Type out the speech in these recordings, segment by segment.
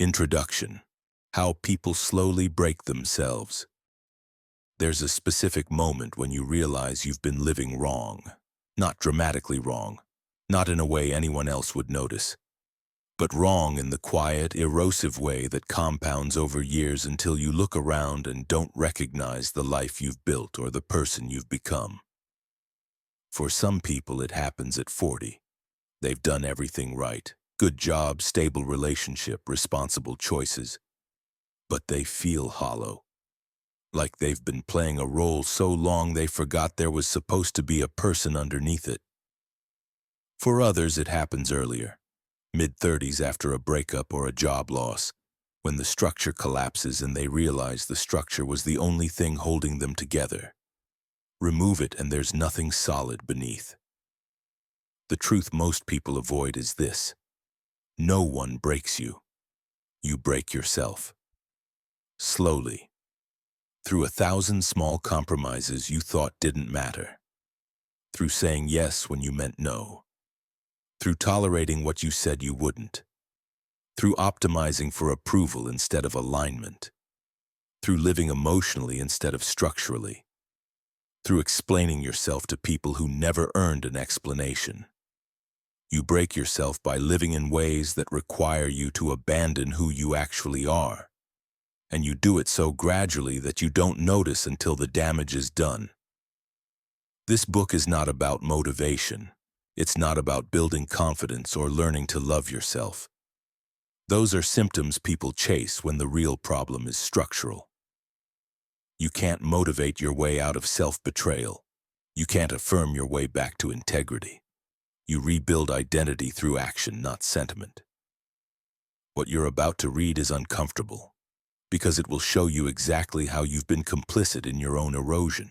Introduction: How people slowly break themselves. There's a specific moment when you realize you've been living wrong. Not dramatically wrong, not in a way anyone else would notice, but wrong in the quiet, erosive way that compounds over years until you look around and don't recognize the life you've built or the person you've become. For some people, it happens at 40. They've done everything right. Good job, stable relationship, responsible choices. But they feel hollow. Like they've been playing a role so long they forgot there was supposed to be a person underneath it. For others, it happens earlier. Mid-30s after a breakup or a job loss, when the structure collapses and they realize the structure was the only thing holding them together. Remove it and there's nothing solid beneath. The truth most people avoid is this: no one breaks you. You break yourself. Slowly. Through 1,000 small compromises you thought didn't matter. Through saying yes when you meant no. Through tolerating what you said you wouldn't. Through optimizing for approval instead of alignment. Through living emotionally instead of structurally. Through explaining yourself to people who never earned an explanation. You break yourself by living in ways that require you to abandon who you actually are. And you do it so gradually that you don't notice until the damage is done. This book is not about motivation. It's not about building confidence or learning to love yourself. Those are symptoms people chase when the real problem is structural. You can't motivate your way out of self-betrayal. You can't affirm your way back to integrity. You rebuild identity through action, not sentiment. What you're about to read is uncomfortable, because it will show you exactly how you've been complicit in your own erosion.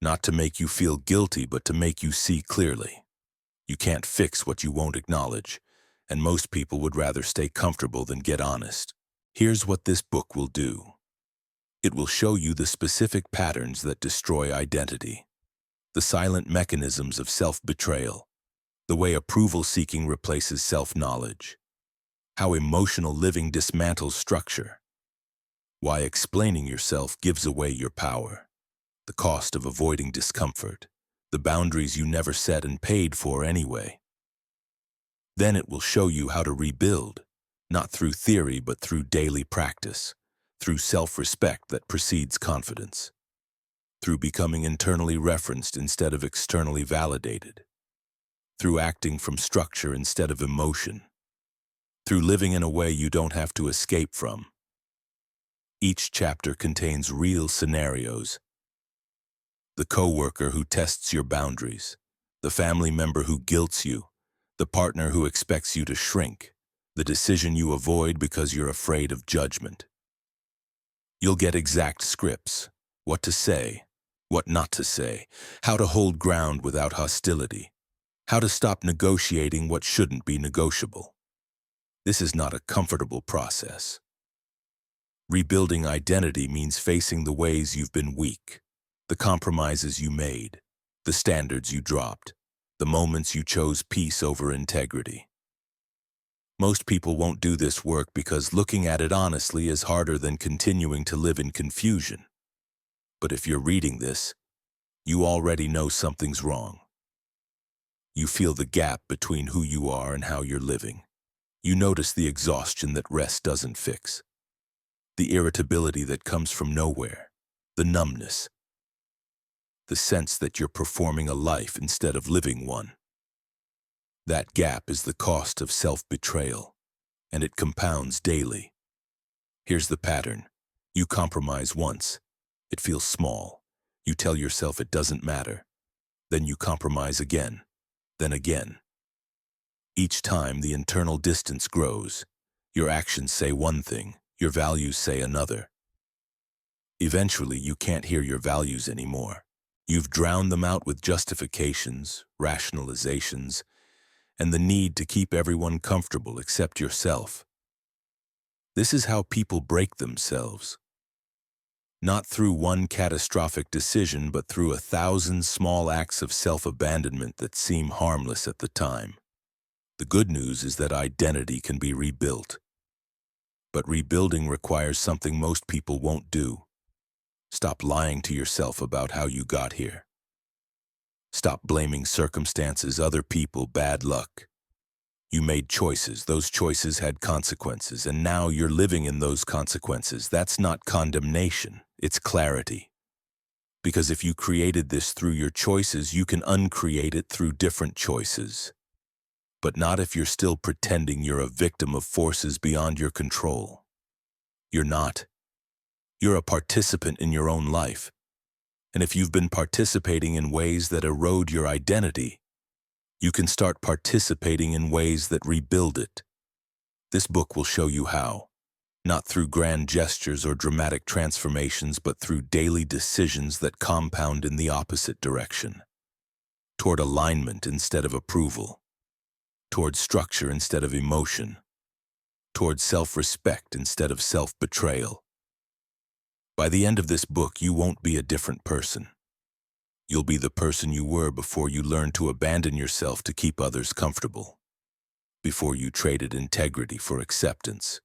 Not to make you feel guilty, but to make you see clearly. You can't fix what you won't acknowledge, and most people would rather stay comfortable than get honest. Here's what this book will do. It will show you the specific patterns that destroy identity, the silent mechanisms of self-betrayal, the way approval-seeking replaces self-knowledge, how emotional living dismantles structure, why explaining yourself gives away your power, the cost of avoiding discomfort, the boundaries you never set and paid for anyway. Then it will show you how to rebuild, not through theory but through daily practice, through self-respect that precedes confidence, through becoming internally referenced instead of externally validated, through acting from structure instead of emotion, through living in a way you don't have to escape from. Each chapter contains real scenarios. The coworker who tests your boundaries, the family member who guilts you, the partner who expects you to shrink, the decision you avoid because you're afraid of judgment. You'll get exact scripts, what to say, what not to say, how to hold ground without hostility, how to stop negotiating what shouldn't be negotiable. This is not a comfortable process. Rebuilding identity means facing the ways you've been weak, the compromises you made, the standards you dropped, the moments you chose peace over integrity. Most people won't do this work because looking at it honestly is harder than continuing to live in confusion. But if you're reading this, you already know something's wrong. You feel the gap between who you are and how you're living. You notice the exhaustion that rest doesn't fix, the irritability that comes from nowhere, the numbness, the sense that you're performing a life instead of living one. That gap is the cost of self-betrayal, and it compounds daily. Here's the pattern. You compromise once. It feels small. You tell yourself it doesn't matter. Then you compromise again, then again. Each time the internal distance grows. Your actions say one thing, your values say another. Eventually, you can't hear your values anymore. You've drowned them out with justifications, rationalizations, and the need to keep everyone comfortable except yourself. This is how people break themselves. Not through one catastrophic decision, but through 1,000 small acts of self-abandonment that seem harmless at the time. The good news is that identity can be rebuilt. But rebuilding requires something most people won't do. Stop lying to yourself about how you got here. Stop blaming circumstances, other people, bad luck. You made choices, those choices had consequences, and now you're living in those consequences. That's not condemnation, it's clarity. Because if you created this through your choices, you can uncreate it through different choices. But not if you're still pretending you're a victim of forces beyond your control. You're not. You're a participant in your own life. And if you've been participating in ways that erode your identity, you can start participating in ways that rebuild it. This book will show you how. Not through grand gestures or dramatic transformations, but through daily decisions that compound in the opposite direction. Toward alignment instead of approval. Toward structure instead of emotion. Toward self-respect instead of self-betrayal. By the end of this book, you won't be a different person. You'll be the person you were before you learned to abandon yourself to keep others comfortable. Before you traded integrity for acceptance.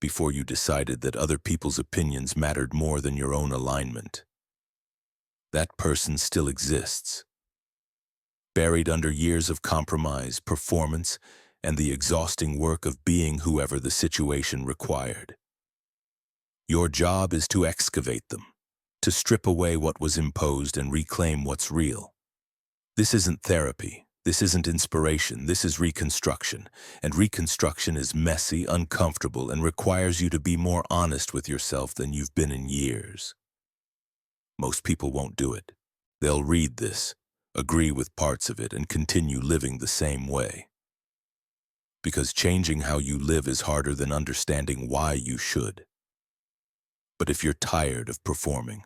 Before you decided that other people's opinions mattered more than your own alignment. That person still exists. Buried under years of compromise, performance, and the exhausting work of being whoever the situation required. Your job is to excavate them, to strip away what was imposed and reclaim what's real. This isn't therapy. This isn't inspiration, this is reconstruction, and reconstruction is messy, uncomfortable, and requires you to be more honest with yourself than you've been in years. Most people won't do it. They'll read this, agree with parts of it, and continue living the same way. Because changing how you live is harder than understanding why you should. But if you're tired of performing,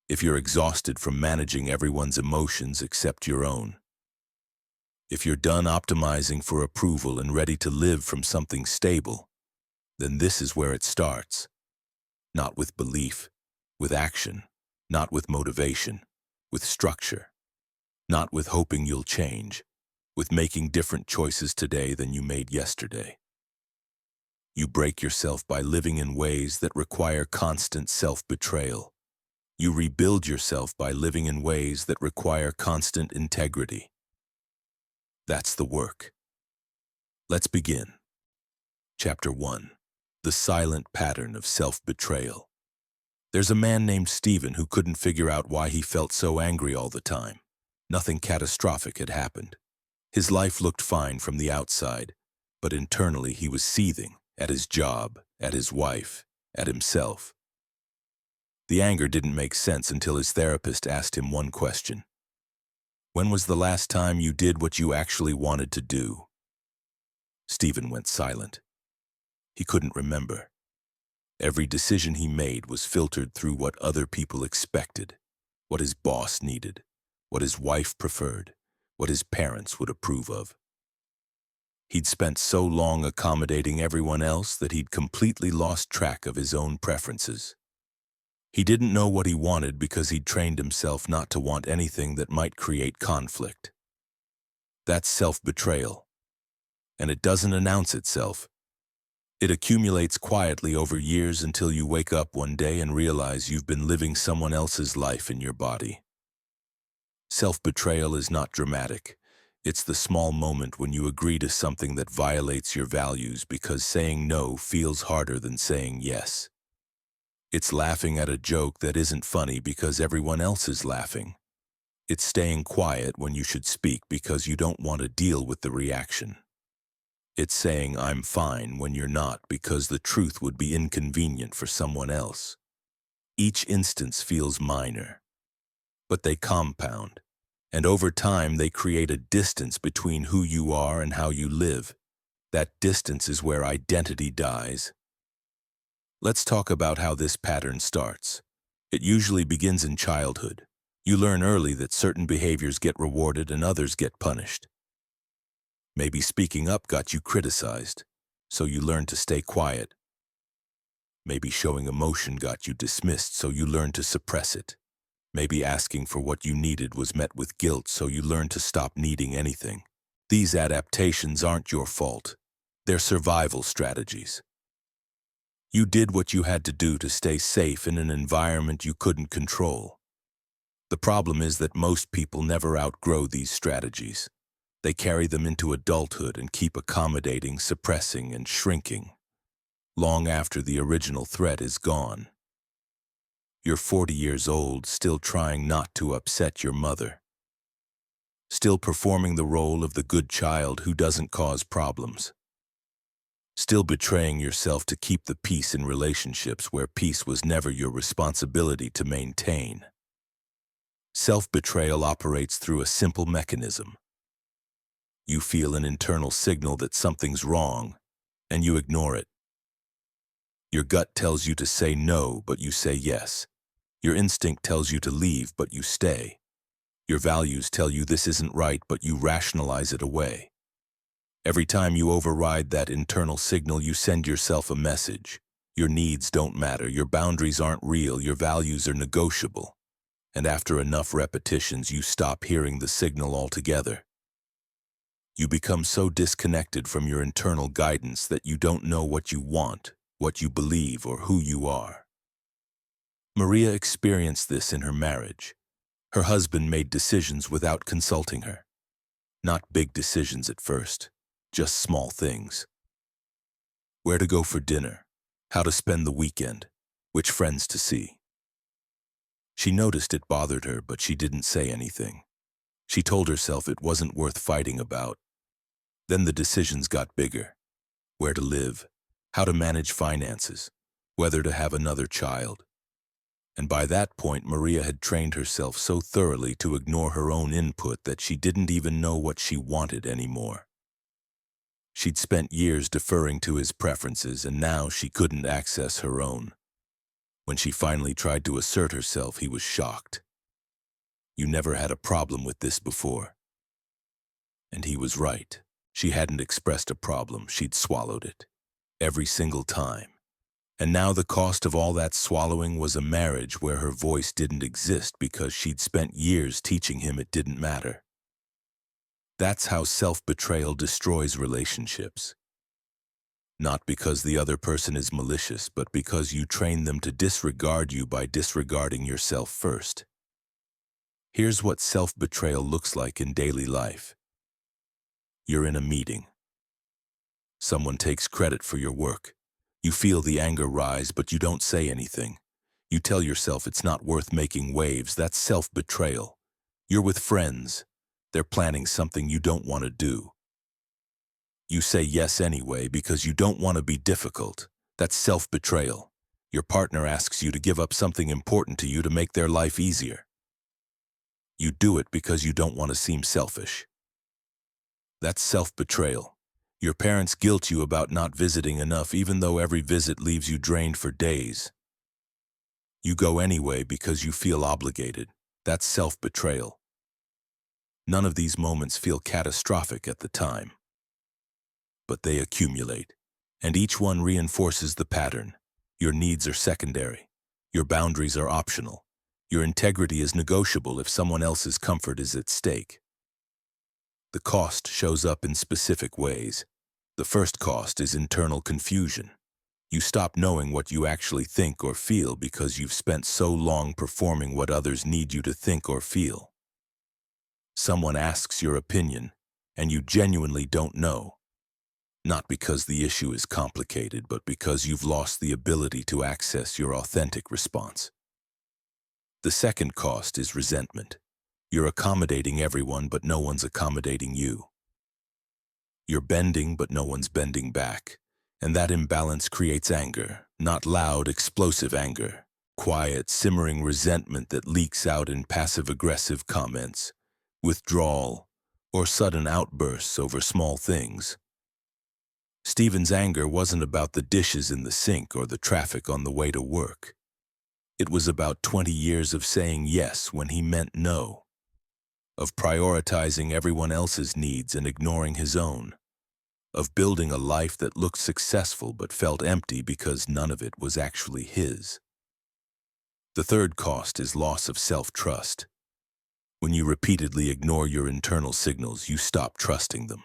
if you're exhausted from managing everyone's emotions except your own, if you're done optimizing for approval and ready to live from something stable, then this is where it starts. Not with belief, with action, not with motivation, with structure, not with hoping you'll change, with making different choices today than you made yesterday. You break yourself by living in ways that require constant self-betrayal. You rebuild yourself by living in ways that require constant integrity. That's the work. Let's begin. Chapter 1. The Silent Pattern of Self-Betrayal. There's a man named Stephen who couldn't figure out why he felt so angry all the time. Nothing catastrophic had happened. His life looked fine from the outside, but internally he was seething at his job, at his wife, at himself. The anger didn't make sense until his therapist asked him one question. When was the last time you did what you actually wanted to do? Stephen went silent. He couldn't remember. Every decision he made was filtered through what other people expected, what his boss needed, what his wife preferred, what his parents would approve of. He'd spent so long accommodating everyone else that he'd completely lost track of his own preferences. He didn't know what he wanted because he'd trained himself not to want anything that might create conflict. That's self-betrayal. And it doesn't announce itself. It accumulates quietly over years until you wake up one day and realize you've been living someone else's life in your body. Self-betrayal is not dramatic. It's the small moment when you agree to something that violates your values because saying no feels harder than saying yes. It's laughing at a joke that isn't funny because everyone else is laughing. It's staying quiet when you should speak because you don't want to deal with the reaction. It's saying I'm fine when you're not because the truth would be inconvenient for someone else. Each instance feels minor, but they compound, and over time they create a distance between who you are and how you live. That distance is where identity dies. Let's talk about how this pattern starts. It usually begins in childhood. You learn early that certain behaviors get rewarded and others get punished. Maybe speaking up got you criticized, so you learn to stay quiet. Maybe showing emotion got you dismissed, so you learn to suppress it. Maybe asking for what you needed was met with guilt, so you learn to stop needing anything. These adaptations aren't your fault. They're survival strategies. You did what you had to do to stay safe in an environment you couldn't control. The problem is that most people never outgrow these strategies. They carry them into adulthood and keep accommodating, suppressing, and shrinking, long after the original threat is gone. You're 40 years old, still trying not to upset your mother. Still performing the role of the good child who doesn't cause problems. Still betraying yourself to keep the peace in relationships where peace was never your responsibility to maintain. Self-betrayal operates through a simple mechanism. You feel an internal signal that something's wrong, and you ignore it. Your gut tells you to say no, but you say yes. Your instinct tells you to leave, but you stay. Your values tell you this isn't right, but you rationalize it away. Every time you override that internal signal, you send yourself a message. Your needs don't matter, your boundaries aren't real, your values are negotiable. And after enough repetitions, you stop hearing the signal altogether. You become so disconnected from your internal guidance that you don't know what you want, what you believe, or who you are. Maria experienced this in her marriage. Her husband made decisions without consulting her. Not big decisions at first, just small things. Where to go for dinner, how to spend the weekend, which friends to see. She noticed it bothered her, but she didn't say anything. She told herself it wasn't worth fighting about. Then the decisions got bigger. Where to live, how to manage finances, whether to have another child. And by that point, Maria had trained herself so thoroughly to ignore her own input that she didn't even know what she wanted anymore. She'd spent years deferring to his preferences, and now she couldn't access her own. When she finally tried to assert herself, he was shocked. "You never had a problem with this before." And he was right. She hadn't expressed a problem, she'd swallowed it. Every single time. And now the cost of all that swallowing was a marriage where her voice didn't exist because she'd spent years teaching him it didn't matter. That's how self-betrayal destroys relationships. Not because the other person is malicious, but because you train them to disregard you by disregarding yourself first. Here's what self-betrayal looks like in daily life. You're in a meeting. Someone takes credit for your work. You feel the anger rise, but you don't say anything. You tell yourself it's not worth making waves. That's self-betrayal. You're with friends. They're planning something you don't want to do. You say yes anyway because you don't want to be difficult. That's self-betrayal. Your partner asks you to give up something important to you to make their life easier. You do it because you don't want to seem selfish. That's self-betrayal. Your parents guilt you about not visiting enough, even though every visit leaves you drained for days. You go anyway because you feel obligated. That's self-betrayal. None of these moments feel catastrophic at the time. But they accumulate, and each one reinforces the pattern. Your needs are secondary. Your boundaries are optional. Your integrity is negotiable if someone else's comfort is at stake. The cost shows up in specific ways. The first cost is internal confusion. You stop knowing what you actually think or feel because you've spent so long performing what others need you to think or feel. Someone asks your opinion, and you genuinely don't know. Not because the issue is complicated, but because you've lost the ability to access your authentic response. The second cost is resentment. You're accommodating everyone, but no one's accommodating you. You're bending, but no one's bending back. And that imbalance creates anger, not loud, explosive anger. Quiet, simmering resentment that leaks out in passive-aggressive comments, withdrawal, or sudden outbursts over small things. Stephen's anger wasn't about the dishes in the sink or the traffic on the way to work. It was about 20 years of saying yes when he meant no, of prioritizing everyone else's needs and ignoring his own, of building a life that looked successful but felt empty because none of it was actually his. The third cost is loss of self-trust. When you repeatedly ignore your internal signals, you stop trusting them.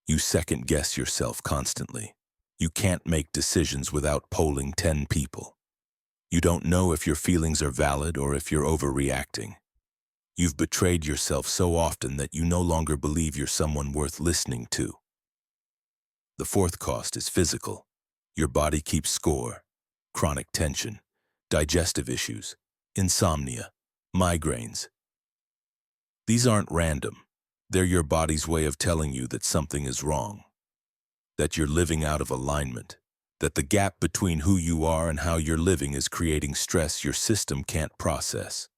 You second-guess yourself constantly. You can't make decisions without polling 10 people. You don't know if your feelings are valid or if you're overreacting. You've betrayed yourself so often that you no longer believe you're someone worth listening to. The fourth cost is physical. Your body keeps score. Chronic tension, digestive issues, insomnia, migraines. These aren't random. They're your body's way of telling you that something is wrong, that you're living out of alignment, that the gap between who you are and how you're living is creating stress your system can't process.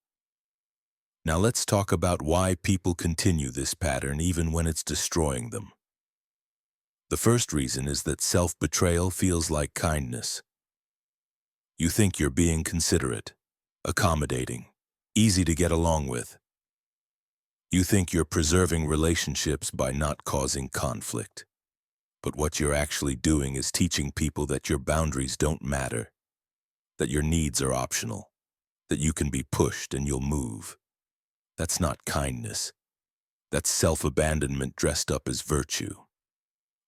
Now let's talk about why people continue this pattern even when it's destroying them. The first reason is that self-betrayal feels like kindness. You think you're being considerate, accommodating, easy to get along with. You think you're preserving relationships by not causing conflict. But what you're actually doing is teaching people that your boundaries don't matter, that your needs are optional, that you can be pushed and you'll move. That's not kindness. That's self-abandonment dressed up as virtue.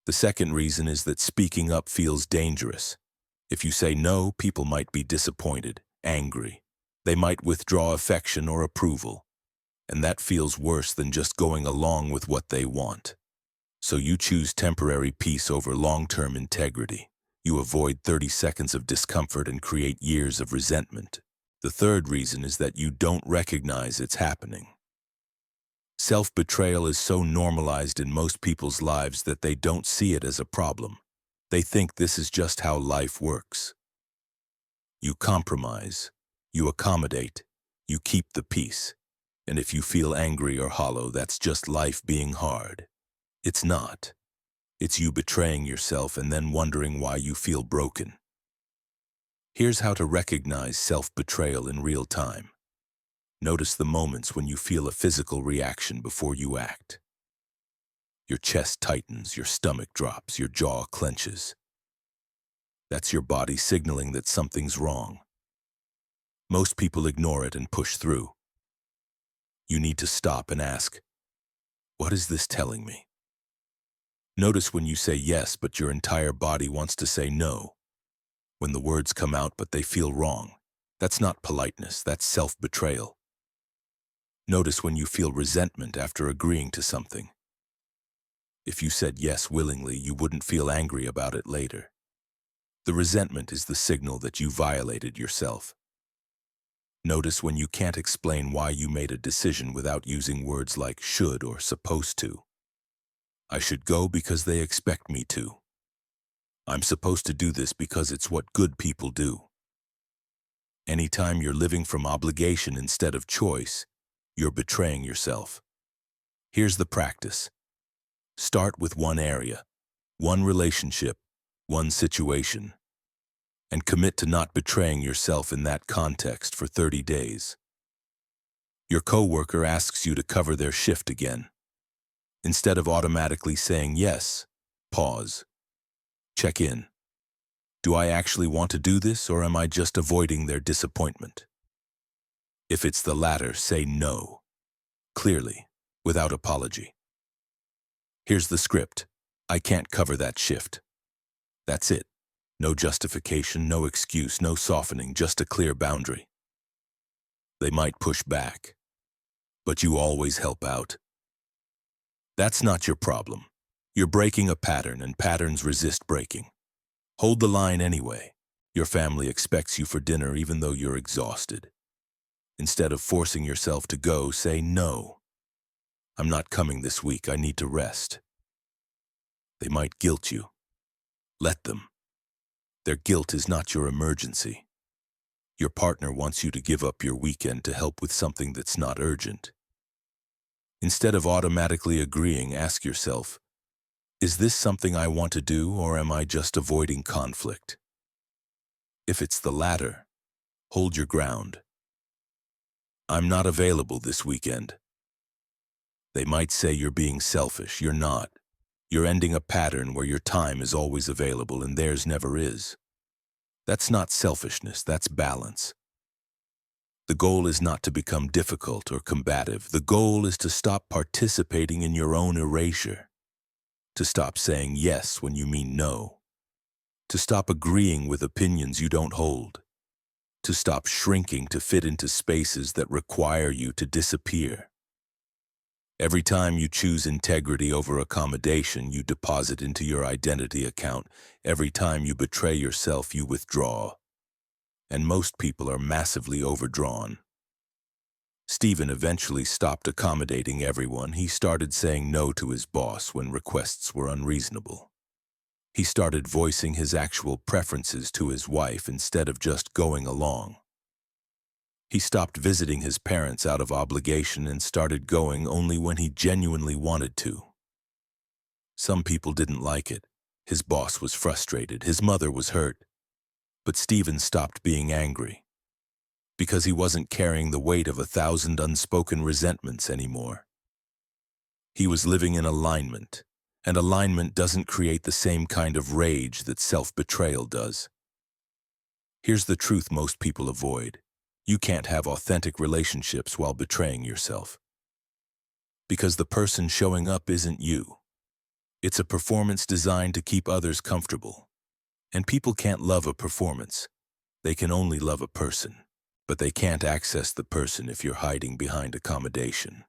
The second reason is that speaking up feels dangerous. If you say no, people might be disappointed, angry. They might withdraw affection or approval. And that feels worse than just going along with what they want. So you choose temporary peace over long-term integrity. You avoid 30 seconds of discomfort and create years of resentment. The third reason is that you don't recognize it's happening. Self-betrayal is so normalized in most people's lives that they don't see it as a problem. They think this is just how life works. You compromise, you accommodate, you keep the peace. And if you feel angry or hollow, that's just life being hard. It's not. It's you betraying yourself and then wondering why you feel broken. Here's how to recognize self-betrayal in real time. Notice the moments when you feel a physical reaction before you act. Your chest tightens, your stomach drops, your jaw clenches. That's your body signaling that something's wrong. Most people ignore it and push through. You need to stop and ask, what is this telling me? Notice when you say yes, but your entire body wants to say no. When the words come out, but they feel wrong. That's not politeness, that's self-betrayal. Notice when you feel resentment after agreeing to something. If you said yes willingly, you wouldn't feel angry about it later. The resentment is the signal that you violated yourself. Notice when you can't explain why you made a decision without using words like should or supposed to. I should go because they expect me to. I'm supposed to do this because it's what good people do. Anytime you're living from obligation instead of choice, you're betraying yourself. Here's the practice. Start with one area, one relationship, one situation, and commit to not betraying yourself in that context for 30 days. Your coworker asks you to cover their shift again. Instead of automatically saying yes, pause. Check in. Do I actually want to do this, or am I just avoiding their disappointment? If it's the latter, say no, clearly, without apology. Here's the script. I can't cover that shift. That's it. No justification, no excuse, no softening, just a clear boundary. They might push back, but you always help out. That's not your problem. You're breaking a pattern, and patterns resist breaking. Hold the line anyway. Your family expects you for dinner even though you're exhausted. Instead of forcing yourself to go, say no. I'm not coming this week, I need to rest. They might guilt you. Let them. Their guilt is not your emergency. Your partner wants you to give up your weekend to help with something that's not urgent. Instead of automatically agreeing, ask yourself, is this something I want to do, or am I just avoiding conflict? If it's the latter, hold your ground. I'm not available this weekend. They might say you're being selfish. You're not. You're ending a pattern where your time is always available and theirs never is. That's not selfishness, that's balance. The goal is not to become difficult or combative. The goal is to stop participating in your own erasure, to stop saying yes when you mean no, to stop agreeing with opinions you don't hold, to stop shrinking to fit into spaces that require you to disappear. Every time you choose integrity over accommodation, you deposit into your identity account. Every time you betray yourself, you withdraw. And most people are massively overdrawn. Stephen eventually stopped accommodating everyone. He started saying no to his boss when requests were unreasonable. He started voicing his actual preferences to his wife instead of just going along. He stopped visiting his parents out of obligation and started going only when he genuinely wanted to. Some people didn't like it. His boss was frustrated. His mother was hurt. But Stephen stopped being angry because he wasn't carrying the weight of 1,000 unspoken resentments anymore. He was living in alignment, and alignment doesn't create the same kind of rage that self-betrayal does. Here's the truth most people avoid. You can't have authentic relationships while betraying yourself. Because the person showing up isn't you. It's a performance designed to keep others comfortable. And people can't love a performance. They can only love a person. But they can't access the person if you're hiding behind accommodation.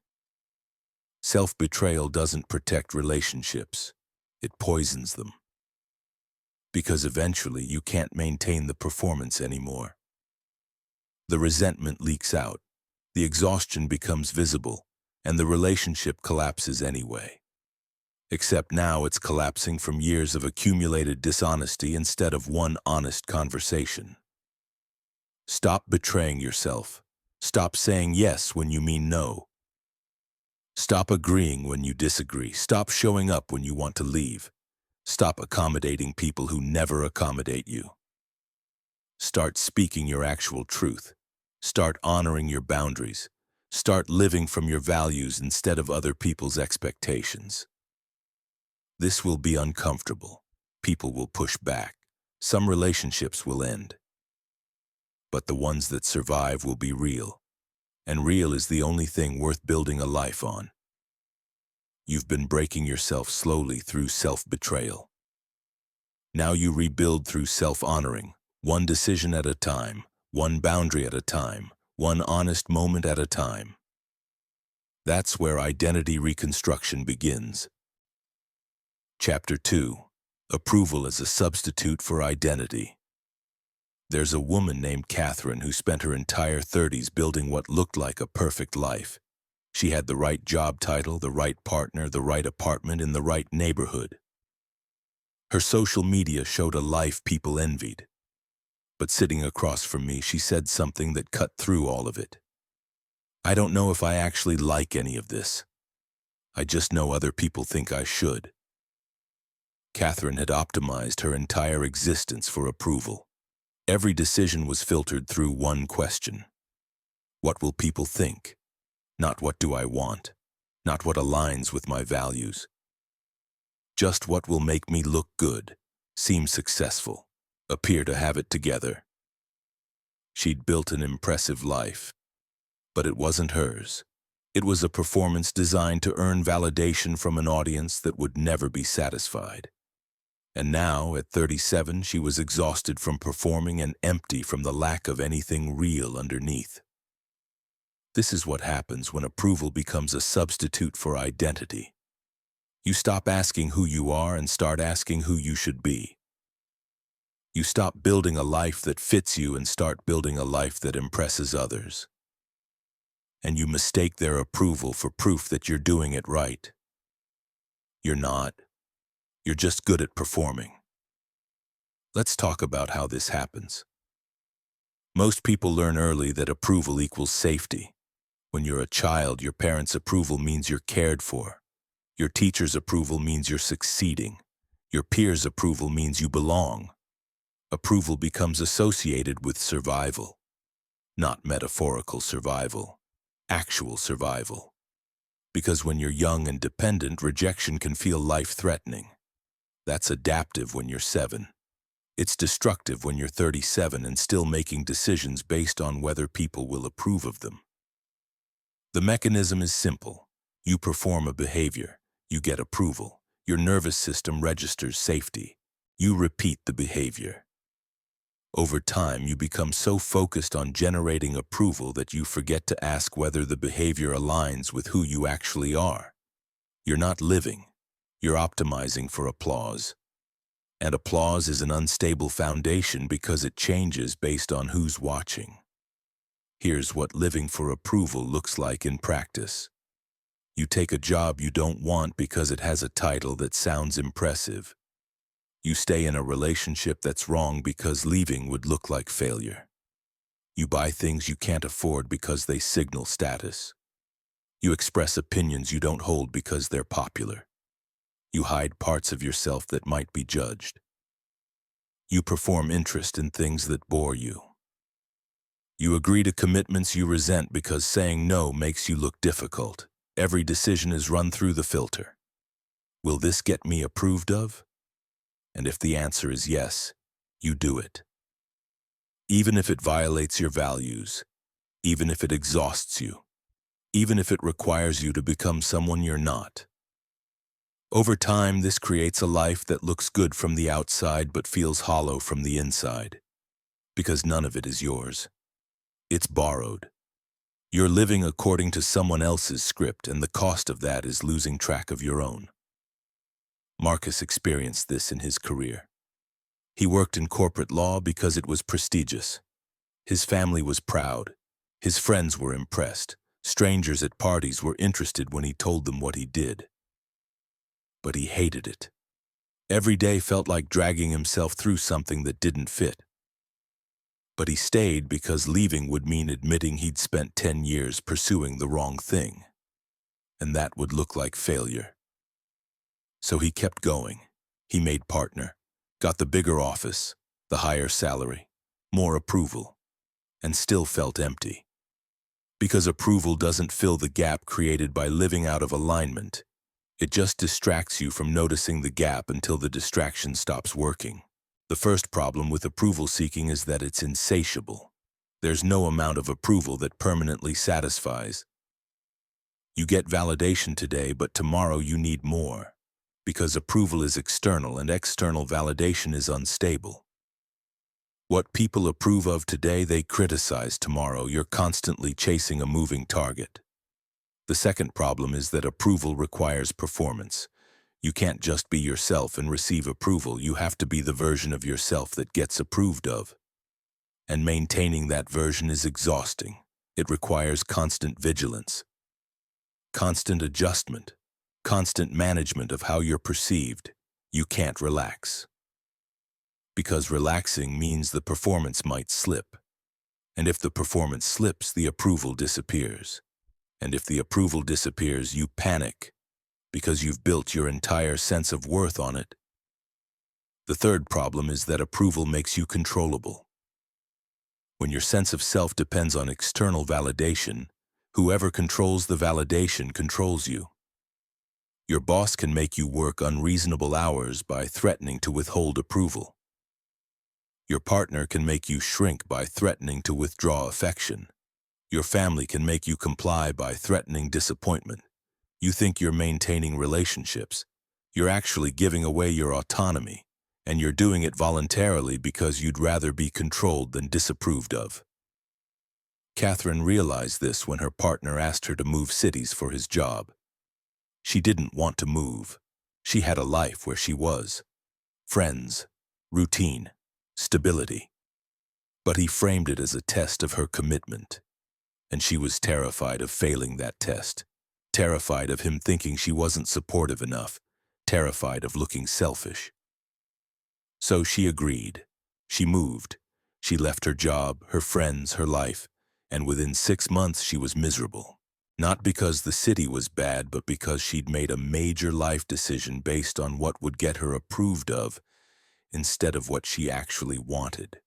Self-betrayal doesn't protect relationships. It poisons them. Because eventually you can't maintain the performance anymore. The resentment leaks out, the exhaustion becomes visible, and the relationship collapses anyway. Except now it's collapsing from years of accumulated dishonesty instead of one honest conversation. Stop betraying yourself. Stop saying yes when you mean no. Stop agreeing when you disagree. Stop showing up when you want to leave. Stop accommodating people who never accommodate you. Start speaking your actual truth. Start honoring your boundaries. Start living from your values instead of other people's expectations. This will be uncomfortable. People will push back. Some relationships will end. But the ones that survive will be real. And real is the only thing worth building a life on. You've been breaking yourself slowly through self-betrayal. Now you rebuild through self-honoring, one decision at a time, one boundary at a time, one honest moment at a time. That's where identity reconstruction begins. Chapter 2. Approval as a substitute for identity. There's a woman named Catherine who spent her entire 30s building what looked like a perfect life. She had the right job title, the right partner, the right apartment in the right neighborhood. Her social media showed a life people envied. But sitting across from me, she said something that cut through all of it. I don't know if I actually like any of this. I just know other people think I should. Catherine had optimized her entire existence for approval. Every decision was filtered through one question. What will people think? Not what do I want? Not what aligns with my values. Just what will make me look good, seem successful, appear to have it together. She'd built an impressive life, but it wasn't hers. It was a performance designed to earn validation from an audience that would never be satisfied. And now, at 37, she was exhausted from performing and empty from the lack of anything real underneath. This is what happens when approval becomes a substitute for identity. You stop asking who you are and start asking who you should be. You stop building a life that fits you and start building a life that impresses others. And you mistake their approval for proof that you're doing it right. You're not. You're just good at performing. Let's talk about how this happens. Most people learn early that approval equals safety. When you're a child, your parents' approval means you're cared for. Your teacher's approval means you're succeeding. Your peers' approval means you belong. Approval becomes associated with survival. Not metaphorical survival, actual survival. Because when you're young and dependent, rejection can feel life-threatening. That's adaptive when you're 7. It's destructive when you're 37 and still making decisions based on whether people will approve of them. The mechanism is simple. You perform a behavior. You get approval. Your nervous system registers safety. You repeat the behavior. Over time, you become so focused on generating approval that you forget to ask whether the behavior aligns with who you actually are. You're not living. You're optimizing for applause. And applause is an unstable foundation because it changes based on who's watching. Here's what living for approval looks like in practice. You take a job you don't want because it has a title that sounds impressive. You stay in a relationship that's wrong because leaving would look like failure. You buy things you can't afford because they signal status. You express opinions you don't hold because they're popular. You hide parts of yourself that might be judged. You perform interest in things that bore you. You agree to commitments you resent because saying no makes you look difficult. Every decision is run through the filter. Will this get me approved of? And if the answer is yes, you do it. Even if it violates your values, even if it exhausts you, even if it requires you to become someone you're not. Over time, this creates a life that looks good from the outside but feels hollow from the inside, because none of it is yours. It's borrowed. You're living according to someone else's script, and the cost of that is losing track of your own. Marcus experienced this in his career. He worked in corporate law because it was prestigious. His family was proud. His friends were impressed. Strangers at parties were interested when he told them what he did. But he hated it. Every day felt like dragging himself through something that didn't fit. But he stayed because leaving would mean admitting he'd spent 10 years pursuing the wrong thing. And that would look like failure. So he kept going. He made partner, got the bigger office, the higher salary, more approval, and still felt empty. Because approval doesn't fill the gap created by living out of alignment. It just distracts you from noticing the gap until the distraction stops working. The first problem with approval seeking is that it's insatiable. There's no amount of approval that permanently satisfies. You get validation today, but tomorrow you need more. Because approval is external and external validation is unstable. What people approve of today, they criticize tomorrow. You're constantly chasing a moving target. The second problem is that approval requires performance. You can't just be yourself and receive approval. You have to be the version of yourself that gets approved of. And maintaining that version is exhausting. It requires constant vigilance, constant adjustment, constant management of how you're perceived. You can't relax. Because relaxing means the performance might slip. And if the performance slips, the approval disappears. And if the approval disappears, you panic, because you've built your entire sense of worth on it. The third problem is that approval makes you controllable. When your sense of self depends on external validation, whoever controls the validation controls you. Your boss can make you work unreasonable hours by threatening to withhold approval. Your partner can make you shrink by threatening to withdraw affection. Your family can make you comply by threatening disappointment. You think you're maintaining relationships. You're actually giving away your autonomy, and you're doing it voluntarily because you'd rather be controlled than disapproved of. Catherine realized this when her partner asked her to move cities for his job. She didn't want to move. She had a life where she was. Friends, routine, stability. But he framed it as a test of her commitment. And she was terrified of failing that test, terrified of him thinking she wasn't supportive enough, terrified of looking selfish. So she agreed. She moved. She left her job, her friends, her life, and within 6 months she was miserable. Not because the city was bad, but because she'd made a major life decision based on what would get her approved of, instead of what she actually wanted.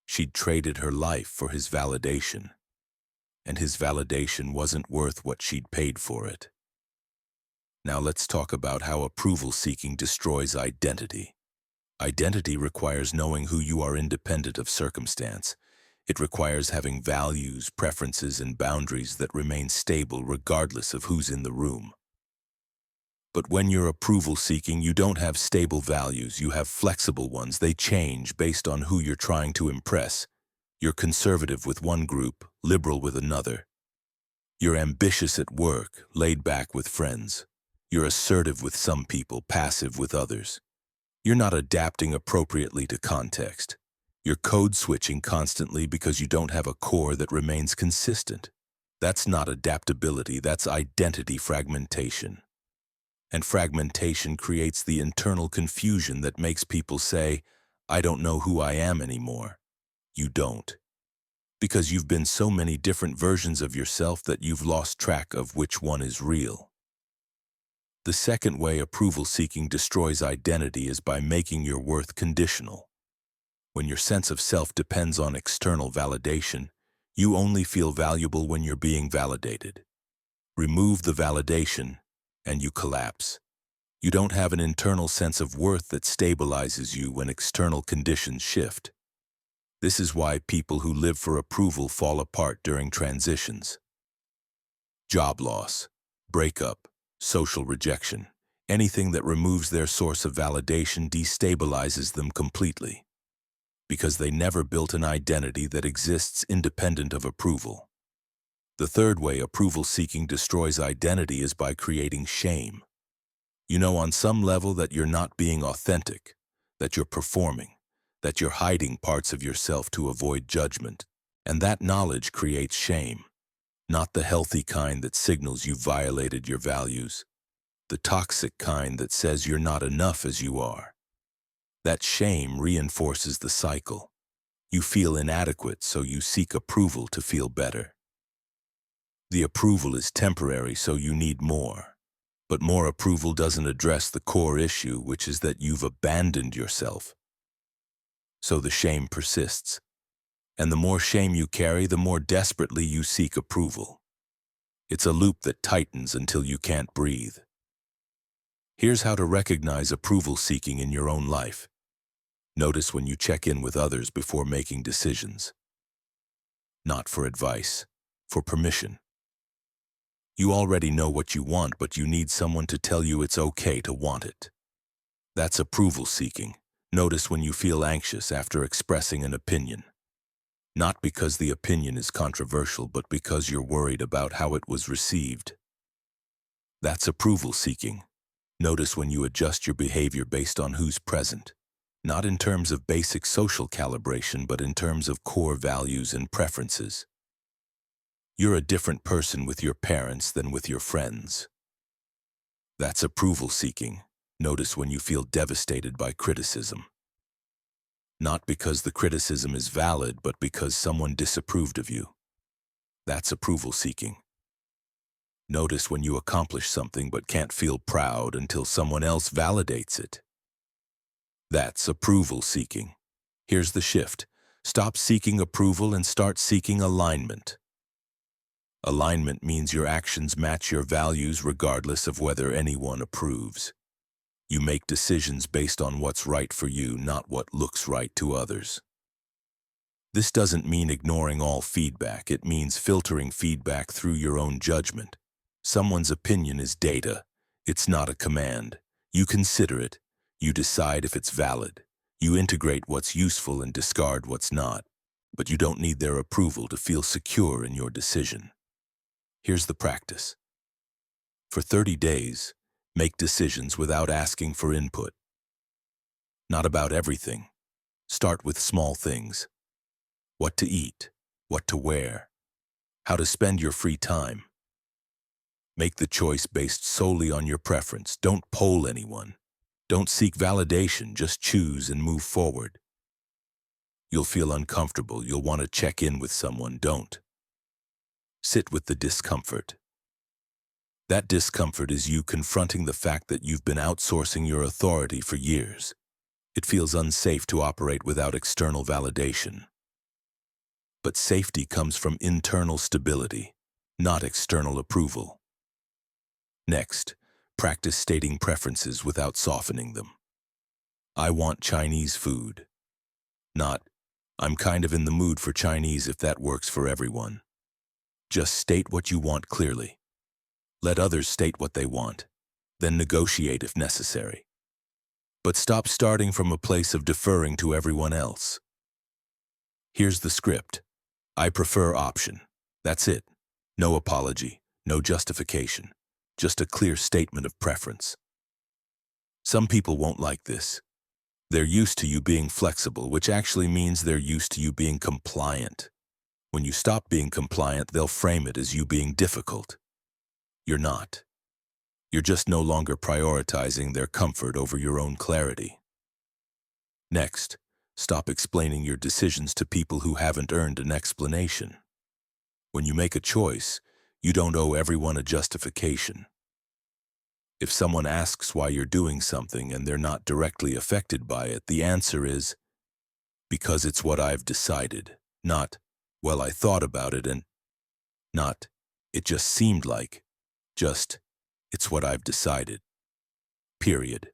She'd traded her life for his validation. And his validation wasn't worth what she'd paid for it. Now let's talk about how approval seeking destroys identity. Identity requires knowing who you are independent of circumstance. It requires having values, preferences, and boundaries that remain stable regardless of who's in the room. But when you're approval seeking, you don't have stable values, you have flexible ones. They change based on who you're trying to impress. You're conservative with one group, liberal with another. You're ambitious at work, laid back with friends. You're assertive with some people, passive with others. You're not adapting appropriately to context. You're code switching constantly because you don't have a core that remains consistent. That's not adaptability, that's identity fragmentation. And fragmentation creates the internal confusion that makes people say, I don't know who I am anymore. You don't. Because you've been so many different versions of yourself that you've lost track of which one is real. The second way approval seeking destroys identity is by making your worth conditional. When your sense of self depends on external validation, you only feel valuable when you're being validated. Remove the validation, and you collapse. You don't have an internal sense of worth that stabilizes you when external conditions shift. This is why people who live for approval fall apart during transitions. Job loss, breakup, social rejection, anything that removes their source of validation destabilizes them completely, because they never built an identity that exists independent of approval. The third way approval seeking destroys identity is by creating shame. You know on some level that you're not being authentic, that you're performing, that you're hiding parts of yourself to avoid judgment, and that knowledge creates shame. Not the healthy kind that signals you've violated your values, the toxic kind that says you're not enough as you are. That shame reinforces the cycle. You feel inadequate, so you seek approval to feel better. The approval is temporary, so you need more. But more approval doesn't address the core issue, which is that you've abandoned yourself. So the shame persists. And the more shame you carry, the more desperately you seek approval. It's a loop that tightens until you can't breathe. Here's how to recognize approval seeking in your own life. Notice when you check in with others before making decisions. Not for advice, for permission. You already know what you want, but you need someone to tell you it's okay to want it. That's approval seeking. Notice when you feel anxious after expressing an opinion. Not because the opinion is controversial, but because you're worried about how it was received. That's approval seeking. Notice when you adjust your behavior based on who's present. Not in terms of basic social calibration, but in terms of core values and preferences. You're a different person with your parents than with your friends. That's approval seeking. Notice when you feel devastated by criticism. Not because the criticism is valid, but because someone disapproved of you. That's approval seeking. Notice when you accomplish something but can't feel proud until someone else validates it. That's approval seeking. Here's the shift. Stop seeking approval and start seeking alignment. Alignment means your actions match your values regardless of whether anyone approves. You make decisions based on what's right for you, not what looks right to others. This doesn't mean ignoring all feedback. It means filtering feedback through your own judgment. Someone's opinion is data. It's not a command. You consider it. You decide if it's valid. You integrate what's useful and discard what's not. But you don't need their approval to feel secure in your decision. Here's the practice. For 30 days, make decisions without asking for input. Not about everything. Start with small things. What to eat, what to wear, how to spend your free time. Make the choice based solely on your preference. Don't poll anyone. Don't seek validation, just choose and move forward. You'll feel uncomfortable, you'll want to check in with someone, don't. Sit with the discomfort. That discomfort is you confronting the fact that you've been outsourcing your authority for years. It feels unsafe to operate without external validation. But safety comes from internal stability, not external approval. Next, practice stating preferences without softening them. I want Chinese food. Not, I'm kind of in the mood for Chinese if that works for everyone. Just state what you want clearly. Let others state what they want. then negotiate if necessary. But stop starting from a place of deferring to everyone else. Here's the script. I prefer option. That's it. No apology, no justification, just a clear statement of preference. Some people won't like this. They're used to you being flexible, which actually means they're used to you being compliant. When you stop being compliant, they'll frame it as you being difficult. You're not. You're just no longer prioritizing their comfort over your own clarity. Next, stop explaining your decisions to people who haven't earned an explanation. When you make a choice, you don't owe everyone a justification. If someone asks why you're doing something and they're not directly affected by it, the answer is, because it's what I've decided. Not, well, I thought about it, and not, it just seemed like. Just, it's what I've decided. Period.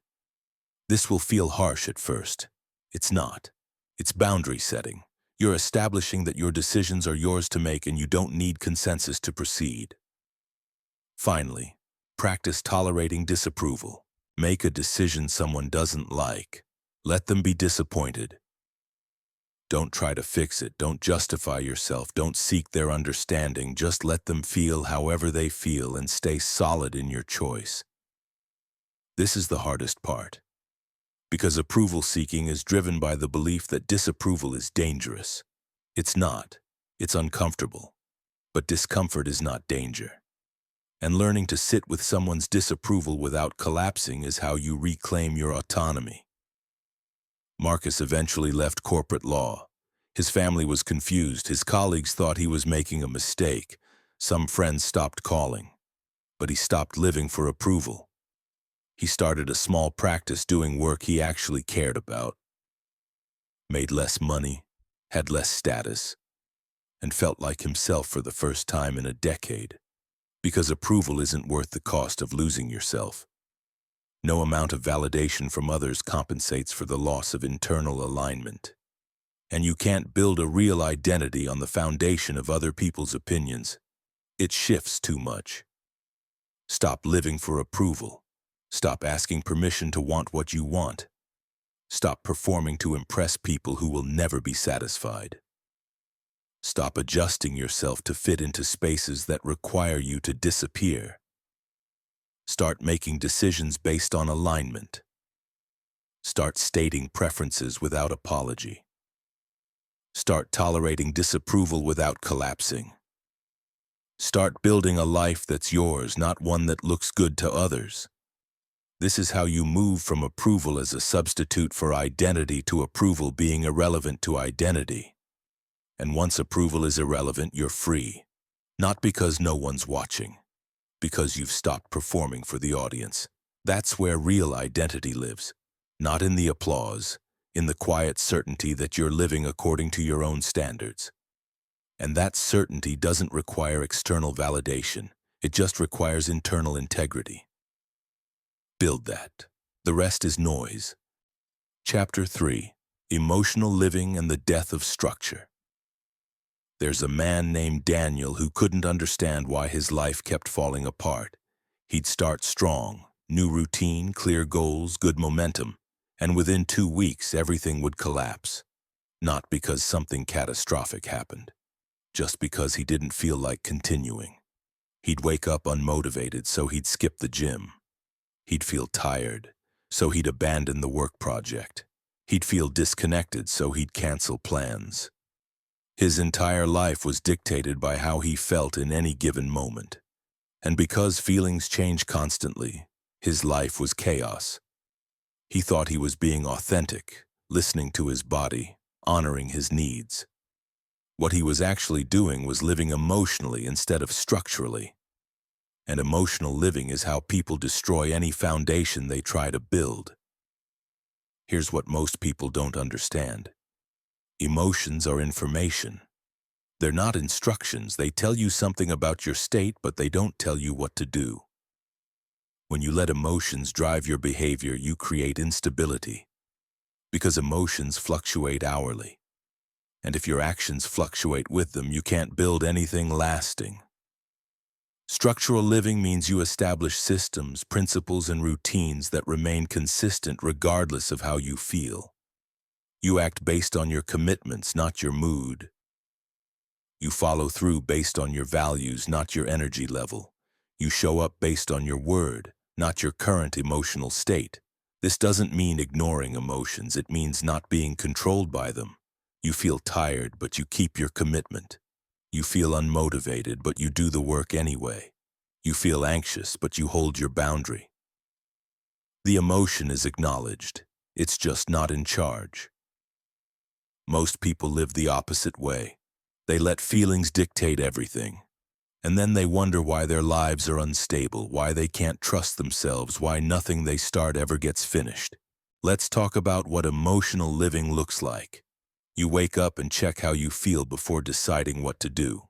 This will feel harsh at first. It's not. It's boundary setting. You're establishing that your decisions are yours to make and you don't need consensus to proceed. Finally, practice tolerating disapproval. Make a decision someone doesn't like. Let them be disappointed. Don't try to fix it. Don't justify yourself. Don't seek their understanding. Just let them feel however they feel and stay solid in your choice. This is the hardest part, because approval seeking is driven by the belief that disapproval is dangerous. It's not. It's uncomfortable. But discomfort is not danger. And learning to sit with someone's disapproval without collapsing is how you reclaim your autonomy. Marcus eventually left corporate law. His family was confused. His colleagues thought he was making a mistake. Some friends stopped calling. But he stopped living for approval. He started a small practice doing work he actually cared about. Made less money, had less status, and felt like himself for the first time in a decade. Because approval isn't worth the cost of losing yourself. No amount of validation from others compensates for the loss of internal alignment. And you can't build a real identity on the foundation of other people's opinions. It shifts too much. Stop living for approval. Stop asking permission to want what you want. Stop performing to impress people who will never be satisfied. Stop adjusting yourself to fit into spaces that require you to disappear. Start making decisions based on alignment. Start stating preferences without apology. Start tolerating disapproval without collapsing. Start building a life that's yours, not one that looks good to others. This is how you move from approval as a substitute for identity to approval being irrelevant to identity. And once approval is irrelevant, you're free. Not because no one's watching, because you've stopped performing for the audience. That's where real identity lives, not in the applause, in the quiet certainty that you're living according to your own standards. And that certainty doesn't require external validation. It just requires internal integrity. Build that. The rest is noise. Chapter 3: Emotional Living and the Death of Structure. There's a man named Daniel who couldn't understand why his life kept falling apart. He'd start strong, new routine, clear goals, good momentum, and within 2 weeks everything would collapse. Not because something catastrophic happened, just because he didn't feel like continuing. He'd wake up unmotivated, so he'd skip the gym. He'd feel tired, so he'd abandon the work project. He'd feel disconnected, so he'd cancel plans. His entire life was dictated by how he felt in any given moment. And because feelings change constantly, his life was chaos. He thought he was being authentic, listening to his body, honoring his needs. What he was actually doing was living emotionally instead of structurally. And emotional living is how people destroy any foundation they try to build. Here's what most people don't understand. Emotions are information. They're not instructions. They tell you something about your state, but they don't tell you what to do. When you let emotions drive your behavior, you create instability. Because emotions fluctuate hourly. And if your actions fluctuate with them, you can't build anything lasting. Structural living means you establish systems, principles, and routines that remain consistent regardless of how you feel. You act based on your commitments, not your mood. You follow through based on your values, not your energy level. You show up based on your word, not your current emotional state. This doesn't mean ignoring emotions, it means not being controlled by them. You feel tired, but you keep your commitment. You feel unmotivated, but you do the work anyway. You feel anxious, but you hold your boundary. The emotion is acknowledged. It's just not in charge. Most people live the opposite way. They let feelings dictate everything. And then they wonder why their lives are unstable, why they can't trust themselves, why nothing they start ever gets finished. Let's talk about what emotional living looks like. You wake up and check how you feel before deciding what to do.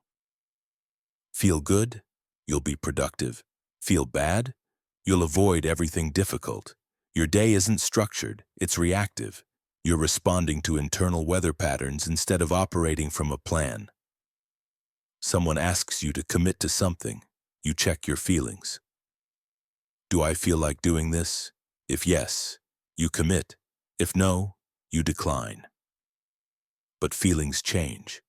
Feel good? You'll be productive. Feel bad? You'll avoid everything difficult. Your day isn't structured, it's reactive. You're responding to internal weather patterns instead of operating from a plan. Someone asks you to commit to something. You check your feelings. Do I feel like doing this? If yes, you commit. If no, you decline. But feelings change.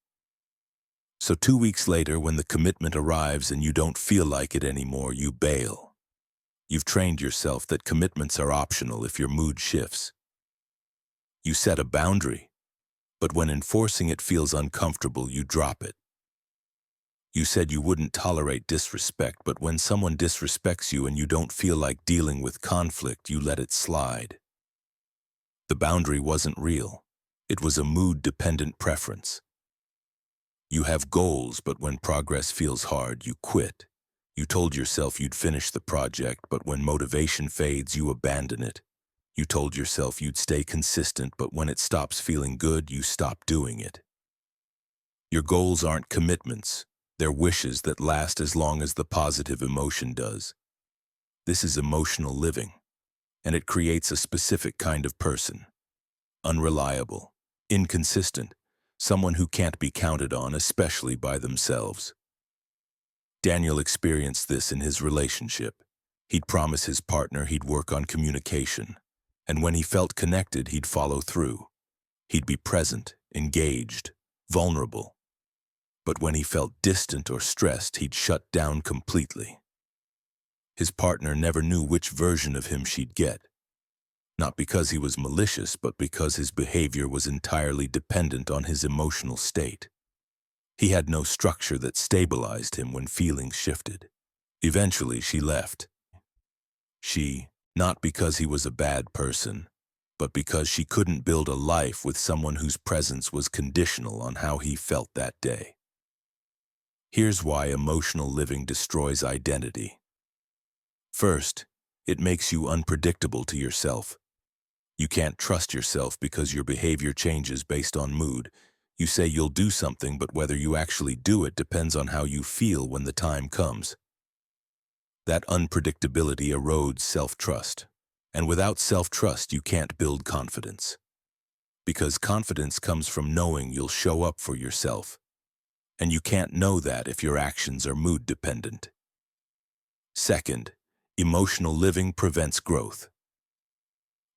So 2 weeks later, when the commitment arrives and you don't feel like it anymore, you bail. You've trained yourself that commitments are optional if your mood shifts. You set a boundary, but when enforcing it feels uncomfortable, you drop it. You said you wouldn't tolerate disrespect, but when someone disrespects you and you don't feel like dealing with conflict, you let it slide. The boundary wasn't real. It was a mood-dependent preference. You have goals, but when progress feels hard, you quit. You told yourself you'd finish the project, but when motivation fades, you abandon it. You told yourself you'd stay consistent, but when it stops feeling good, you stop doing it. Your goals aren't commitments. They're wishes that last as long as the positive emotion does. This is emotional living, and it creates a specific kind of person. Unreliable, inconsistent, someone who can't be counted on, especially by themselves. Daniel experienced this in his relationship. He'd promise his partner he'd work on communication, and when he felt connected, he'd follow through. He'd be present, engaged, vulnerable. But when he felt distant or stressed, he'd shut down completely. His partner never knew which version of him she'd get. Not because he was malicious, but because his behavior was entirely dependent on his emotional state. He had no structure that stabilized him when feelings shifted. Eventually, she left. Not because he was a bad person, but because she couldn't build a life with someone whose presence was conditional on how he felt that day. Here's why emotional living destroys identity. First, it makes you unpredictable to yourself. You can't trust yourself because your behavior changes based on mood. You say you'll do something, but whether you actually do it depends on how you feel when the time comes. That unpredictability erodes self-trust. And without self-trust, you can't build confidence. Because confidence comes from knowing you'll show up for yourself. And you can't know that if your actions are mood-dependent. Second, emotional living prevents growth.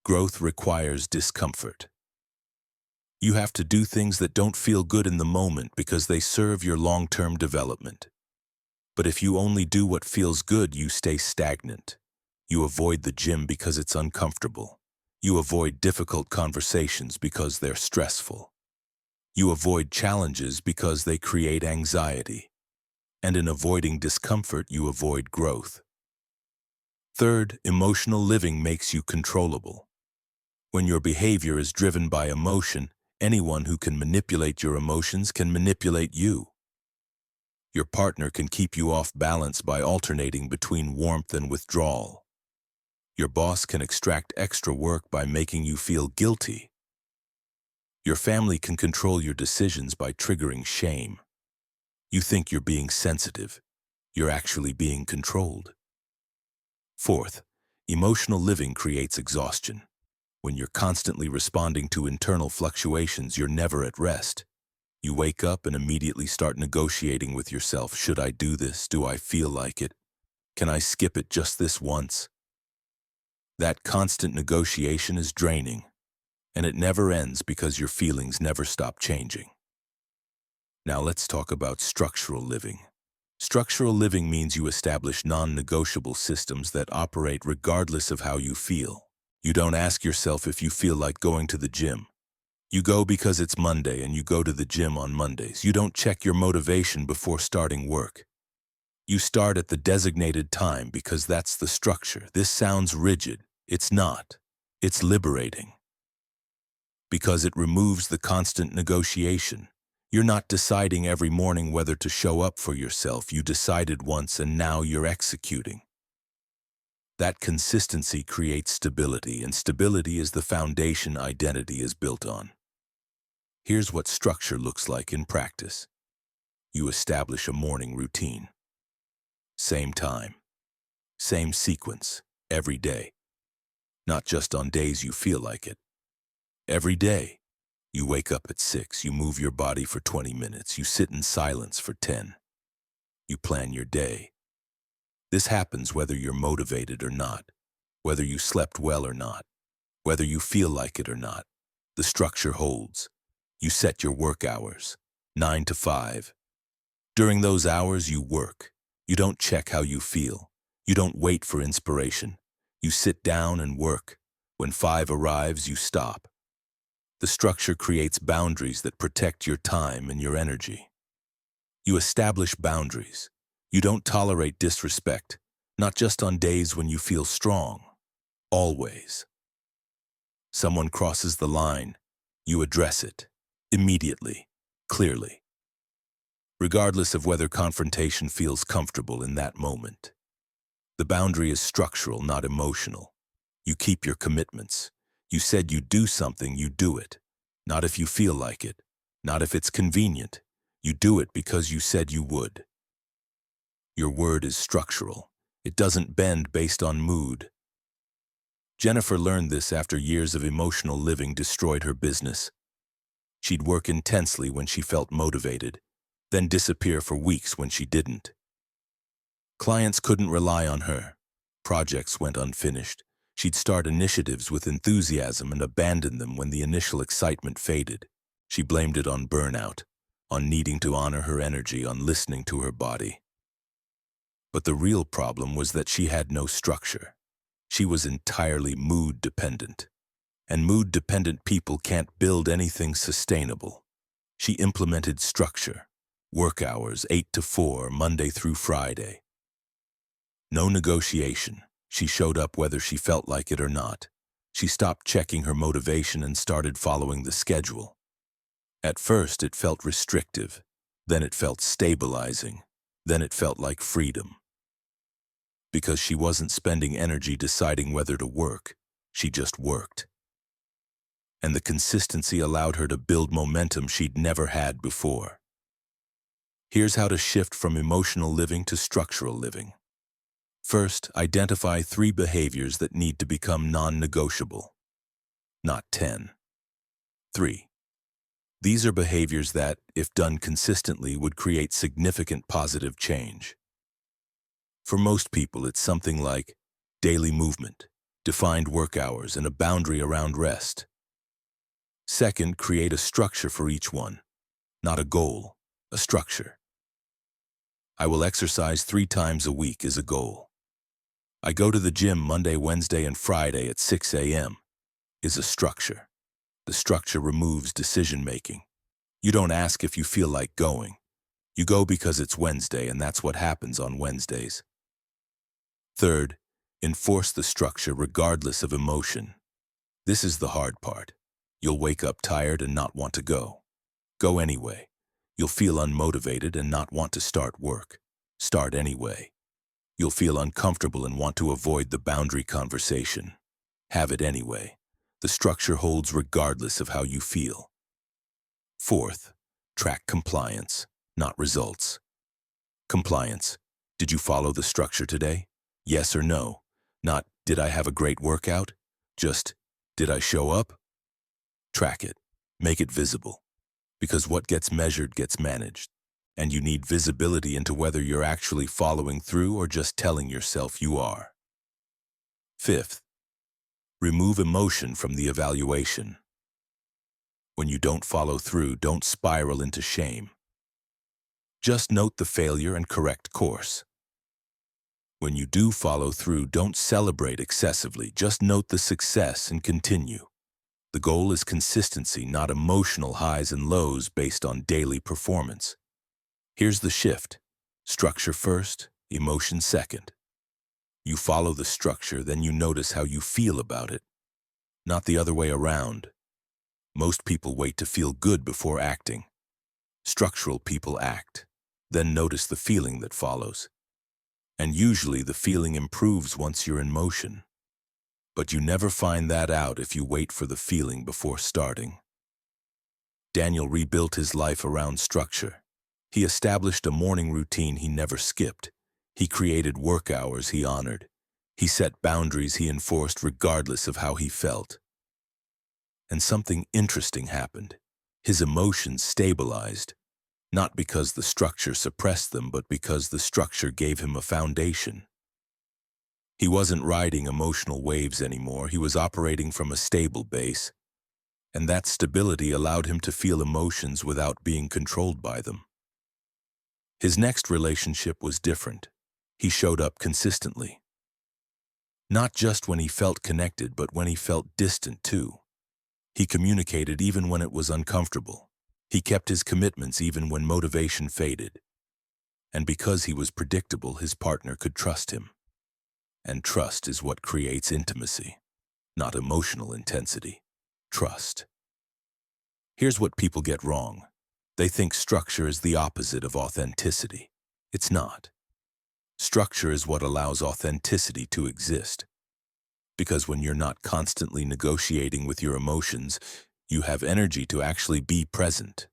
Growth requires discomfort. You have to do things that don't feel good in the moment because they serve your long-term development. But if you only do what feels good, you stay stagnant. You avoid the gym because it's uncomfortable. You avoid difficult conversations because they're stressful. You avoid challenges because they create anxiety. And in avoiding discomfort, you avoid growth. Third, emotional living makes you controllable. When your behavior is driven by emotion, anyone who can manipulate your emotions can manipulate you. Your partner can keep you off balance by alternating between warmth and withdrawal. Your boss can extract extra work by making you feel guilty. Your family can control your decisions by triggering shame. You think you're being sensitive. You're actually being controlled. Fourth, emotional living creates exhaustion. When you're constantly responding to internal fluctuations, you're never at rest. You wake up and immediately start negotiating with yourself. Should I do this? Do I feel like it? Can I skip it just this once? That constant negotiation is draining, and it never ends because your feelings never stop changing. Now let's talk about structural living. Structural living means you establish non-negotiable systems that operate regardless of how you feel. You don't ask yourself if you feel like going to the gym. You go because it's Monday and you go to the gym on Mondays. You don't check your motivation before starting work. You start at the designated time because that's the structure. This sounds rigid. It's not. It's liberating. Because it removes the constant negotiation. You're not deciding every morning whether to show up for yourself. You decided once and now you're executing. That consistency creates stability, and stability is the foundation identity is built on. Here's what structure looks like in practice. You establish a morning routine. Same time, same sequence, every day. Not just on days you feel like it. Every day. You wake up at 6, you move your body for 20 minutes, you sit in silence for 10. You plan your day. This happens whether you're motivated or not, whether you slept well or not, whether you feel like it or not. The structure holds. You set your work hours, 9 to 5. During those hours, you work. You don't check how you feel. You don't wait for inspiration. You sit down and work. When 5 arrives, you stop. The structure creates boundaries that protect your time and your energy. You establish boundaries. You don't tolerate disrespect, not just on days when you feel strong. Always. Someone crosses the line, you address it. Immediately. Clearly. Regardless of whether confrontation feels comfortable in that moment. The boundary is structural, not emotional. You keep your commitments. You said you'd do something, you do it. Not if you feel like it. Not if it's convenient. You do it because you said you would. Your word is structural. It doesn't bend based on mood. Jennifer learned this after years of emotional living destroyed her business. She'd work intensely when she felt motivated, then disappear for weeks when she didn't. Clients couldn't rely on her. Projects went unfinished. She'd start initiatives with enthusiasm and abandon them when the initial excitement faded. She blamed it on burnout, on needing to honor her energy, on listening to her body. But the real problem was that she had no structure. She was entirely mood-dependent. And mood-dependent people can't build anything sustainable. She implemented structure. Work hours, 8 to 4, Monday through Friday. No negotiation. She showed up whether she felt like it or not. She stopped checking her motivation and started following the schedule. At first, it felt restrictive. Then it felt stabilizing. Then it felt like freedom. Because she wasn't spending energy deciding whether to work. She just worked. And the consistency allowed her to build momentum she'd never had before. Here's how to shift from emotional living to structural living. First, identify 3 behaviors that need to become non-negotiable. Not 10. 3. These are behaviors that, if done consistently, would create significant positive change. For most people, it's something like daily movement, defined work hours, and a boundary around rest. Second, create a structure for each one. Not a goal, a structure. I will exercise 3 times a week is a goal. I go to the gym Monday, Wednesday, and Friday at 6 a.m. is a structure. The structure removes decision-making. You don't ask if you feel like going. You go because it's Wednesday, and that's what happens on Wednesdays. Third, enforce the structure regardless of emotion. This is the hard part. You'll wake up tired and not want to go. Go anyway. You'll feel unmotivated and not want to start work. Start anyway. You'll feel uncomfortable and want to avoid the boundary conversation. Have it anyway. The structure holds regardless of how you feel. Fourth, track compliance, not results. Compliance. Did you follow the structure today? Yes or no. Not, did I have a great workout? Just, did I show up? Track it. Make it visible. Because what gets measured gets managed, and you need visibility into whether you're actually following through or just telling yourself you are. Fifth, remove emotion from the evaluation. When you don't follow through, don't spiral into shame. Just note the failure and correct course. When you do follow through, don't celebrate excessively. Just note the success and continue. The goal is consistency, not emotional highs and lows based on daily performance. Here's the shift. Structure first, emotion second. You follow the structure, then you notice how you feel about it. Not the other way around. Most people wait to feel good before acting. Structural people act, then notice the feeling that follows. And usually the feeling improves once you're in motion. But you never find that out if you wait for the feeling before starting. Daniel rebuilt his life around structure. He established a morning routine he never skipped. He created work hours he honored. He set boundaries he enforced regardless of how he felt. And something interesting happened. His emotions stabilized, not because the structure suppressed them, but because the structure gave him a foundation. He wasn't riding emotional waves anymore. He was operating from a stable base, and that stability allowed him to feel emotions without being controlled by them. His next relationship was different. He showed up consistently. Not just when he felt connected, but when he felt distant too. He communicated even when it was uncomfortable. He kept his commitments even when motivation faded. And because he was predictable, his partner could trust him. And trust is what creates intimacy, not emotional intensity. Trust. Here's what people get wrong. They think structure is the opposite of authenticity. It's not. Structure is what allows authenticity to exist. Because when you're not constantly negotiating with your emotions, you have energy to actually be present.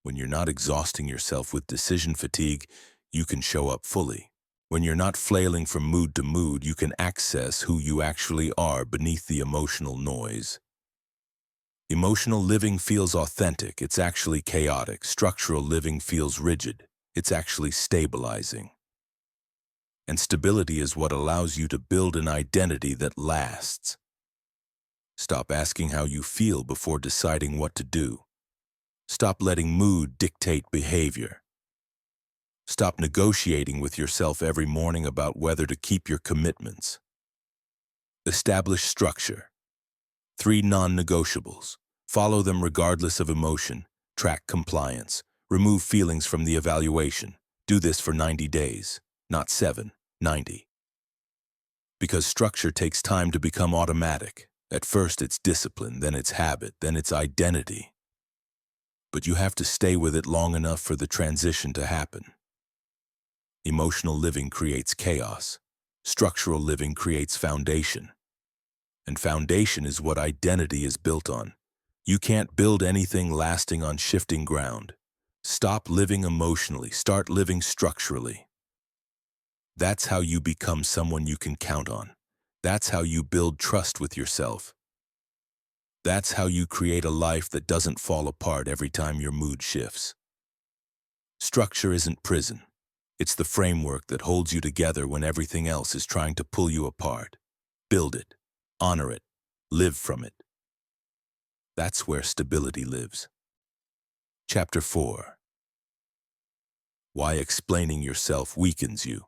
When you're not exhausting yourself with decision fatigue, you can show up fully. When you're not flailing from mood to mood, you can access who you actually are beneath the emotional noise. Emotional living feels authentic. It's actually chaotic. Structural living feels rigid. It's actually stabilizing. And stability is what allows you to build an identity that lasts. Stop asking how you feel before deciding what to do. Stop letting mood dictate behavior. Stop negotiating with yourself every morning about whether to keep your commitments. Establish structure. 3 non-negotiables. Follow them regardless of emotion. Track compliance. Remove feelings from the evaluation. Do this for 90 days, not 7, 90. Because structure takes time to become automatic. At first it's discipline, then it's habit, then it's identity. But you have to stay with it long enough for the transition to happen. Emotional living creates chaos. Structural living creates foundation. And foundation is what identity is built on. You can't build anything lasting on shifting ground. Stop living emotionally. Start living structurally. That's how you become someone you can count on. That's how you build trust with yourself. That's how you create a life that doesn't fall apart every time your mood shifts. Structure isn't prison. It's the framework that holds you together when everything else is trying to pull you apart. Build it, honor it, live from it. That's where stability lives. Chapter 4. Why explaining yourself weakens you.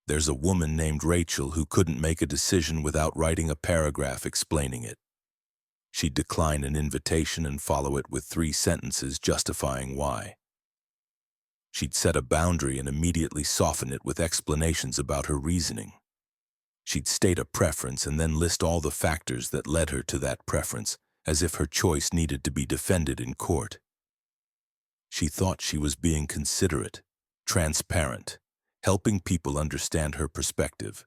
There's a woman named Rachel who couldn't make a decision without writing a paragraph explaining it. She'd decline an invitation and follow it with 3 sentences justifying why. She'd set a boundary and immediately soften it with explanations about her reasoning. She'd state a preference and then list all the factors that led her to that preference, as if her choice needed to be defended in court. She thought she was being considerate, transparent, helping people understand her perspective.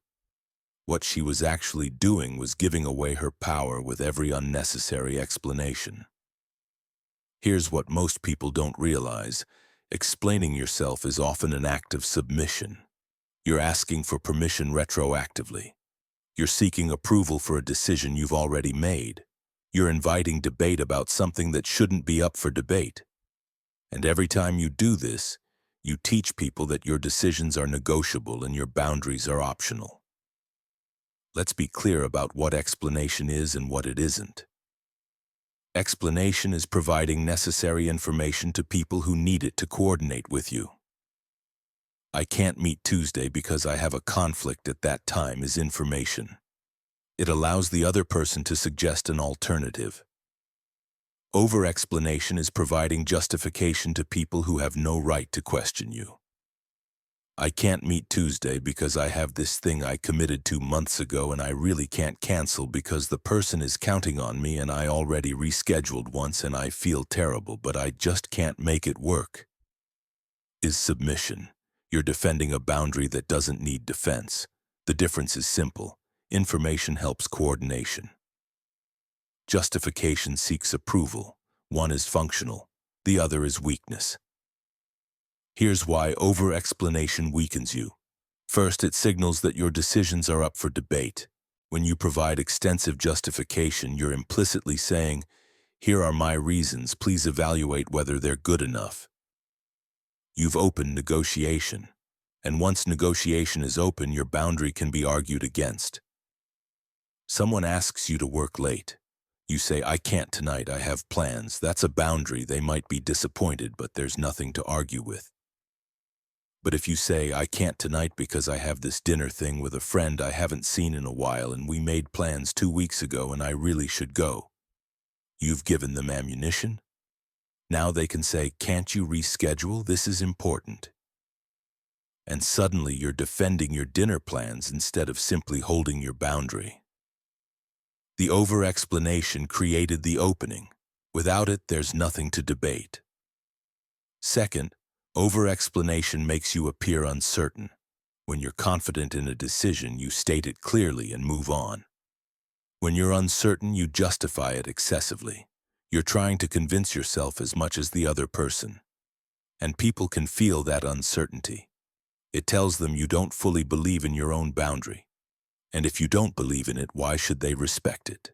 What she was actually doing was giving away her power with every unnecessary explanation. Here's what most people don't realize. Explaining yourself is often an act of submission. You're asking for permission retroactively. You're seeking approval for a decision you've already made. You're inviting debate about something that shouldn't be up for debate. And every time you do this, you teach people that your decisions are negotiable and your boundaries are optional. Let's be clear about what explanation is and what it isn't. Explanation is providing necessary information to people who need it to coordinate with you. I can't meet Tuesday because I have a conflict at that time is information. It allows the other person to suggest an alternative. Over-explanation is providing justification to people who have no right to question you. I can't meet Tuesday because I have this thing I committed to months ago and I really can't cancel because the person is counting on me and I already rescheduled once and I feel terrible, but I just can't make it work. Is submission. You're defending a boundary that doesn't need defense. The difference is simple. Information helps coordination. Justification seeks approval. One is functional, the other is weakness. Here's why over-explanation weakens you. First, it signals that your decisions are up for debate. When you provide extensive justification, you're implicitly saying, "Here are my reasons, please evaluate whether they're good enough." You've opened negotiation, and once negotiation is open, your boundary can be argued against. Someone asks you to work late. You say, "I can't tonight, I have plans." That's a boundary. They might be disappointed, but there's nothing to argue with. But if you say, "I can't tonight because I have this dinner thing with a friend I haven't seen in a while and we made plans 2 weeks ago and I really should go," you've given them ammunition. Now they can say, "Can't you reschedule? This is important." And suddenly you're defending your dinner plans instead of simply holding your boundary. The over-explanation created the opening. Without it, there's nothing to debate. Second, over-explanation makes you appear uncertain. When you're confident in a decision, you state it clearly and move on. When you're uncertain, you justify it excessively. You're trying to convince yourself as much as the other person. And people can feel that uncertainty. It tells them you don't fully believe in your own boundary. And if you don't believe in it, why should they respect it?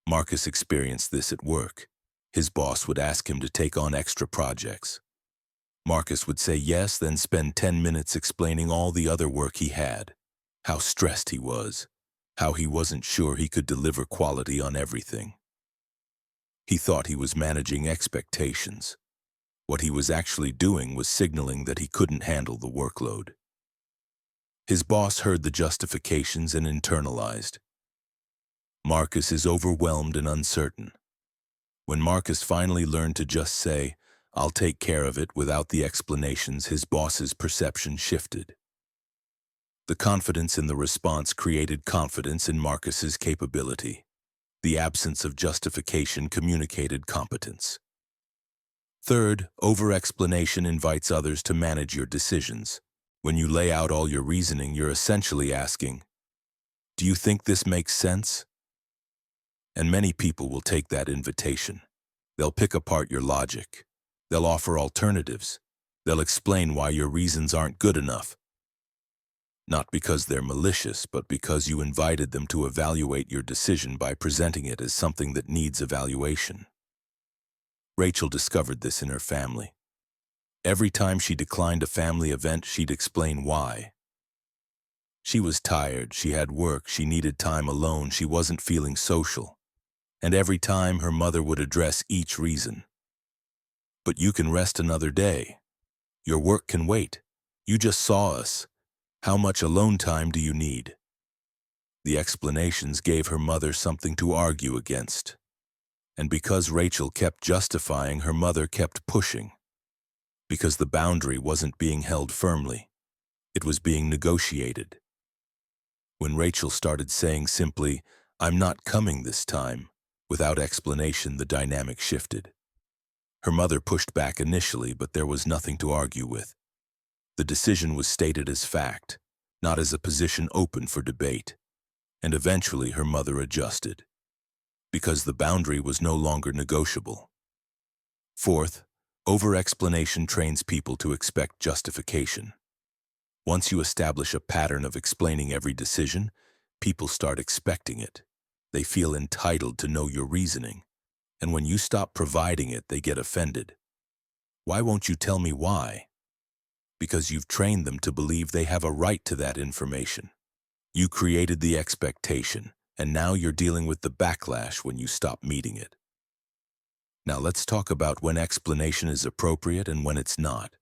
Marcus experienced this at work. His boss would ask him to take on extra projects. Marcus would say yes, then spend 10 minutes explaining all the other work he had, how stressed he was, how he wasn't sure he could deliver quality on everything. He thought he was managing expectations. What he was actually doing was signaling that he couldn't handle the workload. His boss heard the justifications and internalized. Marcus is overwhelmed and uncertain. When Marcus finally learned to just say, "I'll take care of it," without the explanations, his boss's perception shifted. The confidence in the response created confidence in Marcus's capability. The absence of justification communicated competence. Third, over-explanation invites others to manage your decisions. When you lay out all your reasoning, you're essentially asking, "Do you think this makes sense?" And many people will take that invitation. They'll pick apart your logic. They'll offer alternatives. They'll explain why your reasons aren't good enough. Not because they're malicious, but because you invited them to evaluate your decision by presenting it as something that needs evaluation. Rachel discovered this in her family. Every time she declined a family event, she'd explain why. She was tired, she had work, she needed time alone, she wasn't feeling social. And every time her mother would address each reason. "But you can rest another day. Your work can wait. You just saw us. How much alone time do you need?" The explanations gave her mother something to argue against. And because Rachel kept justifying, her mother kept pushing. Because the boundary wasn't being held firmly. It was being negotiated. When Rachel started saying simply, "I'm not coming this time," without explanation, the dynamic shifted. Her mother pushed back initially, but there was nothing to argue with. The decision was stated as fact, not as a position open for debate. And eventually her mother adjusted. Because the boundary was no longer negotiable. Fourth, over-explanation trains people to expect justification. Once you establish a pattern of explaining every decision, people start expecting it. They feel entitled to know your reasoning, and when you stop providing it, they get offended. Why won't you tell me why? Because you've trained them to believe they have a right to that information. You created the expectation, and now you're dealing with the backlash when you stop meeting it. Now let's talk about when explanation is appropriate and when it's not.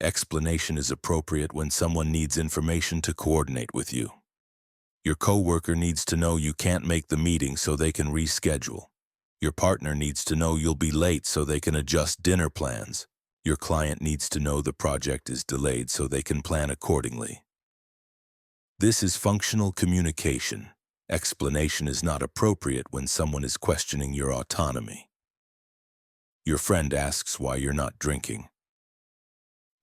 Explanation is appropriate when someone needs information to coordinate with you. Your coworker needs to know you can't make the meeting so they can reschedule. Your partner needs to know you'll be late so they can adjust dinner plans. Your client needs to know the project is delayed so they can plan accordingly. This is functional communication. Explanation is not appropriate when someone is questioning your autonomy. Your friend asks why you're not drinking.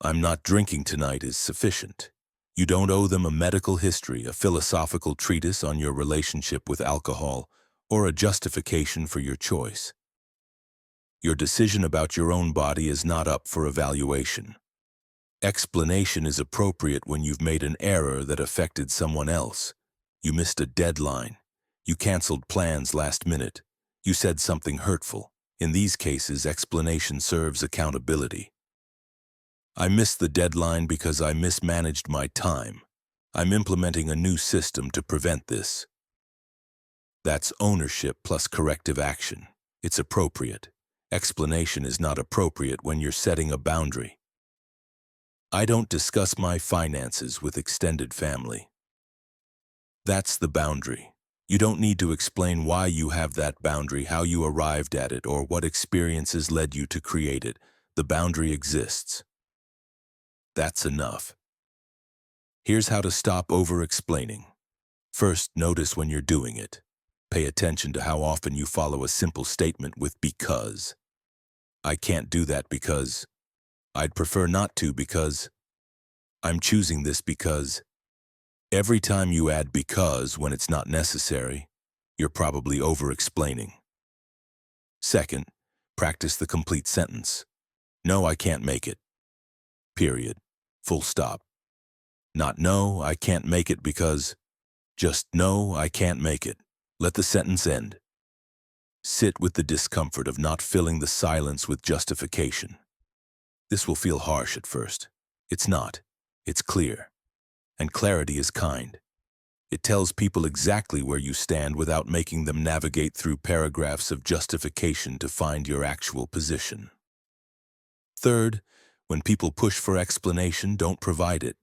"I'm not drinking tonight" is sufficient. You don't owe them a medical history, a philosophical treatise on your relationship with alcohol, or a justification for your choice. Your decision about your own body is not up for evaluation. Explanation is appropriate when you've made an error that affected someone else. You missed a deadline. You canceled plans last minute. You said something hurtful. In these cases, explanation serves accountability. "I missed the deadline because I mismanaged my time. I'm implementing a new system to prevent this." That's ownership plus corrective action. It's appropriate. Explanation is not appropriate when you're setting a boundary. "I don't discuss my finances with extended family." That's the boundary. You don't need to explain why you have that boundary, how you arrived at it, or what experiences led you to create it. The boundary exists. That's enough. Here's how to stop over-explaining. First, notice when you're doing it. Pay attention to how often you follow a simple statement with "because." "I can't do that because." "I'd prefer not to because." "I'm choosing this because." Every time you add "because" when it's not necessary, you're probably over-explaining. Second, practice the complete sentence. "No, I can't make it. Period. Full stop." Not "no, I can't make it because." Just "no, I can't make it." Let the sentence end. Sit with the discomfort of not filling the silence with justification. This will feel harsh at first. It's not. It's clear. And clarity is kind. It tells people exactly where you stand without making them navigate through paragraphs of justification to find your actual position. Third, when people push for explanation, don't provide it.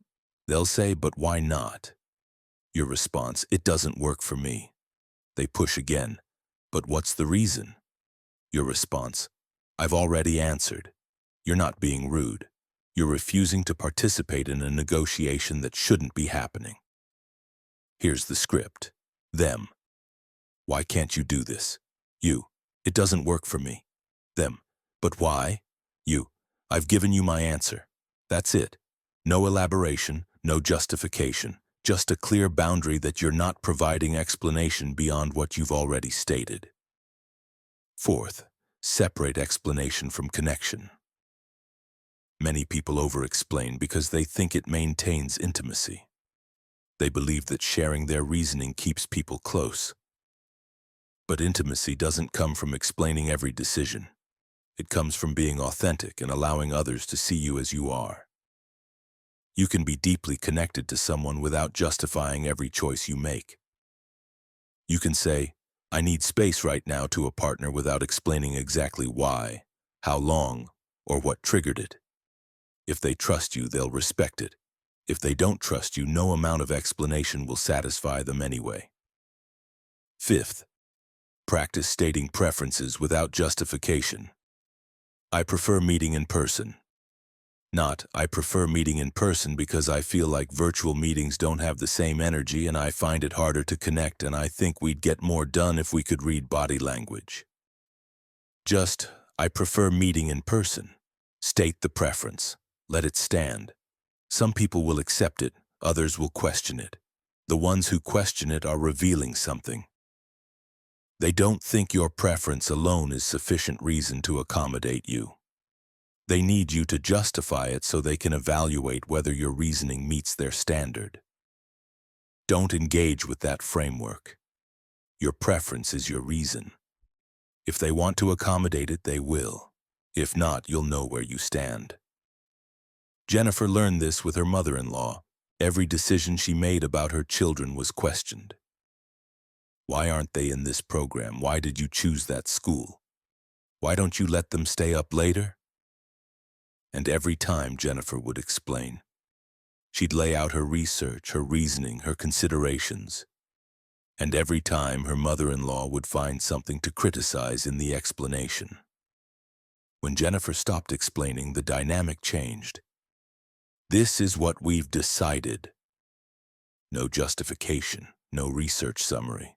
They'll say, "But why not?" Your response, "It doesn't work for me." They push again, "But what's the reason?" Your response, "I've already answered." You're not being rude. You're refusing to participate in a negotiation that shouldn't be happening. Here's the script. Them. "Why can't you do this?" You. "It doesn't work for me." Them. "But why?" You. "I've given you my answer." That's it. No elaboration, no justification, just a clear boundary that you're not providing explanation beyond what you've already stated. Fourth, separate explanation from connection. Many people over-explain because they think it maintains intimacy. They believe that sharing their reasoning keeps people close. But intimacy doesn't come from explaining every decision. It comes from being authentic and allowing others to see you as you are. You can be deeply connected to someone without justifying every choice you make. You can say, "I need space right now" to a partner without explaining exactly why, how long, or what triggered it. If they trust you, they'll respect it. If they don't trust you, no amount of explanation will satisfy them anyway. Fifth, practice stating preferences without justification. "I prefer meeting in person." Not, "I prefer meeting in person because I feel like virtual meetings don't have the same energy and I find it harder to connect and I think we'd get more done if we could read body language." Just, "I prefer meeting in person." State the preference. Let it stand. Some people will accept it, others will question it. The ones who question it are revealing something. They don't think your preference alone is sufficient reason to accommodate you. They need you to justify it so they can evaluate whether your reasoning meets their standard. Don't engage with that framework. Your preference is your reason. If they want to accommodate it, they will. If not, you'll know where you stand. Jennifer learned this with her mother-in-law. Every decision she made about her children was questioned. Why aren't they in this program? Why did you choose that school? Why don't you let them stay up later? And every time Jennifer would explain, she'd lay out her research, her reasoning, her considerations. And every time her mother-in-law would find something to criticize in the explanation. When Jennifer stopped explaining, the dynamic changed. This is what we've decided. No justification, no research summary,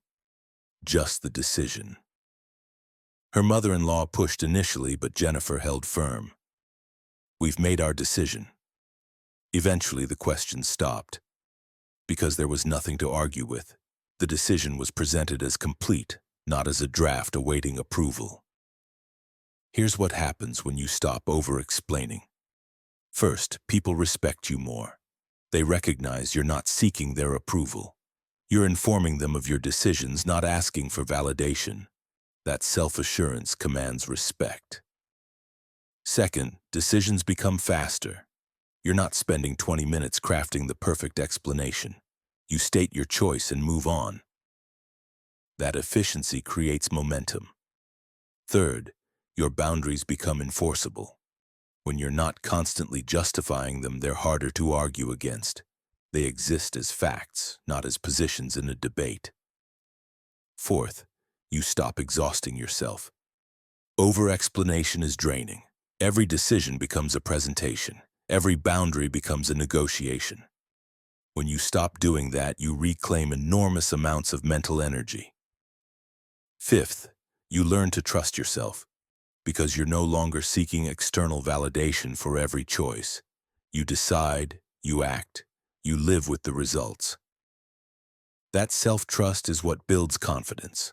just the decision. Her mother-in-law pushed initially, but Jennifer held firm. We've made our decision. Eventually, the questions stopped. Because there was nothing to argue with, the decision was presented as complete, not as a draft awaiting approval. Here's what happens when you stop over-explaining. First, people respect you more. They recognize you're not seeking their approval. You're informing them of your decisions, not asking for validation. That self-assurance commands respect. Second, decisions become faster. You're not spending 20 minutes crafting the perfect explanation. You state your choice and move on. That efficiency creates momentum. Third, your boundaries become enforceable. When you're not constantly justifying them, they're harder to argue against. They exist as facts, not as positions in a debate. Fourth, you stop exhausting yourself. Over-explanation is draining. Every decision becomes a presentation. Every boundary becomes a negotiation. When you stop doing that, you reclaim enormous amounts of mental energy. Fifth, you learn to trust yourself. Because you're no longer seeking external validation for every choice. You decide, you act, you live with the results. That self-trust is what builds confidence.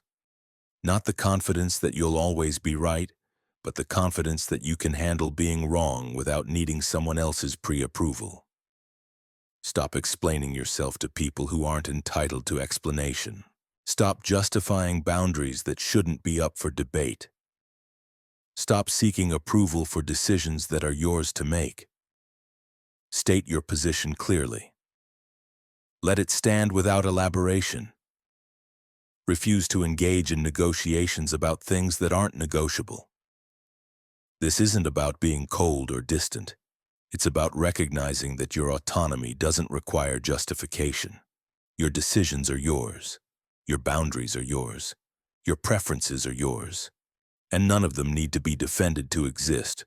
Not the confidence that you'll always be right, but the confidence that you can handle being wrong without needing someone else's pre-approval. Stop explaining yourself to people who aren't entitled to explanation. Stop justifying boundaries that shouldn't be up for debate. Stop seeking approval for decisions that are yours to make. State your position clearly. Let it stand without elaboration. Refuse to engage in negotiations about things that aren't negotiable. This isn't about being cold or distant. It's about recognizing that your autonomy doesn't require justification. Your decisions are yours. Your boundaries are yours. Your preferences are yours. And none of them need to be defended to exist.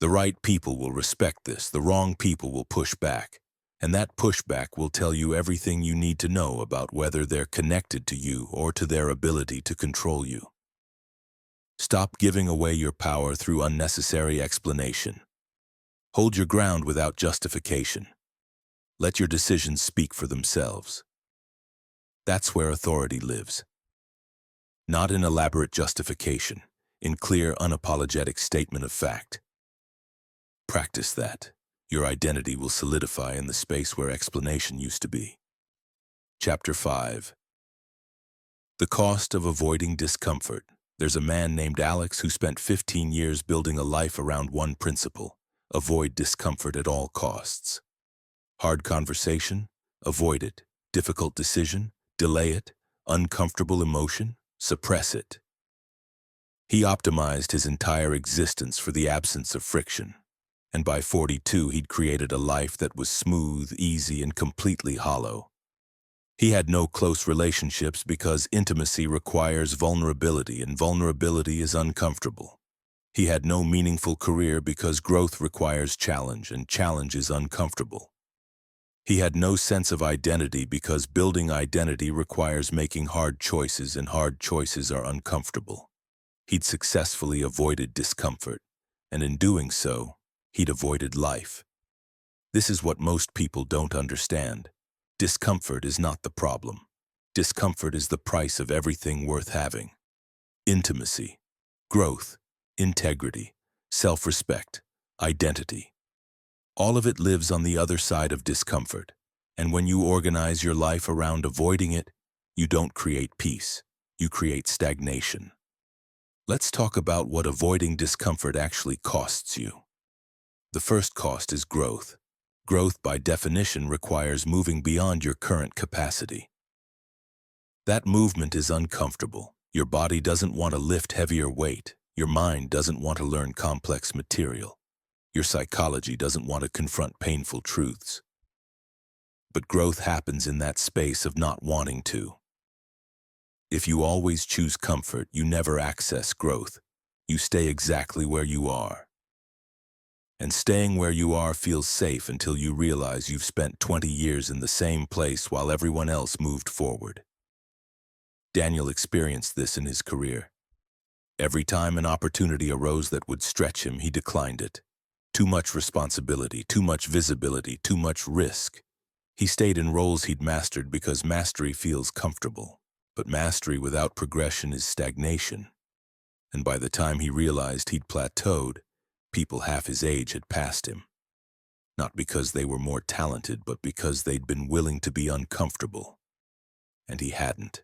The right people will respect this. The wrong people will push back. And that pushback will tell you everything you need to know about whether they're connected to you or to their ability to control you. Stop giving away your power through unnecessary explanation. Hold your ground without justification. Let your decisions speak for themselves. That's where authority lives. Not in elaborate justification. In clear, unapologetic statement of fact. Practice that. Your identity will solidify in the space where explanation used to be. Chapter 5. The cost of avoiding discomfort. There's a man named Alex who spent 15 years building a life around one principle: avoid discomfort at all costs. Hard conversation? Avoid it. Difficult decision? Delay it. Uncomfortable emotion? Suppress it. He optimized his entire existence for the absence of friction, and by 42 he'd created a life that was smooth, easy, and completely hollow. He had no close relationships because intimacy requires vulnerability, and vulnerability is uncomfortable. He had no meaningful career because growth requires challenge, and challenge is uncomfortable. He had no sense of identity because building identity requires making hard choices, and hard choices are uncomfortable. He'd successfully avoided discomfort, and in doing so, he'd avoided life. This is what most people don't understand. Discomfort is not the problem. Discomfort is the price of everything worth having. Intimacy, growth, integrity, self-respect, identity. All of it lives on the other side of discomfort, and when you organize your life around avoiding it, you don't create peace. you create stagnation. Let's talk about what avoiding discomfort actually costs you. The first cost is growth. Growth, by definition, requires moving beyond your current capacity. That movement is uncomfortable. Your body doesn't want to lift heavier weight. Your mind doesn't want to learn complex material. Your psychology doesn't want to confront painful truths. But growth happens in that space of not wanting to. If you always choose comfort, you never access growth. You stay exactly where you are. And staying where you are feels safe until you realize you've spent 20 years in the same place while everyone else moved forward. Daniel experienced this in his career. Every time an opportunity arose that would stretch him, he declined it. Too much responsibility, too much visibility, too much risk. He stayed in roles he'd mastered because mastery feels comfortable. But mastery without progression is stagnation. And by the time he realized he'd plateaued, people half his age had passed him. Not because they were more talented, but because they'd been willing to be uncomfortable. And he hadn't.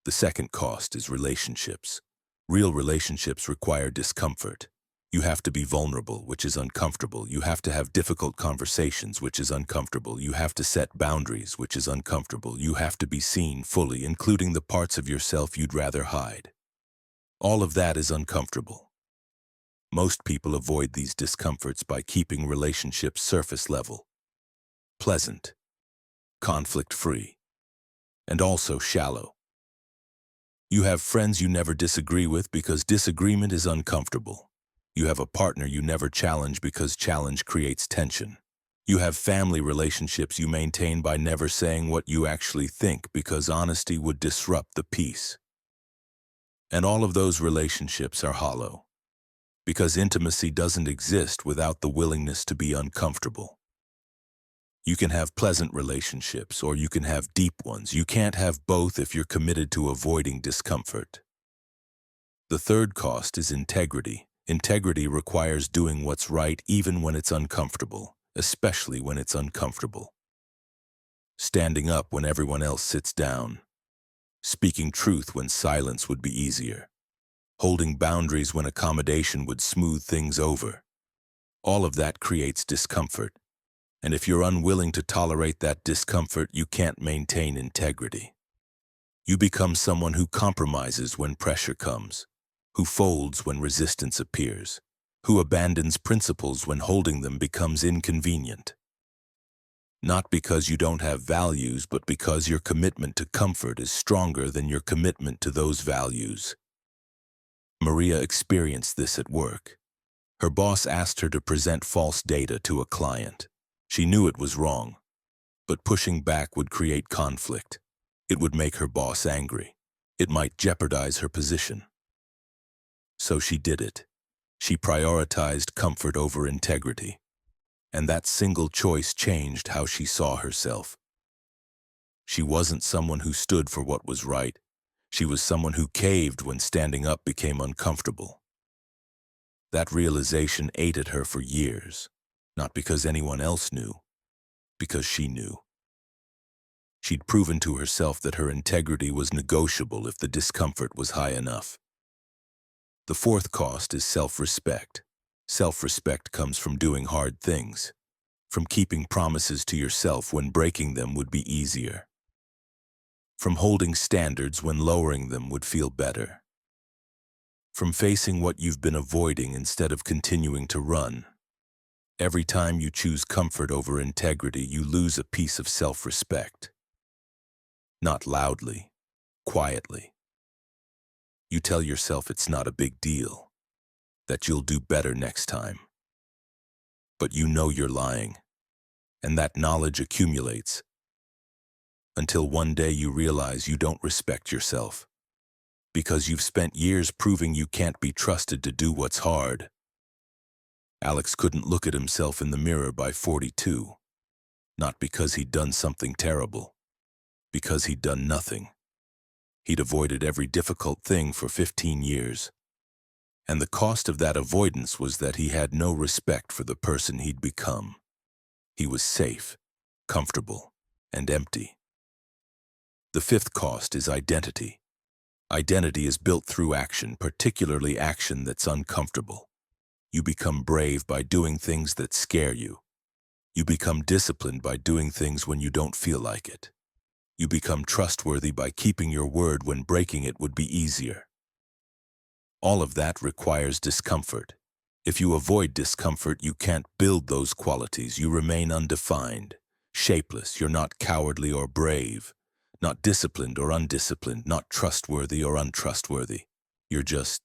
The second cost is relationships. Real relationships require discomfort. You have to be vulnerable, which is uncomfortable. You have to have difficult conversations, which is uncomfortable. You have to set boundaries, which is uncomfortable. You have to be seen fully, including the parts of yourself you'd rather hide. All of that is uncomfortable. Most people avoid these discomforts by keeping relationships surface level, pleasant, conflict-free, and also shallow. You have friends you never disagree with because disagreement is uncomfortable. You have a partner you never challenge because challenge creates tension. You have family relationships you maintain by never saying what you actually think because honesty would disrupt the peace. And all of those relationships are hollow, because intimacy doesn't exist without the willingness to be uncomfortable. You can have pleasant relationships or you can have deep ones. You can't have both if you're committed to avoiding discomfort. The third cost is integrity. Integrity requires doing what's right even when it's uncomfortable, especially when it's uncomfortable. Standing up when everyone else sits down. Speaking truth when silence would be easier. Holding boundaries when accommodation would smooth things over. All of that creates discomfort. And if you're unwilling to tolerate that discomfort, you can't maintain integrity. You become someone who compromises when pressure comes, who folds when resistance appears, who abandons principles when holding them becomes inconvenient. Not because you don't have values, but because your commitment to comfort is stronger than your commitment to those values. Maria experienced this at work. Her boss asked her to present false data to a client. She knew it was wrong, but pushing back would create conflict. It would make her boss angry. It might jeopardize her position. So she did it. She prioritized comfort over integrity. And that single choice changed how she saw herself. She wasn't someone who stood for what was right. She was someone who caved when standing up became uncomfortable. That realization ate at her for years. Not because anyone else knew, because she knew. She'd proven to herself that her integrity was negotiable if the discomfort was high enough. The fourth cost is self-respect. Self-respect comes from doing hard things, from keeping promises to yourself when breaking them would be easier, from holding standards when lowering them would feel better, from facing what you've been avoiding instead of continuing to run. Every time you choose comfort over integrity, you lose a piece of self-respect. Not loudly, quietly. You tell yourself it's not a big deal, that you'll do better next time. But you know you're lying, and that knowledge accumulates until one day you realize you don't respect yourself because you've spent years proving you can't be trusted to do what's hard. Alex couldn't look at himself in the mirror by 42, not because he'd done something terrible, because he'd done nothing. He'd avoided every difficult thing for 15 years, and the cost of that avoidance was that he had no respect for the person he'd become. He was safe, comfortable, and empty. The fifth cost is identity. Identity is built through action, particularly action that's uncomfortable. You become brave by doing things that scare you. You become disciplined by doing things when you don't feel like it. You become trustworthy by keeping your word when breaking it would be easier. All of that requires discomfort. If you avoid discomfort, you can't build those qualities. You remain undefined, shapeless. You're not cowardly or brave, not disciplined or undisciplined, not trustworthy or untrustworthy. You're just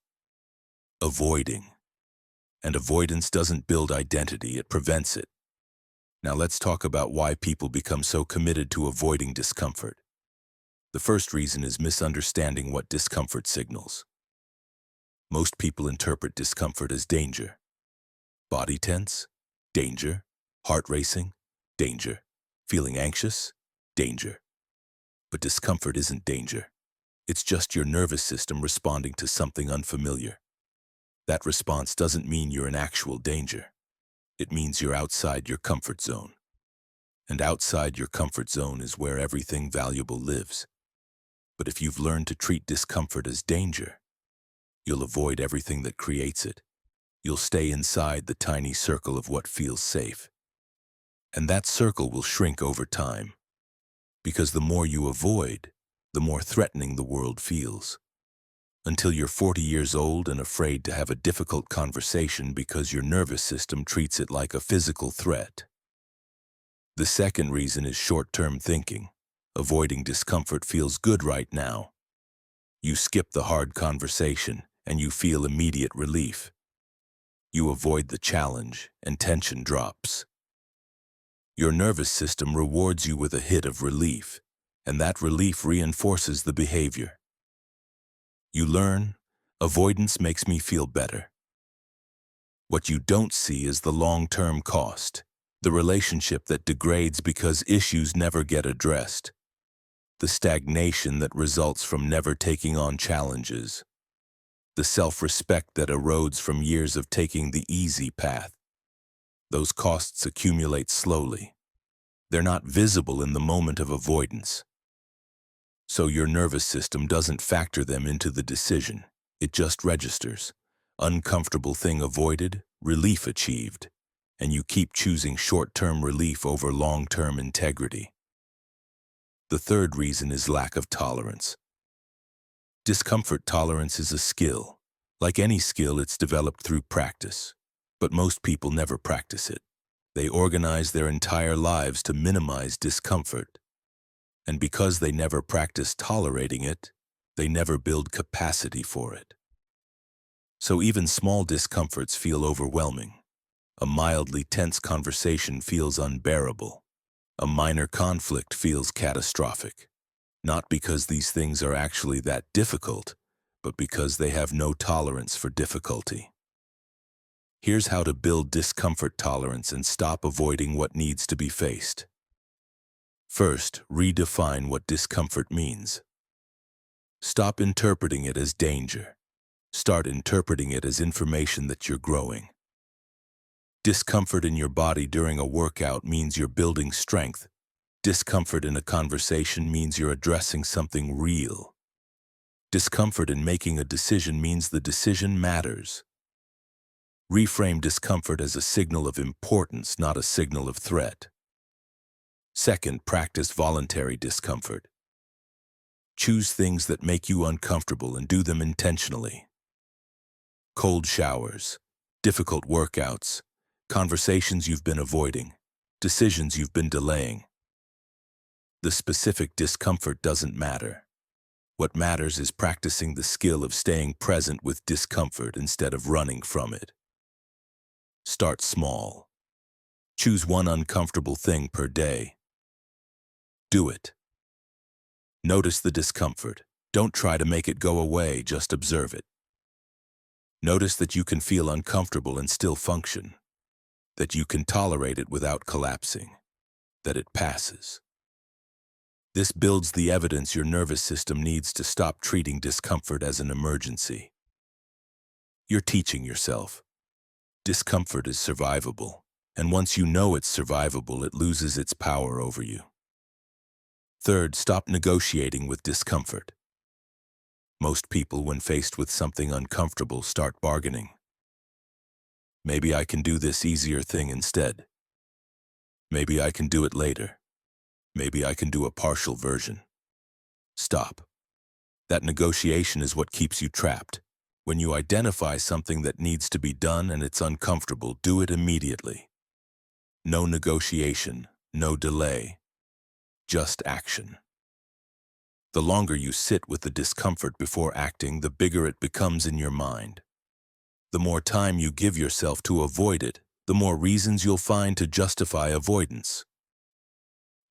avoiding. And avoidance doesn't build identity, it prevents it. Now let's talk about why people become so committed to avoiding discomfort. The first reason is misunderstanding what discomfort signals. Most people interpret discomfort as danger. Body tense? Danger. Heart racing? Danger. Feeling anxious? Danger. But discomfort isn't danger. It's just your nervous system responding to something unfamiliar. That response doesn't mean you're in actual danger. It means you're outside your comfort zone. And outside your comfort zone is where everything valuable lives. But if you've learned to treat discomfort as danger, you'll avoid everything that creates it. You'll stay inside the tiny circle of what feels safe. And that circle will shrink over time. Because the more you avoid, the more threatening the world feels. Until you're 40 years old and afraid to have a difficult conversation because your nervous system treats it like a physical threat. The second reason is short-term thinking. Avoiding discomfort feels good right now. You skip the hard conversation and you feel immediate relief. You avoid the challenge and tension drops. Your nervous system rewards you with a hit of relief, and that relief reinforces the behavior. You learn, avoidance makes me feel better. What you don't see is the long-term cost, the relationship that degrades because issues never get addressed, the stagnation that results from never taking on challenges, the self-respect that erodes from years of taking the easy path. Those costs accumulate slowly. They're not visible in the moment of avoidance. So your nervous system doesn't factor them into the decision. It just registers. Uncomfortable thing avoided, relief achieved. And you keep choosing short-term relief over long-term integrity. The third reason is lack of tolerance. Discomfort tolerance is a skill. Like any skill, it's developed through practice. But most people never practice it. They organize their entire lives to minimize discomfort. And because they never practice tolerating it, they never build capacity for it. So even small discomforts feel overwhelming. A mildly tense conversation feels unbearable. A minor conflict feels catastrophic. Not because these things are actually that difficult, but because they have no tolerance for difficulty. Here's how to build discomfort tolerance and stop avoiding what needs to be faced. First, redefine what discomfort means. Stop interpreting it as danger. Start interpreting it as information that you're growing. Discomfort in your body during a workout means you're building strength. Discomfort in a conversation means you're addressing something real. Discomfort in making a decision means the decision matters. Reframe discomfort as a signal of importance, not a signal of threat. Second, practice voluntary discomfort. Choose things that make you uncomfortable and do them intentionally. Cold showers, difficult workouts, conversations you've been avoiding, decisions you've been delaying. The specific discomfort doesn't matter. What matters is practicing the skill of staying present with discomfort instead of running from it. Start small. Choose one uncomfortable thing per day. Do it. Notice the discomfort. Don't try to make it go away, just observe it. Notice that you can feel uncomfortable and still function. That you can tolerate it without collapsing. That it passes. This builds the evidence your nervous system needs to stop treating discomfort as an emergency. You're teaching yourself. Discomfort is survivable, and once you know it's survivable, it loses its power over you. Third, stop negotiating with discomfort. Most people, when faced with something uncomfortable, start bargaining. Maybe I can do this easier thing instead. Maybe I can do it later. Maybe I can do a partial version. Stop. That negotiation is what keeps you trapped. When you identify something that needs to be done and it's uncomfortable, do it immediately. No negotiation, no delay, just action. The longer you sit with the discomfort before acting, the bigger it becomes in your mind. The more time you give yourself to avoid it, the more reasons you'll find to justify avoidance.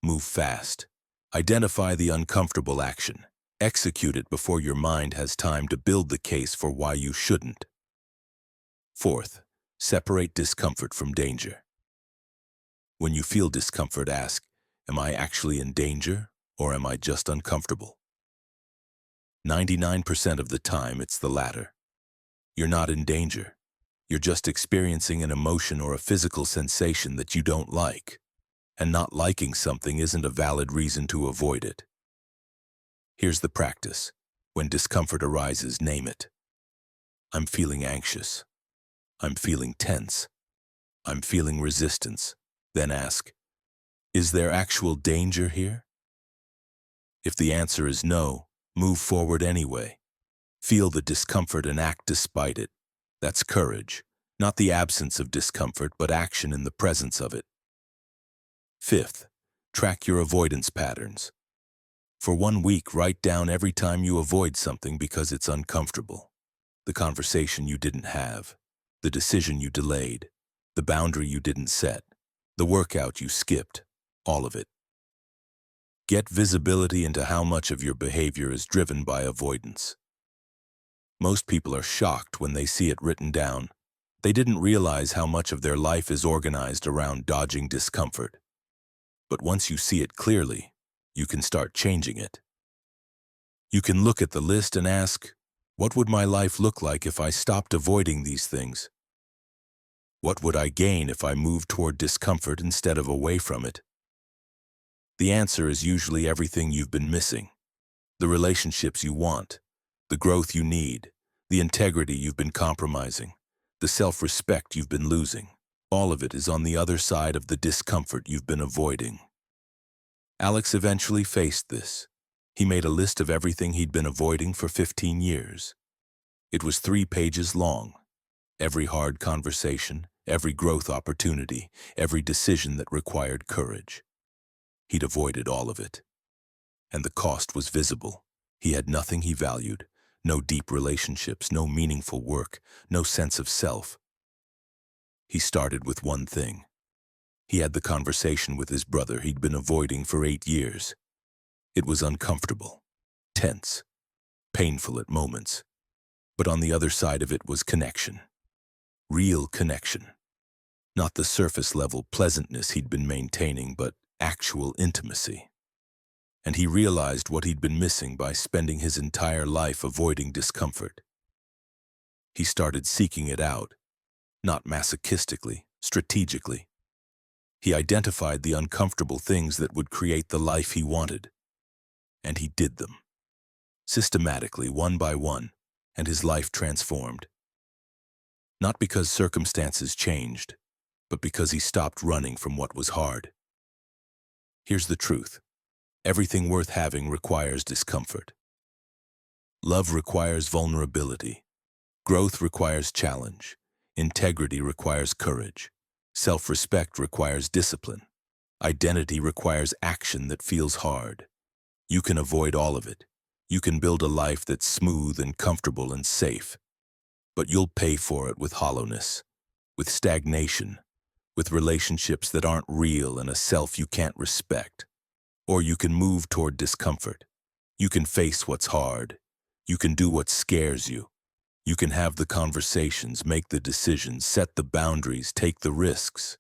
Move fast. Identify the uncomfortable action. Execute it before your mind has time to build the case for why you shouldn't. Fourth, separate discomfort from danger. When you feel discomfort, ask, am I actually in danger, or am I just uncomfortable? 99% of the time, it's the latter. You're not in danger. You're just experiencing an emotion or a physical sensation that you don't like. And not liking something isn't a valid reason to avoid it. Here's the practice. When discomfort arises, name it. I'm feeling anxious. I'm feeling tense. I'm feeling resistance. Then ask, is there actual danger here? If the answer is no, move forward anyway. Feel the discomfort and act despite it. That's courage, not the absence of discomfort, but action in the presence of it. Fifth, track your avoidance patterns. For 1 week, write down every time you avoid something because it's uncomfortable. The conversation you didn't have, the decision you delayed, the boundary you didn't set, the workout you skipped, all of it. Get visibility into how much of your behavior is driven by avoidance. Most people are shocked when they see it written down. They didn't realize how much of their life is organized around dodging discomfort. But once you see it clearly, you can start changing it. You can look at the list and ask, what would my life look like if I stopped avoiding these things? What would I gain if I moved toward discomfort instead of away from it? The answer is usually everything you've been missing. The relationships you want, the growth you need, the integrity you've been compromising, the self-respect you've been losing. All of it is on the other side of the discomfort you've been avoiding. Alex eventually faced this. He made a list of everything he'd been avoiding for 15 years. It was 3 pages long. Every hard conversation, every growth opportunity, every decision that required courage. He'd avoided all of it. And the cost was visible. He had nothing he valued, no deep relationships, no meaningful work, no sense of self. He started with one thing. He had the conversation with his brother he'd been avoiding for 8 years. It was uncomfortable, tense, painful at moments. But on the other side of it was connection. Real connection. Not the surface-level pleasantness he'd been maintaining, but actual intimacy. And he realized what he'd been missing by spending his entire life avoiding discomfort. He started seeking it out, not masochistically, strategically. He identified the uncomfortable things that would create the life he wanted. And he did them. Systematically, one by one, and his life transformed. Not because circumstances changed, but because he stopped running from what was hard. Here's the truth. Everything worth having requires discomfort. Love requires vulnerability. Growth requires challenge. Integrity requires courage. Self-respect requires discipline. Identity requires action that feels hard. You can avoid all of it. You can build a life that's smooth and comfortable and safe. But you'll pay for it with hollowness, with stagnation, with relationships that aren't real and a self you can't respect. Or you can move toward discomfort. You can face what's hard. You can do what scares you. You can have the conversations, make the decisions, set the boundaries, take the risks.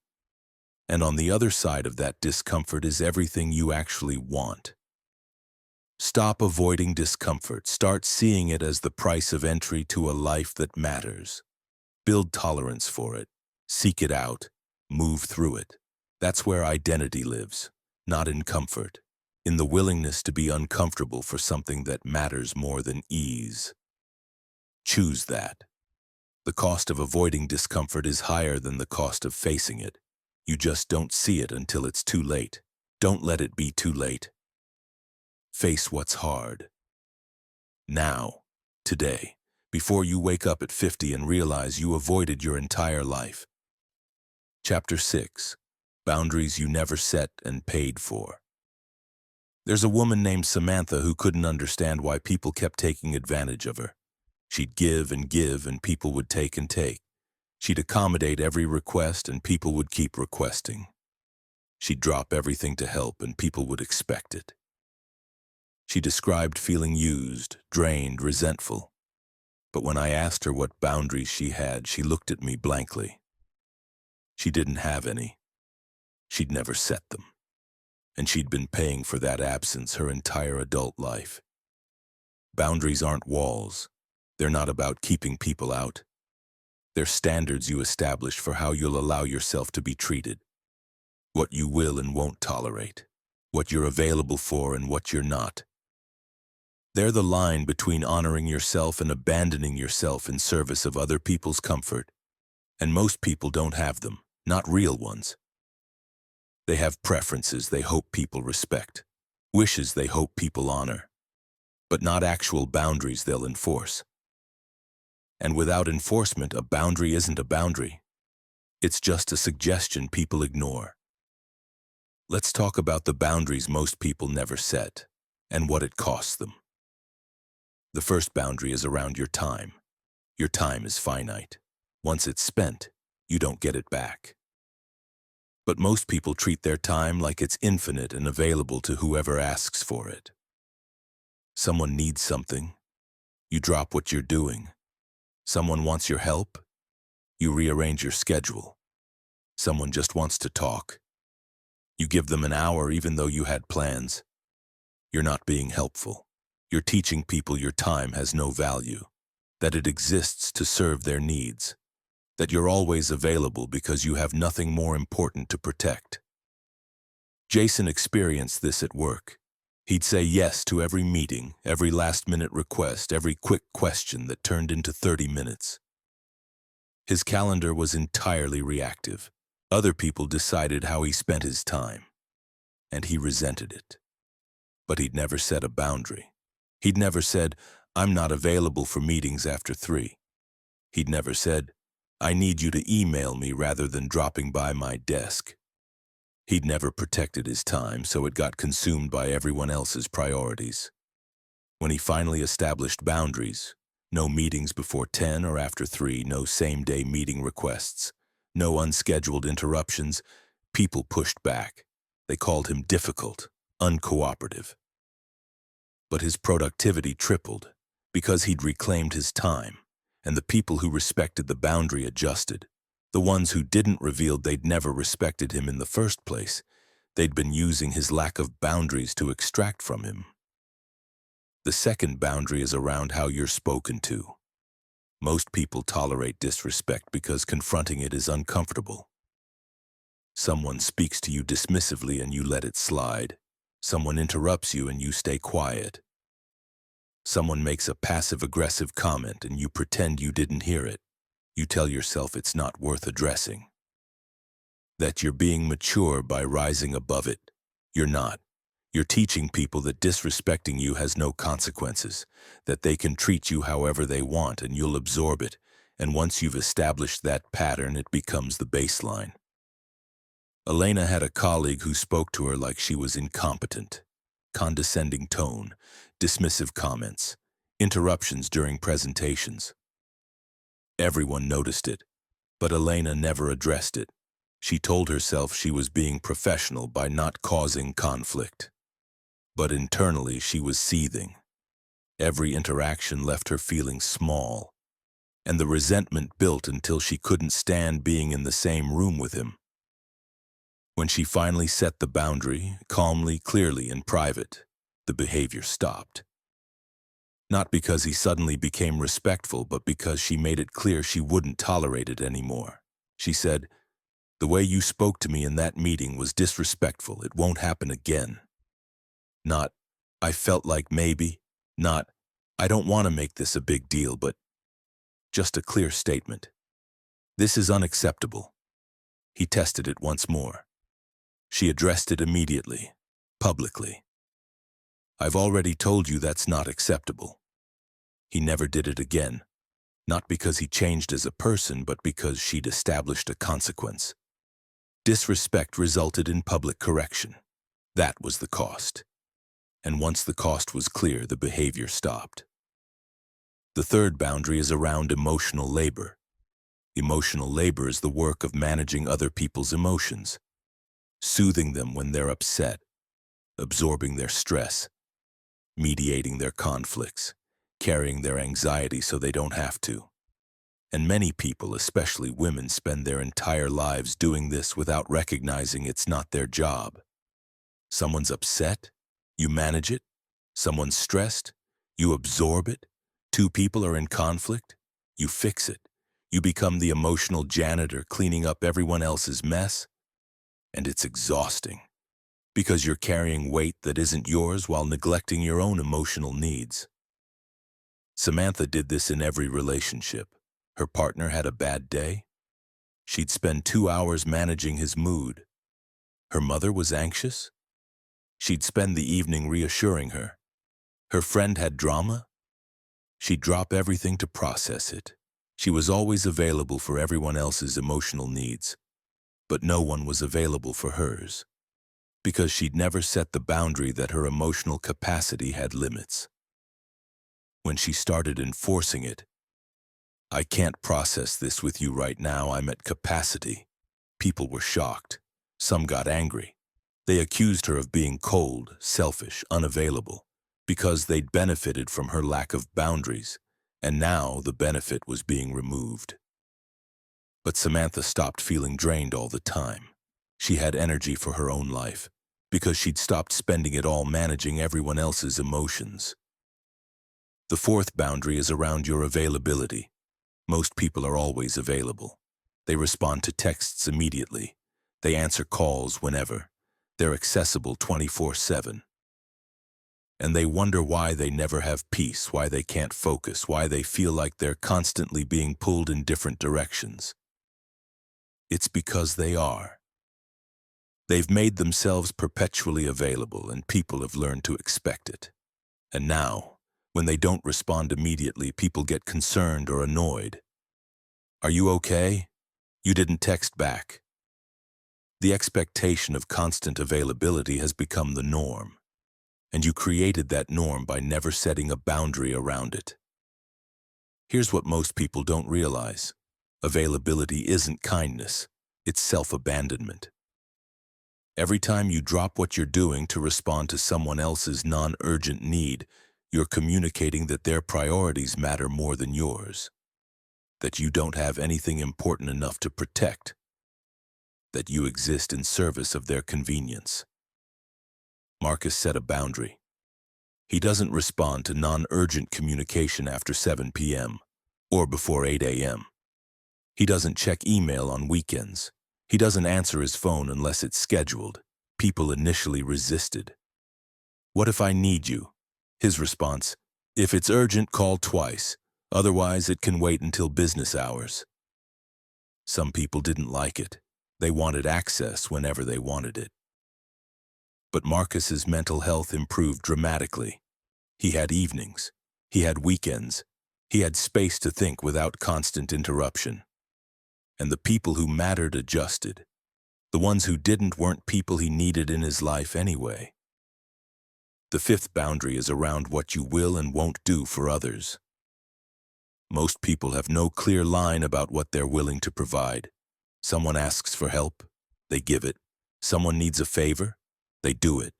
And on the other side of that discomfort is everything you actually want. Stop avoiding discomfort. Start seeing it as the price of entry to a life that matters. Build tolerance for it. Seek it out. Move through it. That's where identity lives, not in comfort. in the willingness to be uncomfortable for something that matters more than ease. Choose that. The cost of avoiding discomfort is higher than the cost of facing it. You just don't see it until it's too late. Don't let it be too late. Face what's hard. Now, today, before you wake up at 50 and realize you avoided your entire life. Chapter 6. Boundaries You Never Set and Paid For. There's a woman named Samantha who couldn't understand why people kept taking advantage of her. She'd give and people would take and take. She'd accommodate every request and people would keep requesting. She'd drop everything to help and people would expect it. She described feeling used, drained, resentful. But when I asked her what boundaries she had, she looked at me blankly. She didn't have any. She'd never set them. And she'd been paying for that absence her entire adult life. Boundaries aren't walls. They're not about keeping people out. They're standards you establish for how you'll allow yourself to be treated. What you will and won't tolerate. What you're available for and what you're not. They're the line between honoring yourself and abandoning yourself in service of other people's comfort. And most people don't have them, not real ones. They have preferences they hope people respect, wishes they hope people honor, but not actual boundaries they'll enforce. And without enforcement, a boundary isn't a boundary. It's just a suggestion people ignore. Let's talk about the boundaries most people never set, and what it costs them. The first boundary is around your time. Your time is finite. Once it's spent, you don't get it back. But most people treat their time like it's infinite and available to whoever asks for it. Someone needs something. You drop what you're doing. Someone wants your help. You rearrange your schedule. Someone just wants to talk. You give them an hour even though you had plans. You're not being helpful. You're teaching people your time has no value, that it exists to serve their needs, that you're always available because you have nothing more important to protect. Jason experienced this at work. He'd say yes to every meeting, every last-minute request, every quick question that turned into 30 minutes. His calendar was entirely reactive. Other people decided how he spent his time, and he resented it. But he'd never set a boundary. He'd never said, "I'm not available for meetings after 3. He'd never said, "I need you to email me rather than dropping by my desk." He'd never protected his time, so it got consumed by everyone else's priorities. When he finally established boundaries, no meetings before 10 or after 3, no same-day meeting requests, no unscheduled interruptions, people pushed back. They called him difficult, uncooperative. But his productivity tripled because he'd reclaimed his time, and the people who respected the boundary adjusted. The ones who didn't revealed they'd never respected him in the first place. They'd been using his lack of boundaries to extract from him. The second boundary is around how you're spoken to. Most people tolerate disrespect because confronting it is uncomfortable. Someone speaks to you dismissively and you let it slide. Someone interrupts you and you stay quiet. Someone makes a passive-aggressive comment and you pretend you didn't hear it. You tell yourself it's not worth addressing. That you're being mature by rising above it. You're not. You're teaching people that disrespecting you has no consequences, that they can treat you however they want and you'll absorb it, and once you've established that pattern, it becomes the baseline. Elena had a colleague who spoke to her like she was incompetent. Condescending tone, dismissive comments, interruptions during presentations. Everyone noticed it, but Elena never addressed it. She told herself she was being professional by not causing conflict. But internally she was seething. Every interaction left her feeling small, and the resentment built until she couldn't stand being in the same room with him. When she finally set the boundary, calmly, clearly, in private, the behavior stopped. Not because he suddenly became respectful, but because she made it clear she wouldn't tolerate it anymore. She said, "The way you spoke to me in that meeting was disrespectful. It won't happen again." Not, I felt like maybe. Not, I don't want to make this a big deal, but just a clear statement. This is unacceptable. He tested it once more. She addressed it immediately, publicly. I've already told you that's not acceptable. He never did it again, not because he changed as a person, but because she'd established a consequence. Disrespect resulted in public correction. That was the cost. And once the cost was clear, the behavior stopped. The third boundary is around emotional labor. Emotional labor is the work of managing other people's emotions, soothing them when they're upset, absorbing their stress, mediating their conflicts, carrying their anxiety so they don't have to. And many people, especially women, spend their entire lives doing this without recognizing it's not their job. Someone's upset, you manage it. Someone's stressed, you absorb it. Two people are in conflict, you fix it. You become the emotional janitor cleaning up everyone else's mess. And it's exhausting, because you're carrying weight that isn't yours while neglecting your own emotional needs. Samantha did this in every relationship. Her partner had a bad day. She'd spend 2 hours managing his mood. Her mother was anxious. She'd spend the evening reassuring her. Her friend had drama. She'd drop everything to process it. She was always available for everyone else's emotional needs, but no one was available for hers, because she'd never set the boundary that her emotional capacity had limits. When she started enforcing it, I can't process this with you right now, I'm at capacity. People were shocked. Some got angry. They accused her of being cold, selfish, unavailable, because they'd benefited from her lack of boundaries, and now the benefit was being removed. But Samantha stopped feeling drained all the time. She had energy for her own life, because she'd stopped spending it all managing everyone else's emotions. The fourth boundary is around your availability. Most people are always available. They respond to texts immediately. They answer calls whenever. They're accessible 24/7. And they wonder why they never have peace, why they can't focus, why they feel like they're constantly being pulled in different directions. It's because they are. They've made themselves perpetually available, and people have learned to expect it. And now, when they don't respond immediately, people get concerned or annoyed. Are you okay? You didn't text back. The expectation of constant availability has become the norm, and you created that norm by never setting a boundary around it. Here's what most people don't realize. Availability isn't kindness, it's self-abandonment. Every time you drop what you're doing to respond to someone else's non-urgent need, you're communicating that their priorities matter more than yours, that you don't have anything important enough to protect, that you exist in service of their convenience. Marcus set a boundary. He doesn't respond to non-urgent communication after 7 p.m. or before 8 a.m. He doesn't check email on weekends. He doesn't answer his phone unless it's scheduled. People initially resisted. What if I need you? His response, if it's urgent, call twice. Otherwise, it can wait until business hours. Some people didn't like it. They wanted access whenever they wanted it. But Marcus's mental health improved dramatically. He had evenings. He had weekends. He had space to think without constant interruption. And the people who mattered adjusted. The ones who didn't weren't people he needed in his life anyway. The fifth boundary is around what you will and won't do for others. Most people have no clear line about what they're willing to provide. Someone asks for help, they give it. Someone needs a favor, they do it.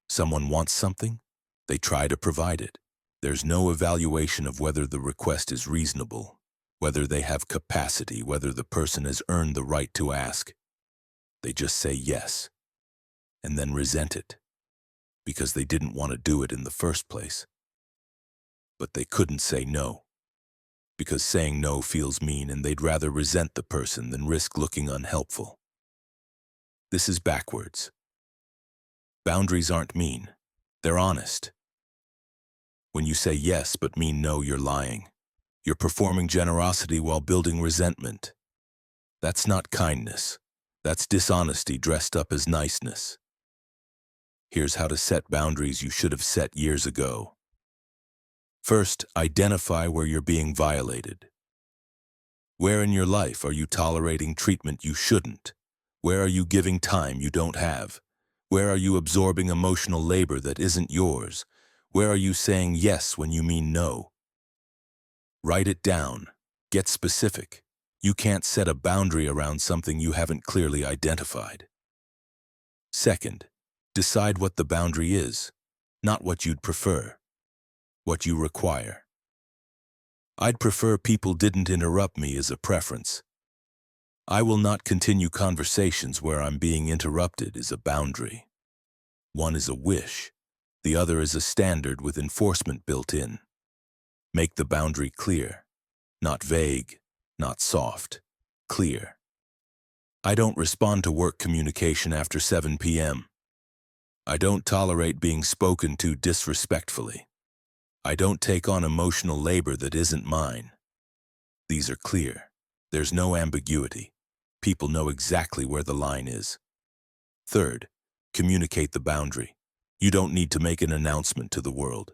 Someone wants something, they try to provide it. There's no evaluation of whether the request is reasonable, whether they have capacity, whether the person has earned the right to ask. They just say yes, and then resent it, because they didn't want to do it in the first place. But they couldn't say no, because saying no feels mean, and they'd rather resent the person than risk looking unhelpful. This is backwards. Boundaries aren't mean. They're honest. When you say yes but mean no, you're lying. You're performing generosity while building resentment. That's not kindness. That's dishonesty dressed up as niceness. Here's how to set boundaries you should have set years ago. First, identify where you're being violated. Where in your life are you tolerating treatment you shouldn't? Where are you giving time you don't have? Where are you absorbing emotional labor that isn't yours? Where are you saying yes when you mean no? Write it down. Get specific. You can't set a boundary around something you haven't clearly identified. Second, decide what the boundary is, not what you'd prefer, what you require. I'd prefer people didn't interrupt me as a preference. I will not continue conversations where I'm being interrupted is a boundary. One is a wish. The other is a standard with enforcement built in. Make the boundary clear, not vague, not soft, clear. I don't respond to work communication after 7 p.m. I don't tolerate being spoken to disrespectfully. I don't take on emotional labor that isn't mine. These are clear. There's no ambiguity. People know exactly where the line is. Third, communicate the boundary. You don't need to make an announcement to the world.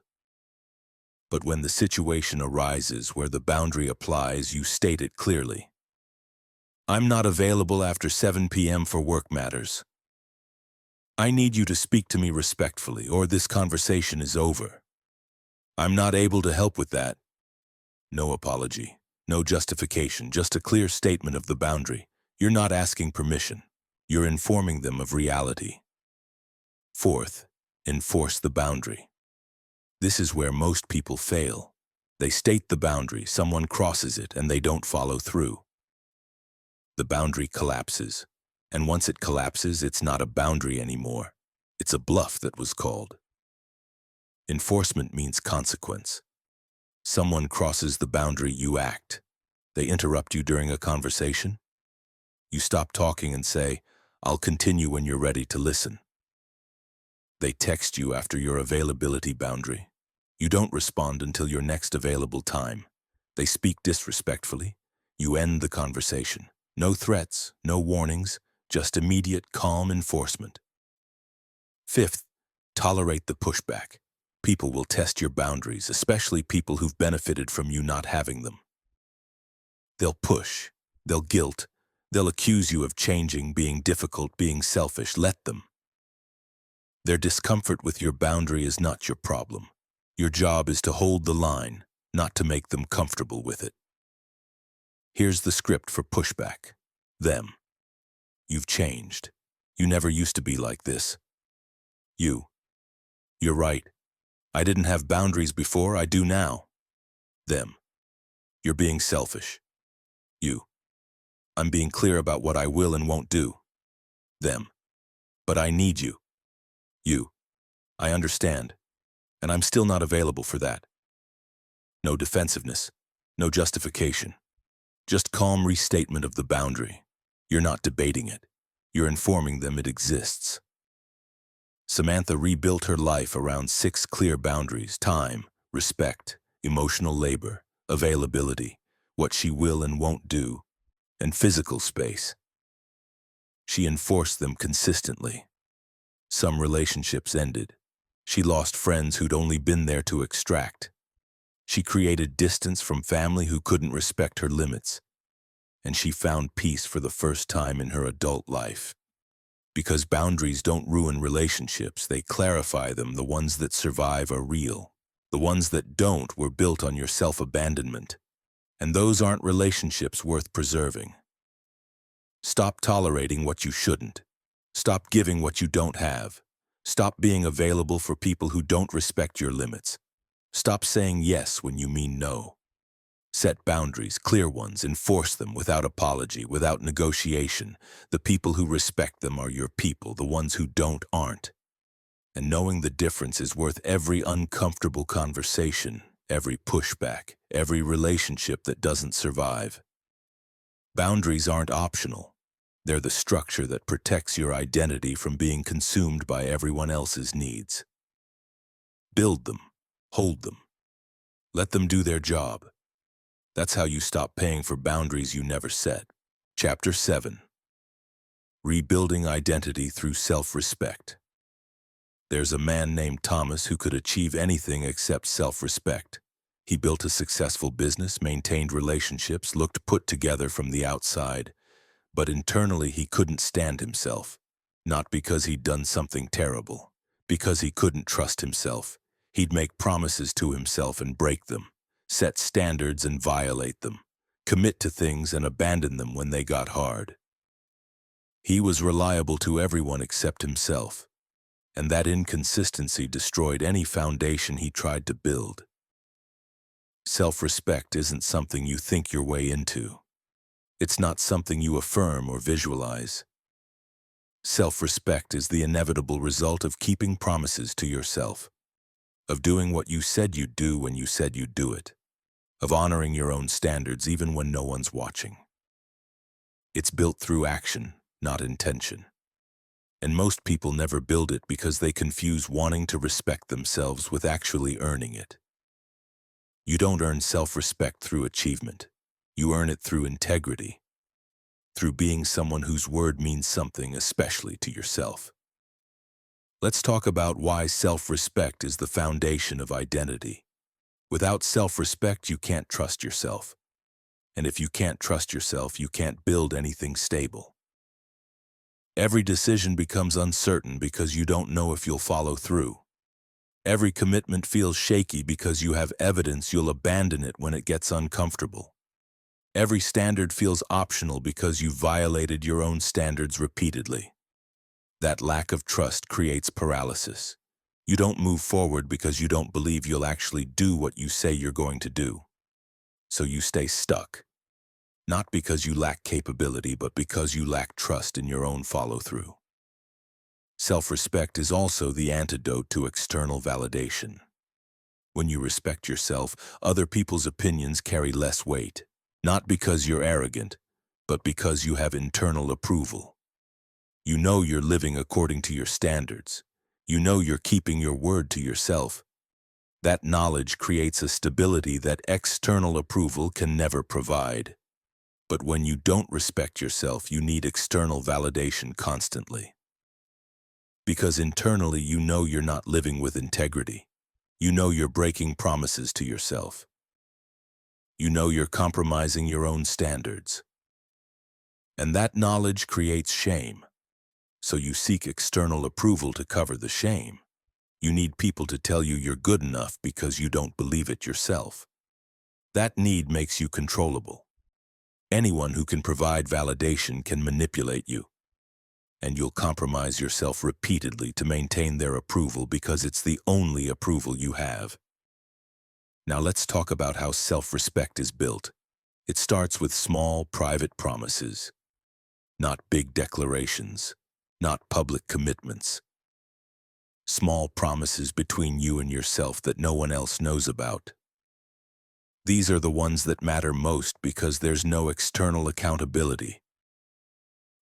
But when the situation arises where the boundary applies, you state it clearly. I'm not available after 7 p.m. for work matters. I need you to speak to me respectfully, or this conversation is over. I'm not able to help with that. No apology, no justification, just a clear statement of the boundary. You're not asking permission. You're informing them of reality. Fourth, enforce the boundary. This is where most people fail. They state the boundary, someone crosses it, and they don't follow through. The boundary collapses, and once it collapses, it's not a boundary anymore. It's a bluff that was called. Enforcement means consequence. Someone crosses the boundary, you act. They interrupt you during a conversation. You stop talking and say, "I'll continue when you're ready to listen." They text you after your availability boundary. You don't respond until your next available time. They speak disrespectfully. You end the conversation. No threats, no warnings, just immediate, calm enforcement. Fifth, tolerate the pushback. People will test your boundaries, especially people who've benefited from you not having them. They'll push, they'll guilt, they'll accuse you of changing, being difficult, being selfish. Let them. Their discomfort with your boundary is not your problem. Your job is to hold the line, not to make them comfortable with it. Here's the script for pushback. Them. You've changed. You never used to be like this. You. You're right. I didn't have boundaries before, I do now. Them. You're being selfish. You. I'm being clear about what I will and won't do. Them. But I need you. You. I understand. And I'm still not available for that. No defensiveness. No justification. Just calm restatement of the boundary. You're not debating it. You're informing them it exists. Samantha rebuilt her life around 6 clear boundaries: time, respect, emotional labor, availability, what she will and won't do, and physical space. She enforced them consistently. Some relationships ended. She lost friends who'd only been there to extract. She created distance from family who couldn't respect her limits. And she found peace for the first time in her adult life. Because boundaries don't ruin relationships, they clarify them. The ones that survive are real. The ones that don't were built on your self-abandonment. And those aren't relationships worth preserving. Stop tolerating what you shouldn't. Stop giving what you don't have. Stop being available for people who don't respect your limits. Stop saying yes when you mean no. Set boundaries, clear ones, enforce them without apology, without negotiation. The people who respect them are your people, the ones who don't aren't. And knowing the difference is worth every uncomfortable conversation, every pushback, every relationship that doesn't survive. Boundaries aren't optional. They're the structure that protects your identity from being consumed by everyone else's needs. Build them. Hold them. Let them do their job. That's how you stop paying for boundaries you never set. Chapter 7. Rebuilding Identity Through Self-Respect. There's a man named Thomas who could achieve anything except self-respect. He built a successful business, maintained relationships, looked put together from the outside, but internally he couldn't stand himself. Not because he'd done something terrible, because he couldn't trust himself. He'd make promises to himself and break them, set standards and violate them, commit to things and abandon them when they got hard. He was reliable to everyone except himself, and that inconsistency destroyed any foundation he tried to build. Self-respect isn't something you think your way into. It's not something you affirm or visualize. Self-respect is the inevitable result of keeping promises to yourself, of doing what you said you'd do when you said you'd do it, of honoring your own standards even when no one's watching. It's built through action, not intention. And most people never build it because they confuse wanting to respect themselves with actually earning it. You don't earn self-respect through achievement. You earn it through integrity, through being someone whose word means something, especially to yourself. Let's talk about why self-respect is the foundation of identity. Without self-respect, you can't trust yourself. And if you can't trust yourself, you can't build anything stable. Every decision becomes uncertain because you don't know if you'll follow through. Every commitment feels shaky because you have evidence you'll abandon it when it gets uncomfortable. Every standard feels optional because you've violated your own standards repeatedly. That lack of trust creates paralysis. You don't move forward because you don't believe you'll actually do what you say you're going to do. So you stay stuck. Not because you lack capability, but because you lack trust in your own follow-through. Self-respect is also the antidote to external validation. When you respect yourself, other people's opinions carry less weight. Not because you're arrogant, but because you have internal approval. You know you're living according to your standards. You know you're keeping your word to yourself. That knowledge creates a stability that external approval can never provide. But when you don't respect yourself, you need external validation constantly. Because internally you know you're not living with integrity. You know you're breaking promises to yourself. You know you're compromising your own standards. And that knowledge creates shame. So you seek external approval to cover the shame. You need people to tell you you're good enough because you don't believe it yourself. That need makes you controllable. Anyone who can provide validation can manipulate you. And you'll compromise yourself repeatedly to maintain their approval because it's the only approval you have. Now let's talk about how self-respect is built. It starts with small, private promises. Not big declarations. Not public commitments. Small promises between you and yourself that no one else knows about. These are the ones that matter most because there's no external accountability.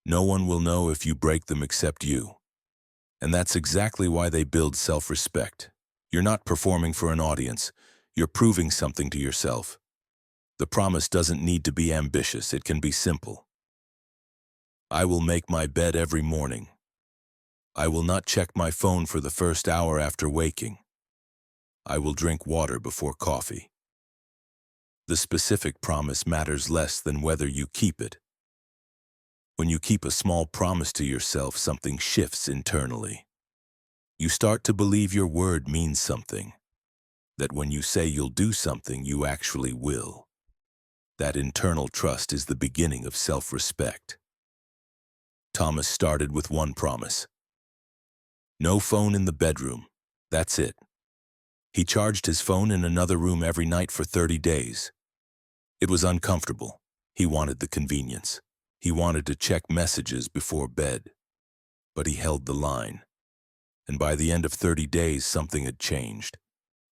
No one will know if you break them except you. And that's exactly why they build self-respect. You're not performing for an audience. You're proving something to yourself. The promise doesn't need to be ambitious. It can be simple. I will make my bed every morning. I will not check my phone for the first hour after waking. I will drink water before coffee. The specific promise matters less than whether you keep it. When you keep a small promise to yourself, something shifts internally. You start to believe your word means something. That when you say you'll do something, you actually will. That internal trust is the beginning of self-respect. Thomas started with one promise. No phone in the bedroom. That's it. He charged his phone in another room every night for 30 days. It was uncomfortable. He wanted the convenience. He wanted to check messages before bed. But he held the line. And by the end of 30 days, something had changed.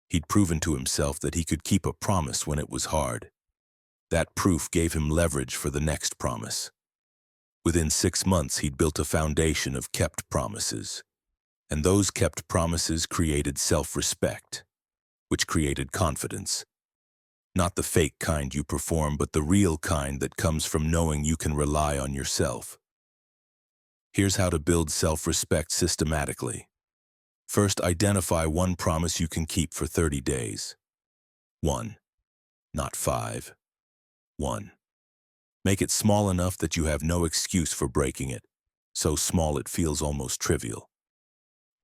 He'd proven to himself that he could keep a promise when it was hard. That proof gave him leverage for the next promise. Within 6 months, he'd built a foundation of kept promises. And those kept promises created self-respect, which created confidence. Not the fake kind you perform, but the real kind that comes from knowing you can rely on yourself. Here's how to build self-respect systematically. First, identify one promise you can keep for 30 days. 1. Not 5. 1. Make it small enough that you have no excuse for breaking it, so small it feels almost trivial.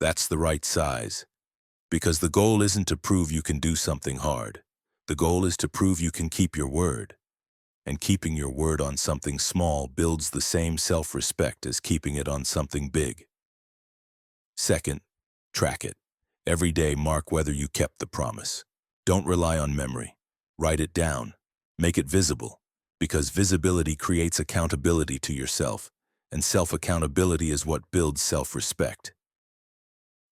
That's the right size, because the goal isn't to prove you can do something hard. The goal is to prove you can keep your word. And keeping your word on something small builds the same self-respect as keeping it on something big. Second, track it. Every day, mark whether you kept the promise. Don't rely on memory. Write it down. Make it visible, because visibility creates accountability to yourself, and self-accountability is what builds self-respect.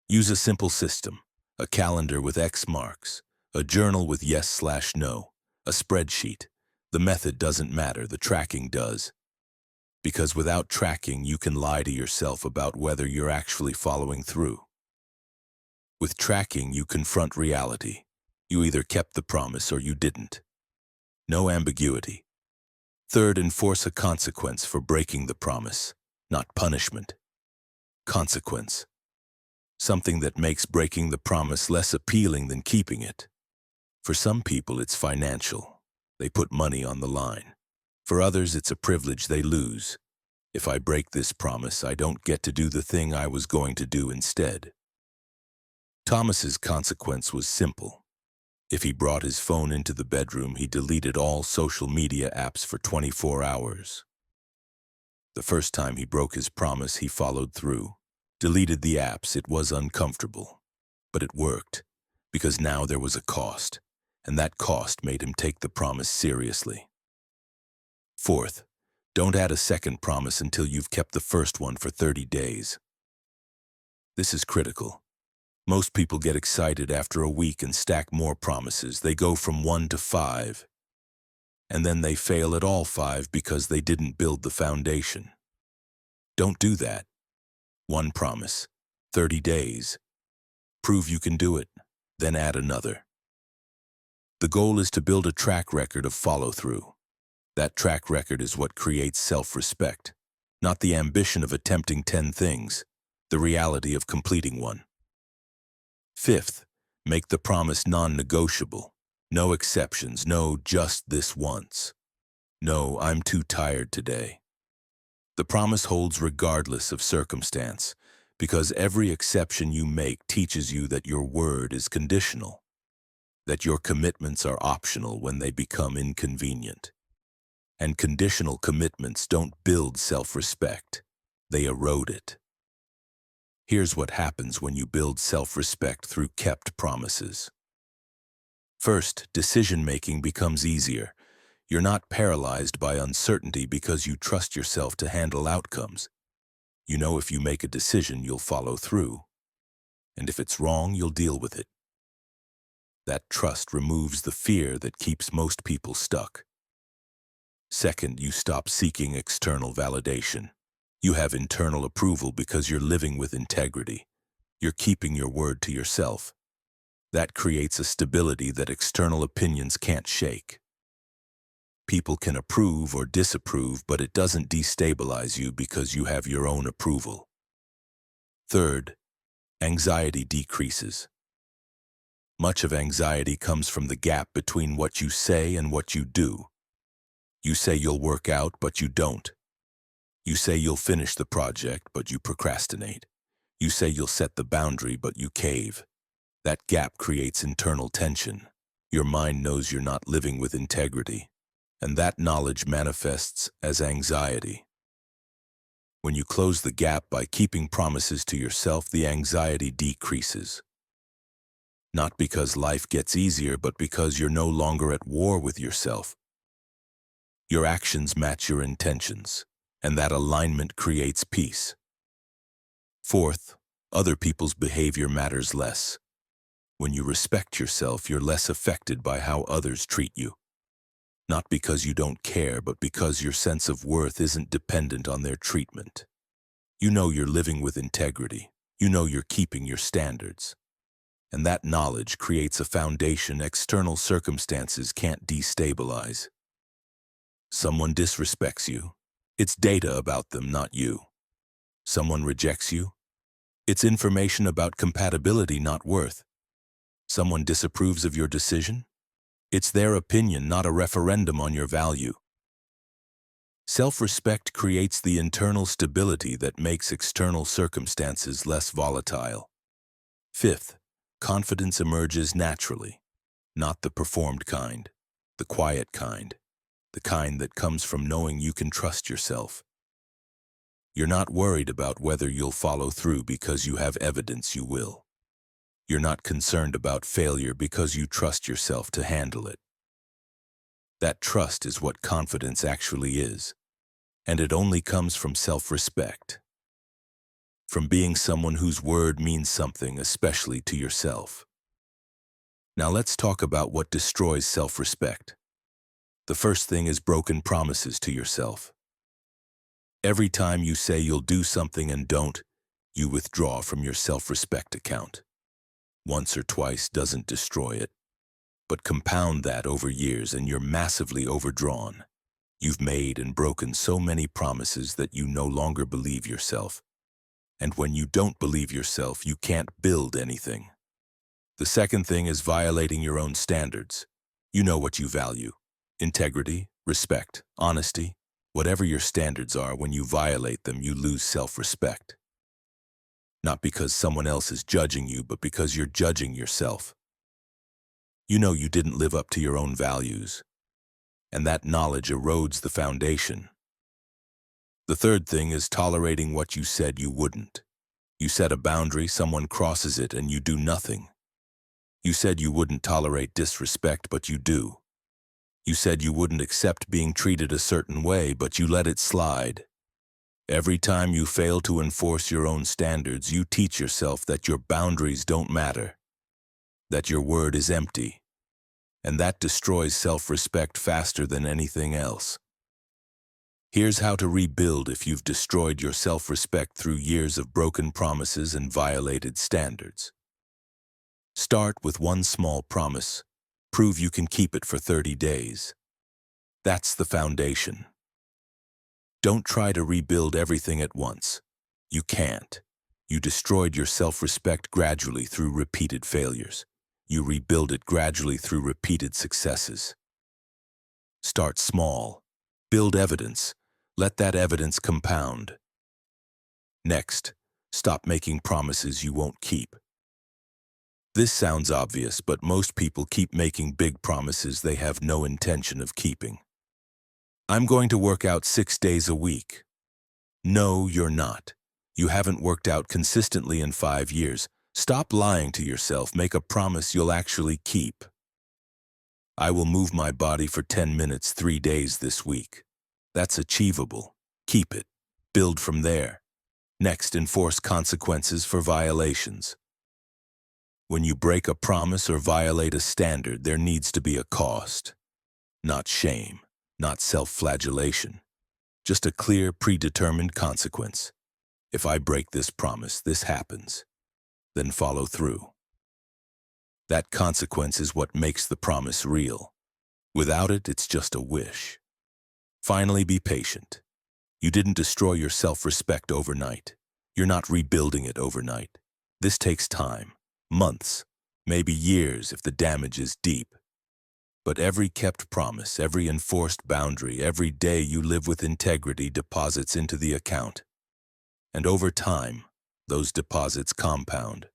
Use a simple system, a calendar with X marks, a journal with yes/no, a spreadsheet. The method doesn't matter, the tracking does. Because without tracking, you can lie to yourself about whether you're actually following through. With tracking, you confront reality. You either kept the promise or you didn't. No ambiguity. Third, enforce a consequence for breaking the promise, not punishment. Consequence. Something that makes breaking the promise less appealing than keeping it. For some people, it's financial. They put money on the line. For others, it's a privilege they lose. If I break this promise, I don't get to do the thing I was going to do instead. Thomas's consequence was simple. If he brought his phone into the bedroom, he deleted all social media apps for 24 hours. The first time he broke his promise, he followed through. Deleted the apps. It was uncomfortable. But it worked, because now there was a cost, and that cost made him take the promise seriously. Fourth, don't add a second promise until you've kept the first one for 30 days. This is critical. Most people get excited after a week and stack more promises. They go from 1 to 5. And then they fail at all 5 because they didn't build the foundation. Don't do that. One promise, 30 days. Prove you can do it, then add another. The goal is to build a track record of follow-through. That track record is what creates self-respect, not the ambition of attempting 10 things, the reality of completing one. Fifth, make the promise non-negotiable. No exceptions, no just this once. No, I'm too tired today. The promise holds regardless of circumstance, because every exception you make teaches you that your word is conditional, that your commitments are optional when they become inconvenient. And conditional commitments don't build self-respect, they erode it. Here's what happens when you build self-respect through kept promises. First, decision-making becomes easier. You're not paralyzed by uncertainty because you trust yourself to handle outcomes. You know if you make a decision, you'll follow through. And if it's wrong, you'll deal with it. That trust removes the fear that keeps most people stuck. Second, you stop seeking external validation. You have internal approval because you're living with integrity. You're keeping your word to yourself. That creates a stability that external opinions can't shake. People can approve or disapprove, but it doesn't destabilize you because you have your own approval. Third, anxiety decreases. Much of anxiety comes from the gap between what you say and what you do. You say you'll work out, but you don't. You say you'll finish the project, but you procrastinate. You say you'll set the boundary, but you cave. That gap creates internal tension. Your mind knows you're not living with integrity, and that knowledge manifests as anxiety. When you close the gap by keeping promises to yourself, the anxiety decreases. Not because life gets easier, but because you're no longer at war with yourself. Your actions match your intentions, and that alignment creates peace. Fourth, other people's behavior matters less. When you respect yourself, you're less affected by how others treat you. Not because you don't care, but because your sense of worth isn't dependent on their treatment. You know you're living with integrity. You know you're keeping your standards. And that knowledge creates a foundation external circumstances can't destabilize. Someone disrespects you. It's data about them, not you. Someone rejects you. It's information about compatibility, not worth. Someone disapproves of your decision. It's their opinion, not a referendum on your value. Self-respect creates the internal stability that makes external circumstances less volatile. Fifth, confidence emerges naturally, not the performed kind, the quiet kind, the kind that comes from knowing you can trust yourself. You're not worried about whether you'll follow through because you have evidence you will. You're not concerned about failure because you trust yourself to handle it. That trust is what confidence actually is, and it only comes from self-respect. From being someone whose word means something, especially to yourself. Now let's talk about what destroys self-respect. The first thing is broken promises to yourself. Every time you say you'll do something and don't, you withdraw from your self-respect account. Once or twice doesn't destroy it, but compound that over years and you're massively overdrawn. You've made and broken so many promises that you no longer believe yourself. And when you don't believe yourself, you can't build anything. The second thing is violating your own standards. You know what you value: integrity, respect, honesty. Whatever your standards are, when you violate them, you lose self-respect. Not because someone else is judging you, but because you're judging yourself. You know you didn't live up to your own values, and that knowledge erodes the foundation. The third thing is tolerating what you said you wouldn't. You set a boundary, someone crosses it, and you do nothing. You said you wouldn't tolerate disrespect, but you do. You said you wouldn't accept being treated a certain way, but you let it slide. Every time you fail to enforce your own standards, you teach yourself that your boundaries don't matter, that your word is empty, and that destroys self-respect faster than anything else. Here's how to rebuild if you've destroyed your self-respect through years of broken promises and violated standards. Start with one small promise. Prove you can keep it for 30 days. That's the foundation. Don't try to rebuild everything at once. You can't. You destroyed your self-respect gradually through repeated failures. You rebuild it gradually through repeated successes. Start small. Build evidence. Let that evidence compound. Next, stop making promises you won't keep. This sounds obvious, but most people keep making big promises they have no intention of keeping. I'm going to work out 6 days a week. No, you're not. You haven't worked out consistently in 5 years. Stop lying to yourself. Make a promise you'll actually keep. I will move my body for 10 minutes 3 days this week. That's achievable. Keep it. Build from there. Next, enforce consequences for violations. When you break a promise or violate a standard, there needs to be a cost. Not shame, not self-flagellation. Just a clear, predetermined consequence. If I break this promise, this happens. Then follow through. That consequence is what makes the promise real. Without it, it's just a wish. Finally, be patient. You didn't destroy your self-respect overnight. You're not rebuilding it overnight. This takes time. Months, maybe years if the damage is deep. But every kept promise, every enforced boundary, every day you live with integrity deposits into the account. And over time, those deposits compound.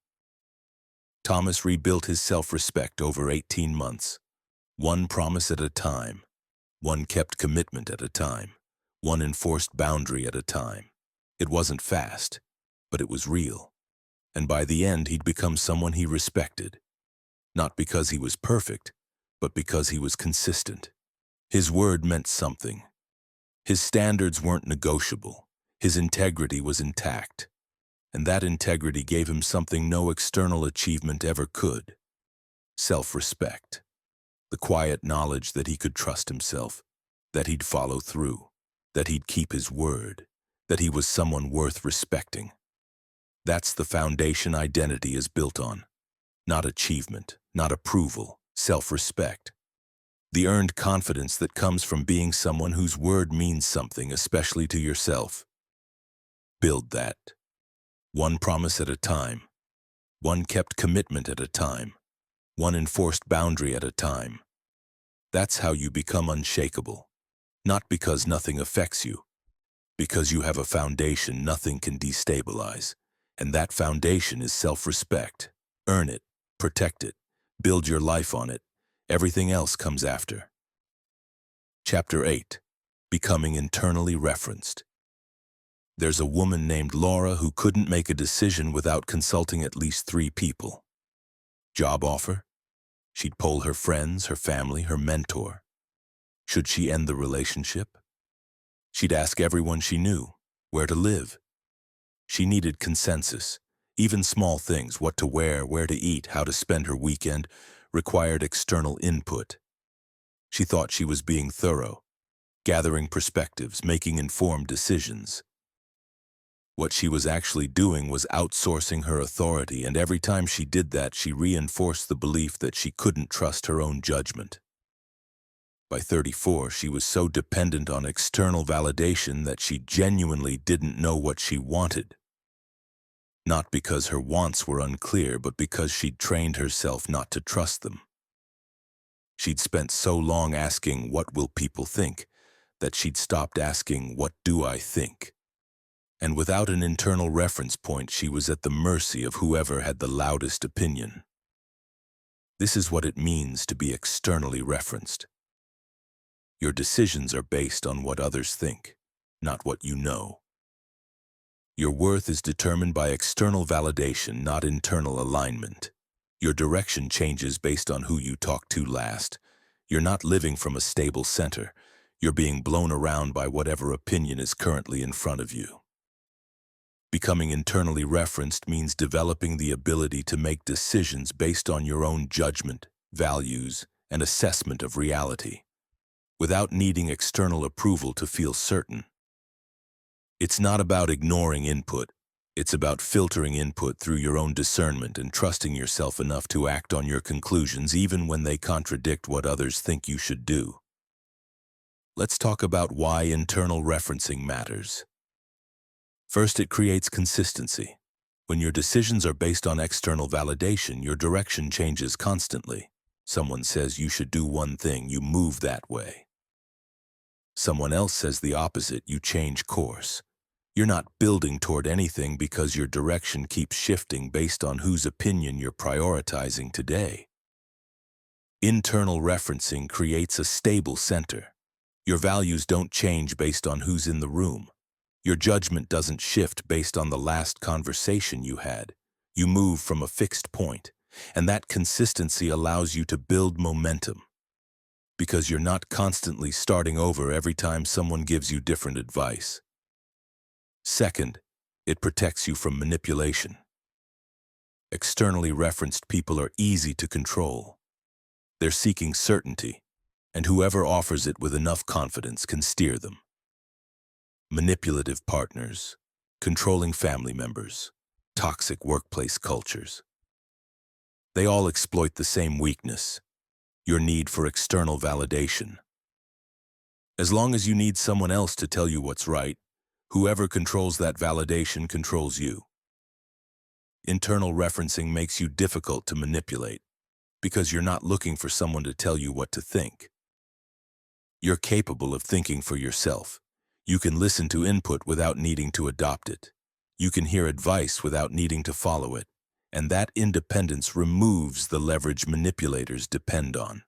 Thomas rebuilt his self-respect over 18 months. One promise at a time. One kept commitment at a time. One enforced boundary at a time. It wasn't fast, but it was real. And by the end, he'd become someone he respected. Not because he was perfect, but because he was consistent. His word meant something. His standards weren't negotiable. His integrity was intact. And that integrity gave him something no external achievement ever could: self-respect. The quiet knowledge that he could trust himself, that he'd follow through, that he'd keep his word, that he was someone worth respecting. That's the foundation identity is built on. Not achievement, not approval, self-respect. The earned confidence that comes from being someone whose word means something, especially to yourself. Build that. One promise at a time. One kept commitment at a time. One enforced boundary at a time. That's how you become unshakable. Not because nothing affects you. Because you have a foundation nothing can destabilize. And that foundation is self-respect. Earn it. Protect it. Build your life on it. Everything else comes after. Chapter 8. Becoming internally referenced. There's a woman named Laura who couldn't make a decision without consulting at least 3 people. Job offer? She'd poll her friends, her family, her mentor. Should she end the relationship? She'd ask everyone she knew where to live. She needed consensus. Even small things, what to wear, where to eat, how to spend her weekend, required external input. She thought she was being thorough, gathering perspectives, making informed decisions. What she was actually doing was outsourcing her authority, and every time she did that, she reinforced the belief that she couldn't trust her own judgment. By 34, she was so dependent on external validation that she genuinely didn't know what she wanted. Not because her wants were unclear, but because she'd trained herself not to trust them. She'd spent so long asking, "What will people think?" that she'd stopped asking, "What do I think?" And without an internal reference point, she was at the mercy of whoever had the loudest opinion. This is what it means to be externally referenced. Your decisions are based on what others think, not what you know. Your worth is determined by external validation, not internal alignment. Your direction changes based on who you talk to last. You're not living from a stable center. You're being blown around by whatever opinion is currently in front of you. Becoming internally referenced means developing the ability to make decisions based on your own judgment, values, and assessment of reality, without needing external approval to feel certain. It's not about ignoring input. It's about filtering input through your own discernment and trusting yourself enough to act on your conclusions even when they contradict what others think you should do. Let's talk about why internal referencing matters. First, it creates consistency. When your decisions are based on external validation, your direction changes constantly. Someone says you should do one thing, you move that way. Someone else says the opposite, you change course. You're not building toward anything because your direction keeps shifting based on whose opinion you're prioritizing today. Internal referencing creates a stable center. Your values don't change based on who's in the room. Your judgment doesn't shift based on the last conversation you had. You move from a fixed point, and that consistency allows you to build momentum. Because you're not constantly starting over every time someone gives you different advice. Second, it protects you from manipulation. Externally referenced people are easy to control. They're seeking certainty, and whoever offers it with enough confidence can steer them. Manipulative partners, controlling family members, toxic workplace cultures. They all exploit the same weakness, your need for external validation. As long as you need someone else to tell you what's right, whoever controls that validation controls you. Internal referencing makes you difficult to manipulate because you're not looking for someone to tell you what to think. You're capable of thinking for yourself. You can listen to input without needing to adopt it. You can hear advice without needing to follow it. And that independence removes the leverage manipulators depend on.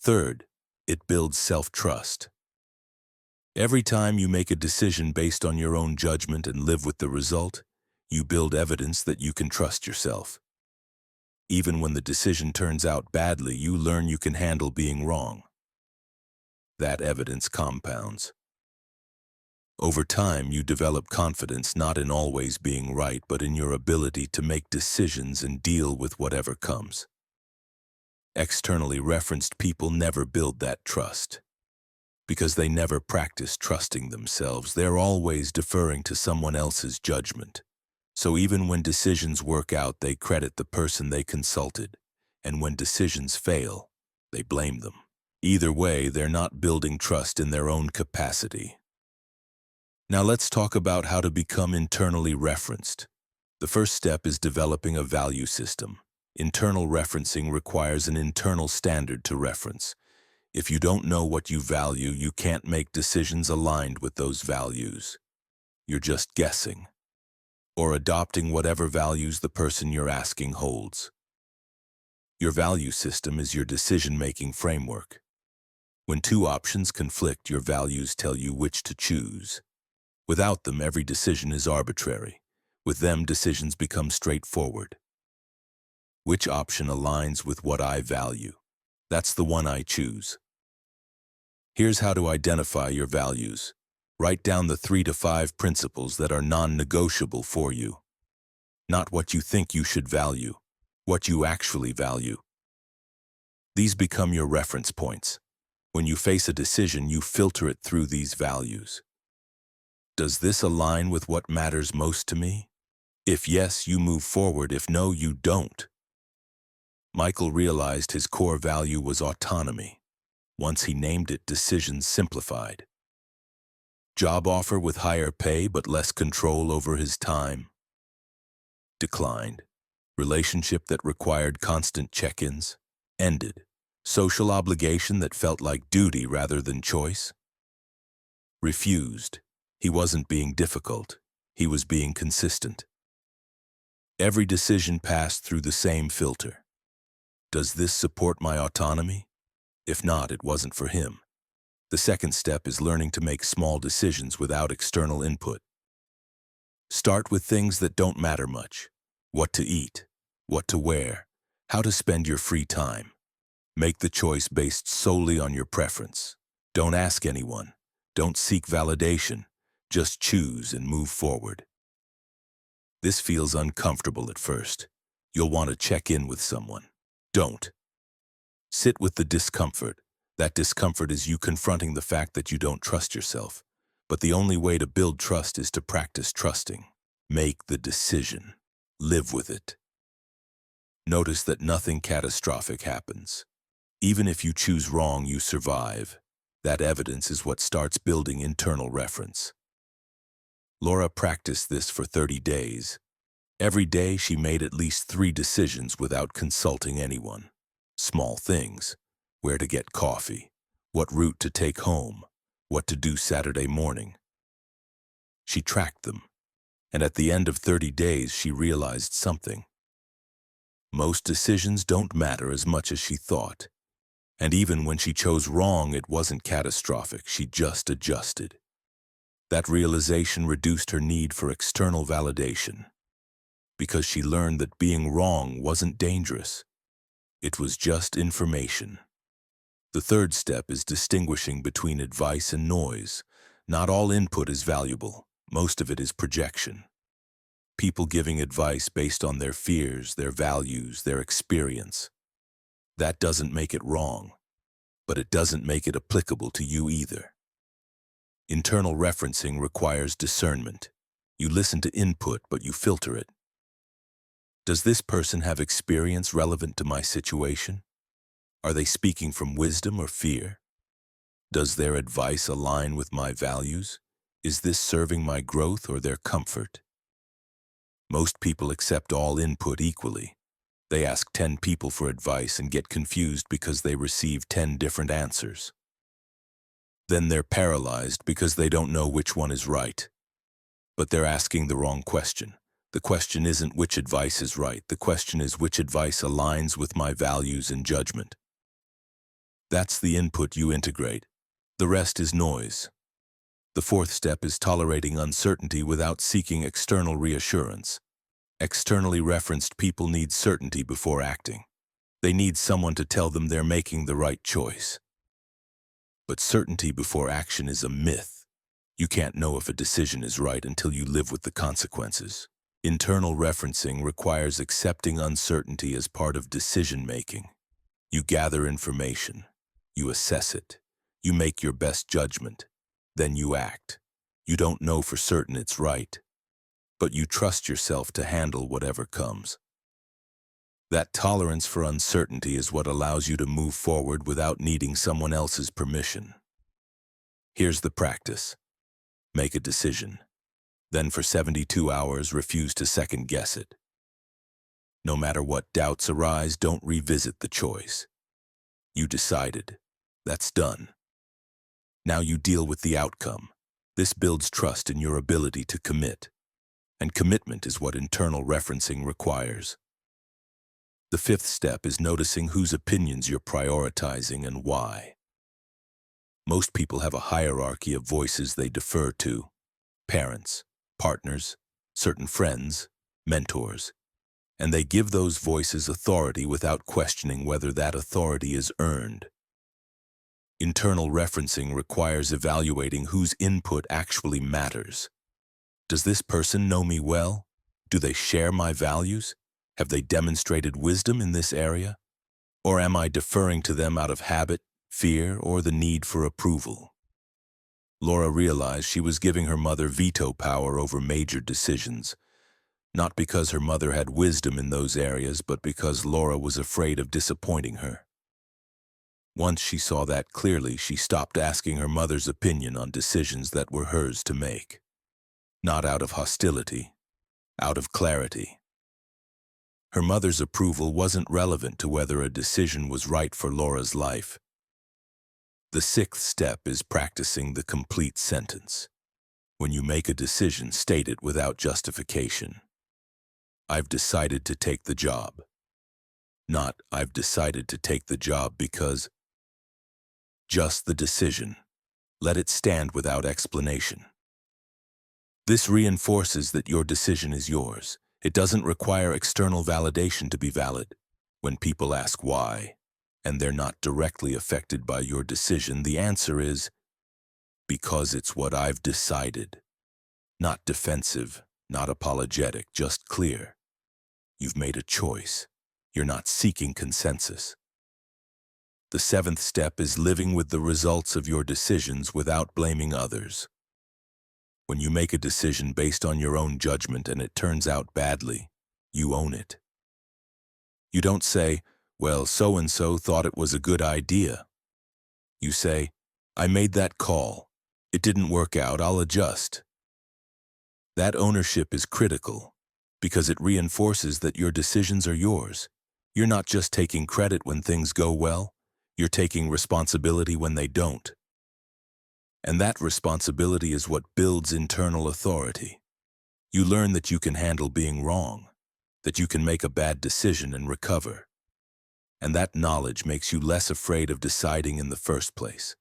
Third, it builds self-trust. Every time you make a decision based on your own judgment and live with the result, you build evidence that you can trust yourself. Even when the decision turns out badly, you learn you can handle being wrong. That evidence compounds. Over time, you develop confidence not in always being right, but in your ability to make decisions and deal with whatever comes. Externally referenced people never build that trust. Because they never practice trusting themselves, they're always deferring to someone else's judgment. So even when decisions work out, they credit the person they consulted, and when decisions fail, they blame them. Either way, they're not building trust in their own capacity. Now let's talk about how to become internally referenced. The first step is developing a value system. Internal referencing requires an internal standard to reference. If you don't know what you value, you can't make decisions aligned with those values. You're just guessing, or adopting whatever values the person you're asking holds. Your value system is your decision-making framework. When two options conflict, your values tell you which to choose. Without them, every decision is arbitrary. With them, decisions become straightforward. Which option aligns with what I value? That's the one I choose. Here's how to identify your values. Write down the 3 to 5 principles that are non-negotiable for you. Not what you think you should value, what you actually value. These become your reference points. When you face a decision, you filter it through these values. Does this align with what matters most to me? If yes, you move forward. If no, you don't. Michael realized his core value was autonomy. Once he named it, decisions simplified. Job offer with higher pay but less control over his time. Declined. Relationship that required constant check-ins. Ended. Social obligation that felt like duty rather than choice. Refused. He wasn't being difficult. He was being consistent. Every decision passed through the same filter. Does this support my autonomy? If not, it wasn't for him. The second step is learning to make small decisions without external input. Start with things that don't matter much. What to eat, what to wear, how to spend your free time. Make the choice based solely on your preference. Don't ask anyone. Don't seek validation. Just choose and move forward. This feels uncomfortable at first. You'll want to check in with someone. Don't. Sit with the discomfort. That discomfort is you confronting the fact that you don't trust yourself. But the only way to build trust is to practice trusting. Make the decision. Live with it. Notice that nothing catastrophic happens. Even if you choose wrong, you survive. That evidence is what starts building internal reference. Laura practiced this for 30 days. Every day she made at least 3 decisions without consulting anyone. Small things. Where to get coffee, what route to take home, what to do Saturday morning. She tracked them, and at the end of 30 days she realized something. Most decisions don't matter as much as she thought. And even when she chose wrong, it wasn't catastrophic. She just adjusted. That realization reduced her need for external validation, because she learned that being wrong wasn't dangerous. It was just information. The third step is distinguishing between advice and noise. Not all input is valuable. Most of it is projection. People giving advice based on their fears, their values, their experience. That doesn't make it wrong, but it doesn't make it applicable to you either. Internal referencing requires discernment. You listen to input, but you filter it. Does this person have experience relevant to my situation? Are they speaking from wisdom or fear? Does their advice align with my values? Is this serving my growth or their comfort? Most people accept all input equally. They ask 10 people for advice and get confused because they receive 10 different answers. Then they're paralyzed because they don't know which one is right. But they're asking the wrong question. The question isn't which advice is right. The question is which advice aligns with my values and judgment. That's the input you integrate. The rest is noise. The fourth step is tolerating uncertainty without seeking external reassurance. Externally referenced people need certainty before acting. They need someone to tell them they're making the right choice. But certainty before action is a myth. You can't know if a decision is right until you live with the consequences. Internal referencing requires accepting uncertainty as part of decision-making. You gather information. You assess it. You make your best judgment. Then you act. You don't know for certain it's right. but you trust yourself to handle whatever comes. That tolerance for uncertainty is what allows you to move forward without needing someone else's permission. Here's the practice. Make a decision. Then for 72 hours, refuse to second-guess it. No matter what doubts arise, don't revisit the choice. You decided. That's done. Now you deal with the outcome. This builds trust in your ability to commit. And commitment is what internal referencing requires. The fifth step is noticing whose opinions you're prioritizing and why. Most people have a hierarchy of voices they defer to: parents, partners, certain friends, mentors, and they give those voices authority without questioning whether that authority is earned. Internal referencing requires evaluating whose input actually matters. Does this person know me well? Do they share my values? Have they demonstrated wisdom in this area? Or am I deferring to them out of habit, fear, or the need for approval? Laura realized she was giving her mother veto power over major decisions, not because her mother had wisdom in those areas, but because Laura was afraid of disappointing her. Once she saw that clearly, she stopped asking her mother's opinion on decisions that were hers to make. Not out of hostility, out of clarity. Her mother's approval wasn't relevant to whether a decision was right for Laura's life. The sixth step is practicing the complete sentence. When you make a decision, state it without justification. I've decided to take the job. Not, I've decided to take the job because. Just the decision. Let it stand without explanation. This reinforces that your decision is yours. It doesn't require external validation to be valid. When people ask why, and they're not directly affected by your decision, the answer is, because it's what I've decided. Not defensive, not apologetic, just clear. You've made a choice. You're not seeking consensus. The seventh step is living with the results of your decisions without blaming others. When you make a decision based on your own judgment and it turns out badly, you own it. You don't say, well, so-and-so thought it was a good idea. You say, I made that call. It didn't work out, I'll adjust. That ownership is critical because it reinforces that your decisions are yours. You're not just taking credit when things go well, you're taking responsibility when they don't. And that responsibility is what builds internal authority. You learn that you can handle being wrong, that you can make a bad decision and recover. And that knowledge makes you less afraid of deciding in the first place.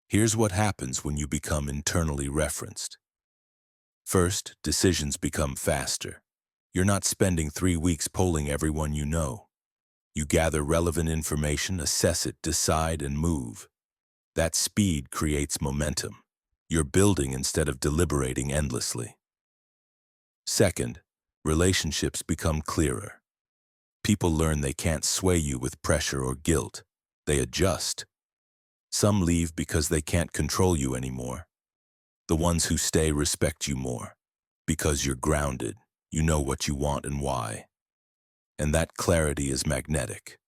Here's what happens when you become internally referenced. First, decisions become faster. You're not spending 3 weeks polling everyone you know. You gather relevant information, assess it, decide, and move. That speed creates momentum. You're building instead of deliberating endlessly. Second, relationships become clearer. People learn they can't sway you with pressure or guilt. They adjust. Some leave because they can't control you anymore. The ones who stay respect you more. Because you're grounded, you know what you want and why. And that clarity is magnetic.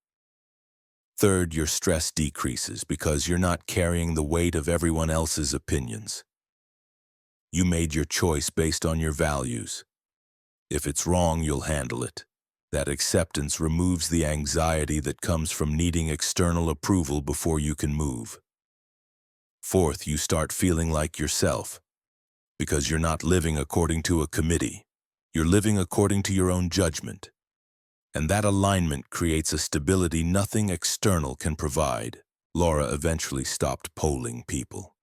Third, your stress decreases because you're not carrying the weight of everyone else's opinions. You made your choice based on your values. If it's wrong, you'll handle it. That acceptance removes the anxiety that comes from needing external approval before you can move. Fourth, you start feeling like yourself because you're not living according to a committee. You're living according to your own judgment. And that alignment creates a stability nothing external can provide. Laura eventually stopped polling people.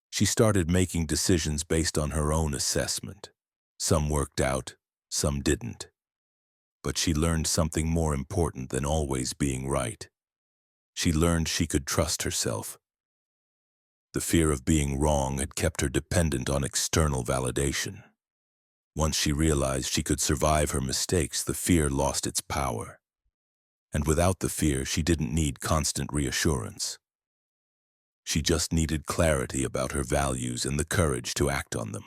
She started making decisions based on her own assessment. Some worked out, some didn't. But she learned something more important than always being right. She learned she could trust herself. The fear of being wrong had kept her dependent on external validation. Once she realized she could survive her mistakes, the fear lost its power. And without the fear, she didn't need constant reassurance. She just needed clarity about her values and the courage to act on them.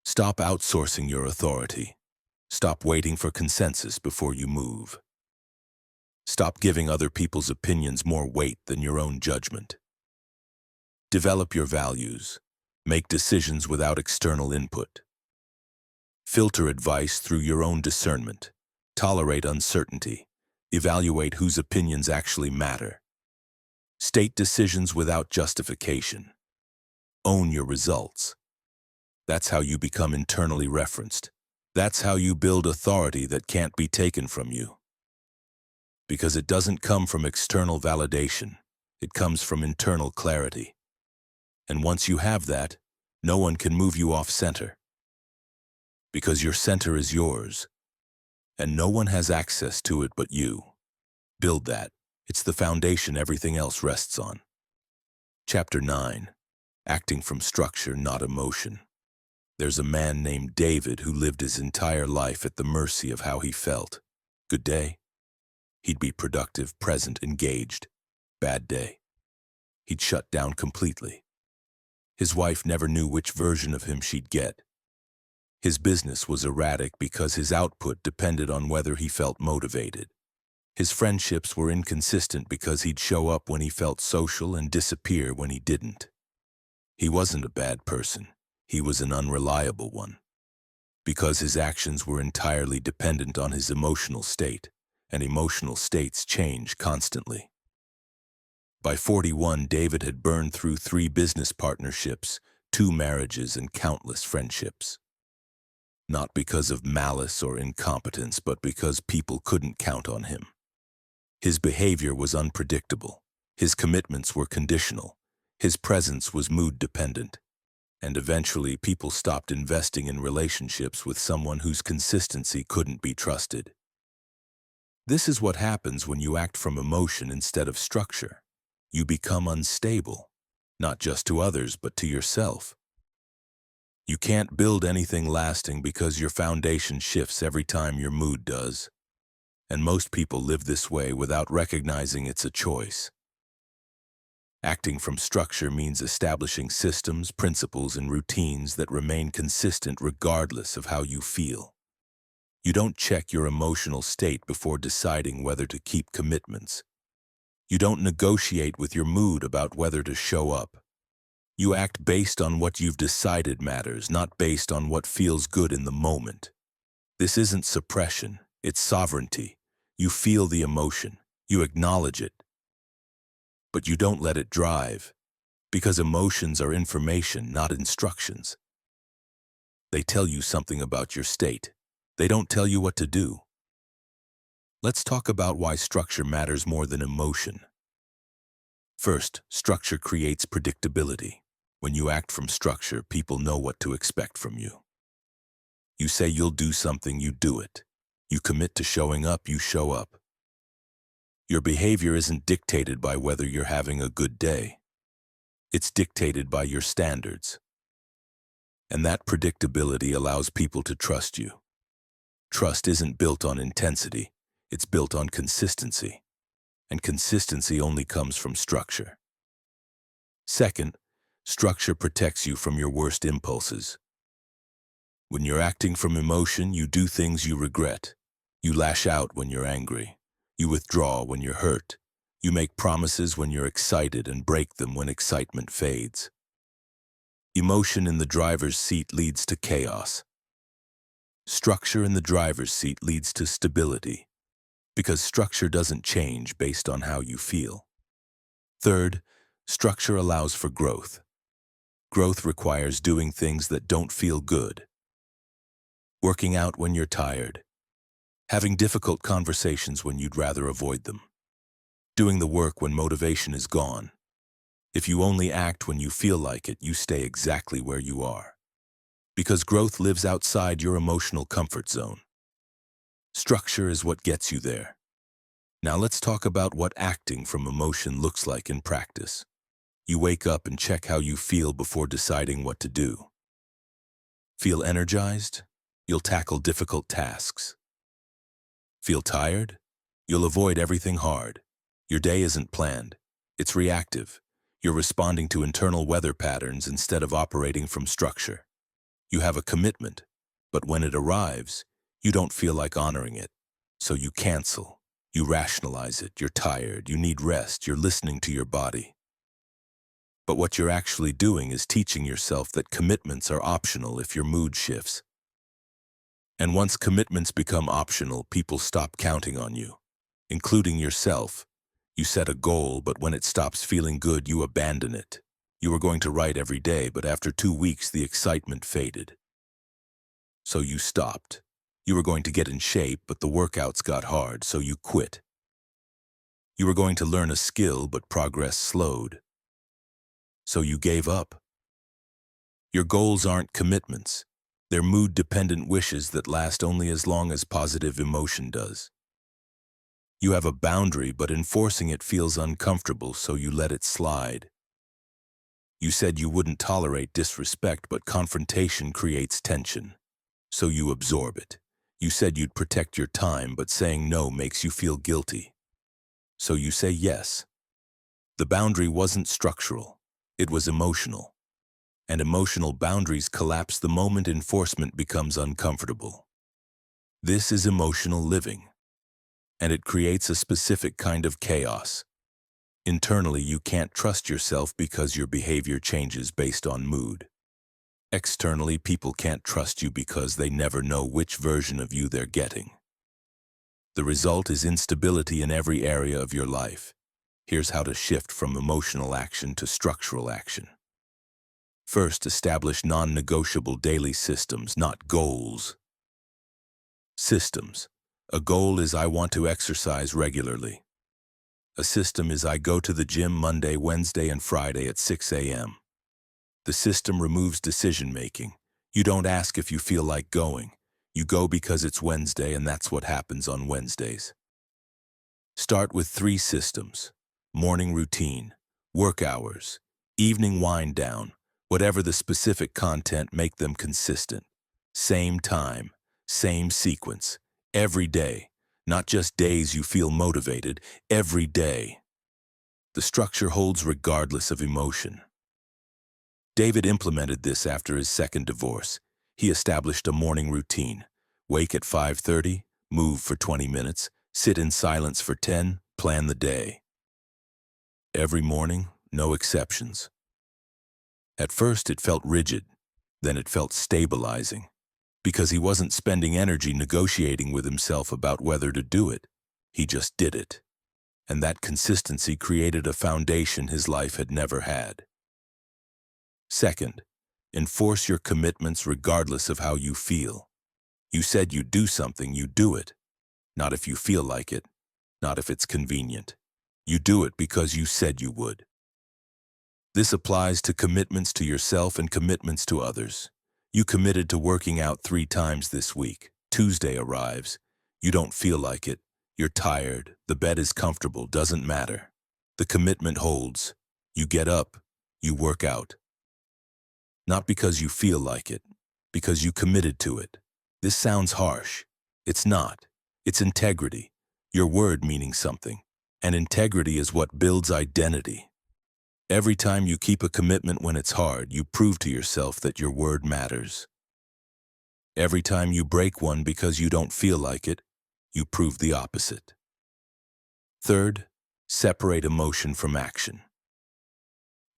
Stop outsourcing your authority. Stop waiting for consensus before you move. Stop giving other people's opinions more weight than your own judgment. Develop your values. Make decisions without external input. Filter advice through your own discernment. Tolerate uncertainty. Evaluate whose opinions actually matter. State decisions without justification. Own your results. That's how you become internally referenced. That's how you build authority that can't be taken from you. Because it doesn't come from external validation. It comes from internal clarity. And once you have that, no one can move you off center. Because your center is yours, and no one has access to it but you. Build that. It's the foundation everything else rests on. Chapter 9. Acting from structure, not emotion. There's a man named David who lived his entire life at the mercy of how he felt. Good day. He'd be productive, present, engaged. Bad day. He'd shut down completely. His wife never knew which version of him she'd get. His business was erratic because his output depended on whether he felt motivated. His friendships were inconsistent because he'd show up when he felt social and disappear when he didn't. He wasn't a bad person. He was an unreliable one. Because his actions were entirely dependent on his emotional state, and emotional states change constantly. By 41, David had burned through 3 business partnerships, 2 marriages, and countless friendships. Not because of malice or incompetence, but because people couldn't count on him. His behavior was unpredictable. His commitments were conditional. His presence was mood-dependent. And eventually, people stopped investing in relationships with someone whose consistency couldn't be trusted. This is what happens when you act from emotion instead of structure. You become unstable, not just to others, but to yourself. You can't build anything lasting because your foundation shifts every time your mood does. And most people live this way without recognizing it's a choice. Acting from structure means establishing systems, principles, and routines that remain consistent regardless of how you feel. You don't check your emotional state before deciding whether to keep commitments. You don't negotiate with your mood about whether to show up. You act based on what you've decided matters, not based on what feels good in the moment. This isn't suppression, it's sovereignty. You feel the emotion, you acknowledge it. But you don't let it drive, because emotions are information, not instructions. They tell you something about your state. They don't tell you what to do. Let's talk about why structure matters more than emotion. First, structure creates predictability. When you act from structure, people know what to expect from you. You say you'll do something, you do it. You commit to showing up, you show up. Your behavior isn't dictated by whether you're having a good day. It's dictated by your standards. And that predictability allows people to trust you. Trust isn't built on intensity, it's built on consistency. And consistency only comes from structure. Second, structure protects you from your worst impulses. When you're acting from emotion, you do things you regret. You lash out when you're angry. You withdraw when you're hurt. You make promises when you're excited and break them when excitement fades. Emotion in the driver's seat leads to chaos. Structure in the driver's seat leads to stability, because structure doesn't change based on how you feel. Third, structure allows for growth. Growth requires doing things that don't feel good. Working out when you're tired. Having difficult conversations when you'd rather avoid them. Doing the work when motivation is gone. If you only act when you feel like it, you stay exactly where you are. Because growth lives outside your emotional comfort zone. Structure is what gets you there. Now let's talk about what acting from emotion looks like in practice. You wake up and check how you feel before deciding what to do. Feel energized? You'll tackle difficult tasks. Feel tired? You'll avoid everything hard. Your day isn't planned. It's reactive. You're responding to internal weather patterns instead of operating from structure. You have a commitment, but when it arrives, you don't feel like honoring it. So you cancel. You rationalize it. You're tired. You need rest. You're listening to your body. But what you're actually doing is teaching yourself that commitments are optional if your mood shifts. And once commitments become optional, people stop counting on you, including yourself. You set a goal, but when it stops feeling good, you abandon it. You were going to write every day, but after 2 weeks, the excitement faded. So you stopped. You were going to get in shape, but the workouts got hard, so you quit. You were going to learn a skill, but progress slowed. So you gave up. Your goals aren't commitments. They're mood-dependent wishes that last only as long as positive emotion does. You have a boundary, but enforcing it feels uncomfortable, so you let it slide. You said you wouldn't tolerate disrespect, but confrontation creates tension, so you absorb it. You said you'd protect your time, but saying no makes you feel guilty, so you say yes. The boundary wasn't structural, it was emotional. And emotional boundaries collapse the moment enforcement becomes uncomfortable. This is emotional living, and it creates a specific kind of chaos. Internally, you can't trust yourself because your behavior changes based on mood. Externally, people can't trust you because they never know which version of you they're getting. The result is instability in every area of your life. Here's how to shift from emotional action to structural action. First, establish non-negotiable daily systems, not goals. Systems. A goal is I want to exercise regularly. A system is I go to the gym Monday, Wednesday, and Friday at 6 a.m. The system removes decision-making. You don't ask if you feel like going. You go because it's Wednesday, and that's what happens on Wednesdays. Start with 3 systems: morning routine, work hours, evening wind down. Whatever the specific content, make them consistent. Same time, same sequence, every day. Not just days you feel motivated, every day. The structure holds regardless of emotion. David implemented this after his second divorce. He established a morning routine. Wake at 5:30, move for 20 minutes, sit in silence for 10, plan the day. Every morning, no exceptions. At first, it felt rigid. Then it felt stabilizing, because he wasn't spending energy negotiating with himself about whether to do it. He just did it. And that consistency created a foundation his life had never had. Second, enforce your commitments regardless of how you feel. You said you'd do something, you do it. Not if you feel like it, not if it's convenient. You do it because you said you would. This applies to commitments to yourself and commitments to others. You committed to working out 3 times this week. Tuesday arrives. You don't feel like it. You're tired. The bed is comfortable. Doesn't matter. The commitment holds. You get up. You work out. Not because you feel like it, because you committed to it. This sounds harsh. It's not. It's integrity. Your word meaning something. And integrity is what builds identity. Every time you keep a commitment when it's hard, you prove to yourself that your word matters. Every time you break one because you don't feel like it, you prove the opposite. Third, separate emotion from action.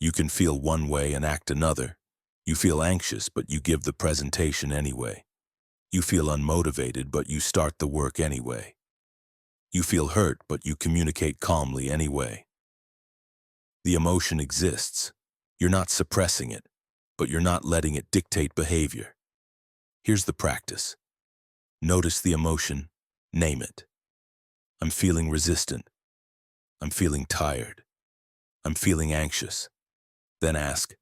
You can feel one way and act another. You feel anxious, but you give the presentation anyway. You feel unmotivated, but you start the work anyway. You feel hurt, but you communicate calmly anyway. The emotion exists. You're not suppressing it, but you're not letting it dictate behavior. Here's the practice. Notice the emotion, name it. I'm feeling resistant. I'm feeling tired. I'm feeling anxious. Then ask,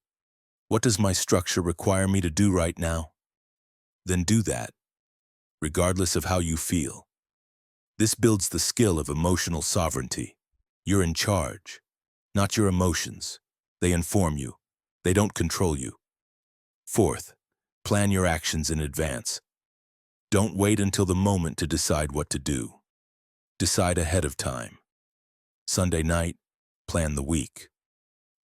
what does my structure require me to do right now? Then do that, regardless of how you feel. This builds the skill of emotional sovereignty. You're in charge. Not your emotions. They inform you. They don't control you. Fourth, plan your actions in advance. Don't wait until the moment to decide what to do. Decide ahead of time. Sunday night, plan the week.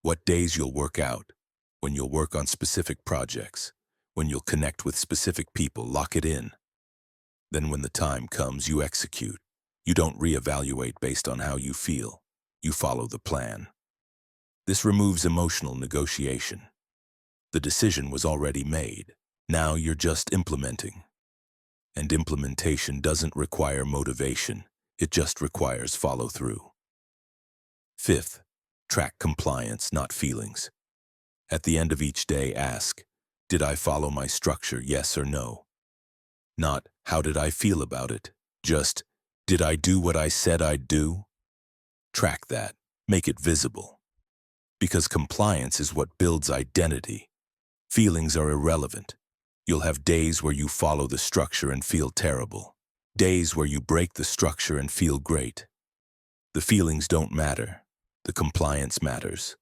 What days you'll work out, when you'll work on specific projects, when you'll connect with specific people, lock it in. Then when the time comes, you execute. You don't reevaluate based on how you feel. You follow the plan. This removes emotional negotiation. The decision was already made. Now you're just implementing. And implementation doesn't require motivation. It just requires follow-through. Fifth, track compliance, not feelings. At the end of each day, ask, did I follow my structure, yes or no? Not, how did I feel about it? Just, did I do what I said I'd do? Track that. Make it visible. Because compliance is what builds identity. Feelings are irrelevant. You'll have days where you follow the structure and feel terrible. Days where you break the structure and feel great. The feelings don't matter. The compliance matters.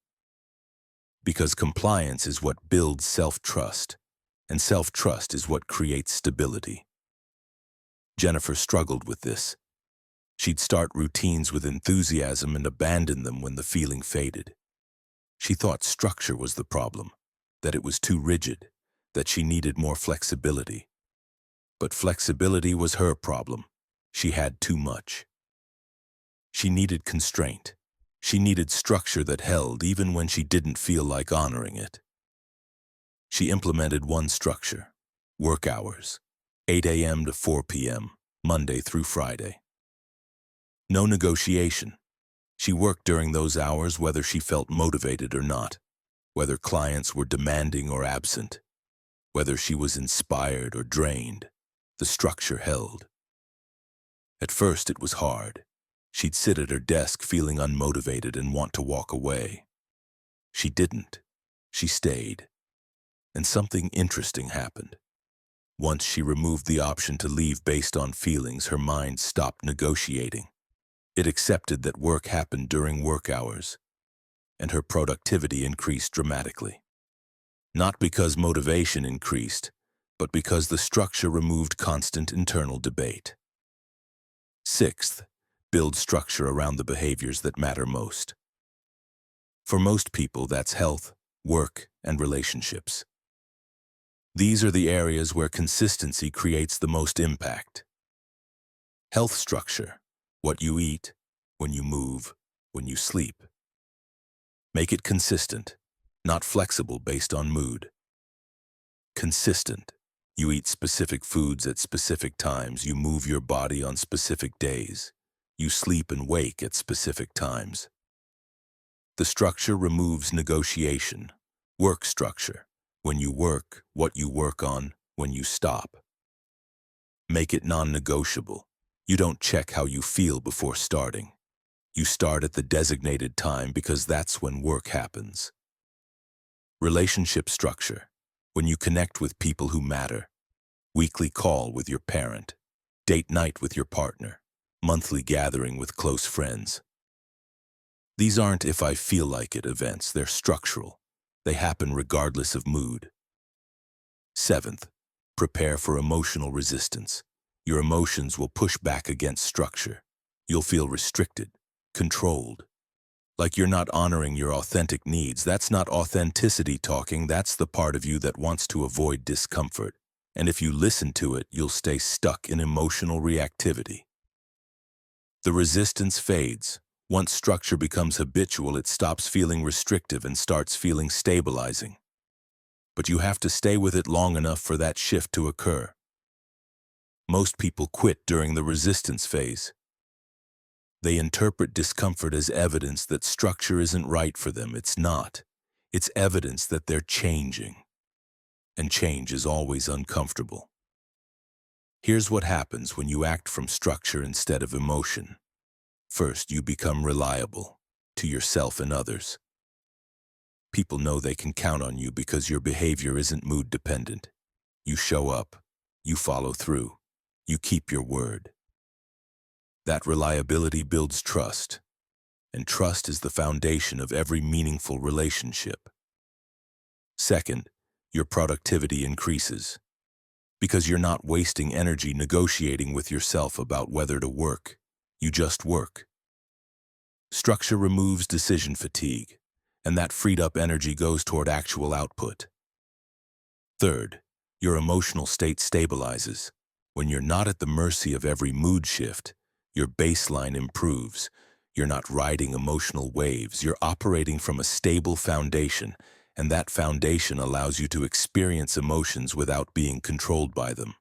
Because compliance is what builds self-trust, and self-trust is what creates stability. Jennifer struggled with this. She'd start routines with enthusiasm and abandon them when the feeling faded. She thought structure was the problem, that it was too rigid, that she needed more flexibility. But flexibility was her problem. She had too much. She needed constraint. She needed structure that held even when she didn't feel like honoring it. She implemented one structure: work hours, 8 a.m. to 4 p.m., Monday through Friday. No negotiation. She worked during those hours whether she felt motivated or not, whether clients were demanding or absent, whether she was inspired or drained. The structure held. At first it was hard. She'd sit at her desk feeling unmotivated and want to walk away. She didn't. She stayed. And something interesting happened. Once she removed the option to leave based on feelings, her mind stopped negotiating. It accepted that work happened during work hours, and her productivity increased dramatically. Not because motivation increased, but because the structure removed constant internal debate. Sixth, build structure around the behaviors that matter most. For most people, that's health, work, and relationships. These are the areas where consistency creates the most impact. Health structure: what you eat, when you move, when you sleep. Make it consistent, not flexible based on mood. Consistent: you eat specific foods at specific times, you move your body on specific days, you sleep and wake at specific times. The structure removes negotiation. Work structure: when you work, what you work on, when you stop. Make it non-negotiable. You don't check how you feel before starting. You start at the designated time because that's when work happens. Relationship structure: when you connect with people who matter. Weekly call with your parent, date night with your partner, monthly gathering with close friends. These aren't if I feel like it events, they're structural. They happen regardless of mood. Seventh, prepare for emotional resistance. Your emotions will push back against structure. You'll feel restricted, controlled, like you're not honoring your authentic needs. That's not authenticity talking, that's the part of you that wants to avoid discomfort. And if you listen to it, you'll stay stuck in emotional reactivity. The resistance fades. Once structure becomes habitual, it stops feeling restrictive and starts feeling stabilizing. But you have to stay with it long enough for that shift to occur. Most people quit during the resistance phase. They interpret discomfort as evidence that structure isn't right for them. It's not. It's evidence that they're changing. And change is always uncomfortable. Here's what happens when you act from structure instead of emotion. First, you become reliable to yourself and others. People know they can count on you because your behavior isn't mood-dependent. You show up. You follow through. You keep your word. That reliability builds trust, and trust is the foundation of every meaningful relationship. Second, your productivity increases because you're not wasting energy negotiating with yourself about whether to work. You just work. Structure removes decision fatigue, and that freed up energy goes toward actual output. Third, Your emotional state stabilizes. When you're not at the mercy of every mood shift, your baseline improves. You're not riding emotional waves. You're operating from a stable foundation, and that foundation allows you to experience emotions without being controlled by them.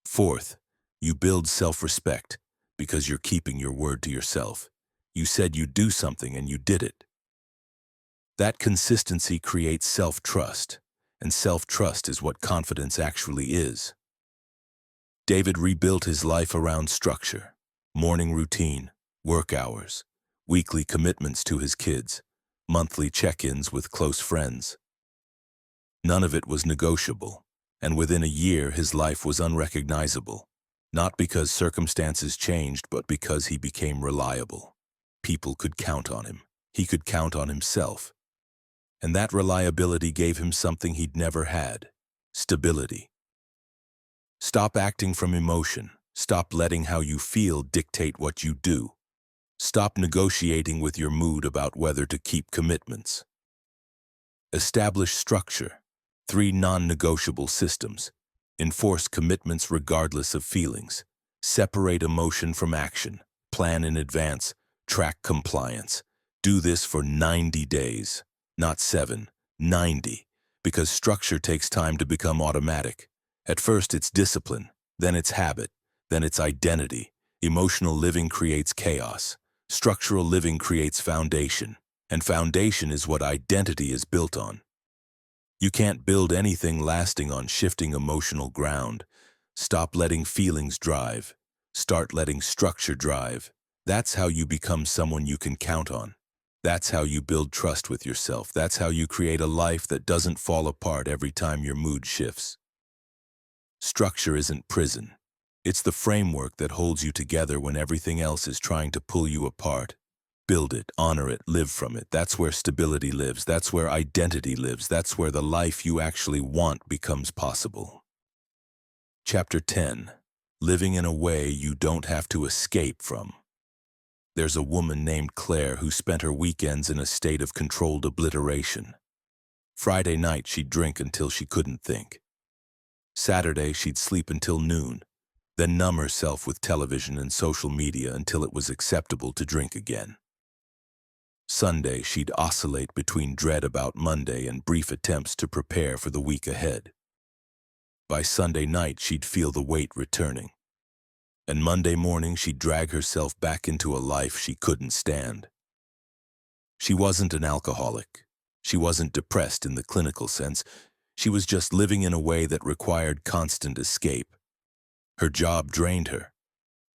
Fourth, you build self-respect because you're keeping your word to yourself. You said you'd do something and you did it. That consistency creates self-trust, and self-trust is what confidence actually is. David rebuilt his life around structure, morning routine, work hours, weekly commitments to his kids, monthly check-ins with close friends. None of it was negotiable, and within a year his life was unrecognizable, not because circumstances changed, but because he became reliable. People could count on him. He could count on himself. And that reliability gave him something he'd never had: stability. Stop acting from emotion. Stop letting how you feel dictate what you do. Stop negotiating with your mood about whether to keep commitments. Establish structure. 3 non-negotiable systems. Enforce commitments regardless of feelings. Separate emotion from action. Plan in advance. Track compliance. Do this for 90 days. Not 7, 90, because structure takes time to become automatic. At first it's discipline, then it's habit, then it's identity. Emotional living creates chaos. Structural living creates foundation, and foundation is what identity is built on. You can't build anything lasting on shifting emotional ground. Stop letting feelings drive. Start letting structure drive. That's how you become someone you can count on. That's how you build trust with yourself. That's how you create a life that doesn't fall apart every time your mood shifts. Structure isn't prison. It's the framework that holds you together when everything else is trying to pull you apart. Build it, honor it, live from it. That's where stability lives. That's where identity lives. That's where the life you actually want becomes possible. Chapter 10. Living in a way you don't have to escape from. There's a woman named Claire who spent her weekends in a state of controlled obliteration. Friday night, she'd drink until she couldn't think. Saturday, she'd sleep until noon, then numb herself with television and social media until it was acceptable to drink again. Sunday, she'd oscillate between dread about Monday and brief attempts to prepare for the week ahead. By Sunday night, she'd feel the weight returning. And Monday morning, she'd drag herself back into a life she couldn't stand. She wasn't an alcoholic. She wasn't depressed in the clinical sense. She was just living in a way that required constant escape. Her job drained her.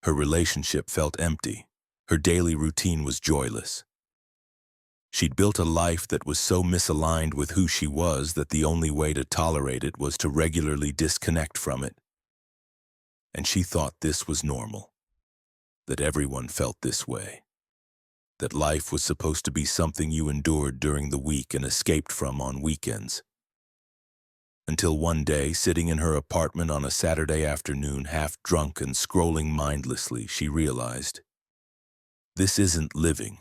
Her relationship felt empty. Her daily routine was joyless. She'd built a life that was so misaligned with who she was that the only way to tolerate it was to regularly disconnect from it. And she thought this was normal, that everyone felt this way, that life was supposed to be something you endured during the week and escaped from on weekends. Until one day, sitting in her apartment on a Saturday afternoon, half drunk and scrolling mindlessly, she realized, this isn't living.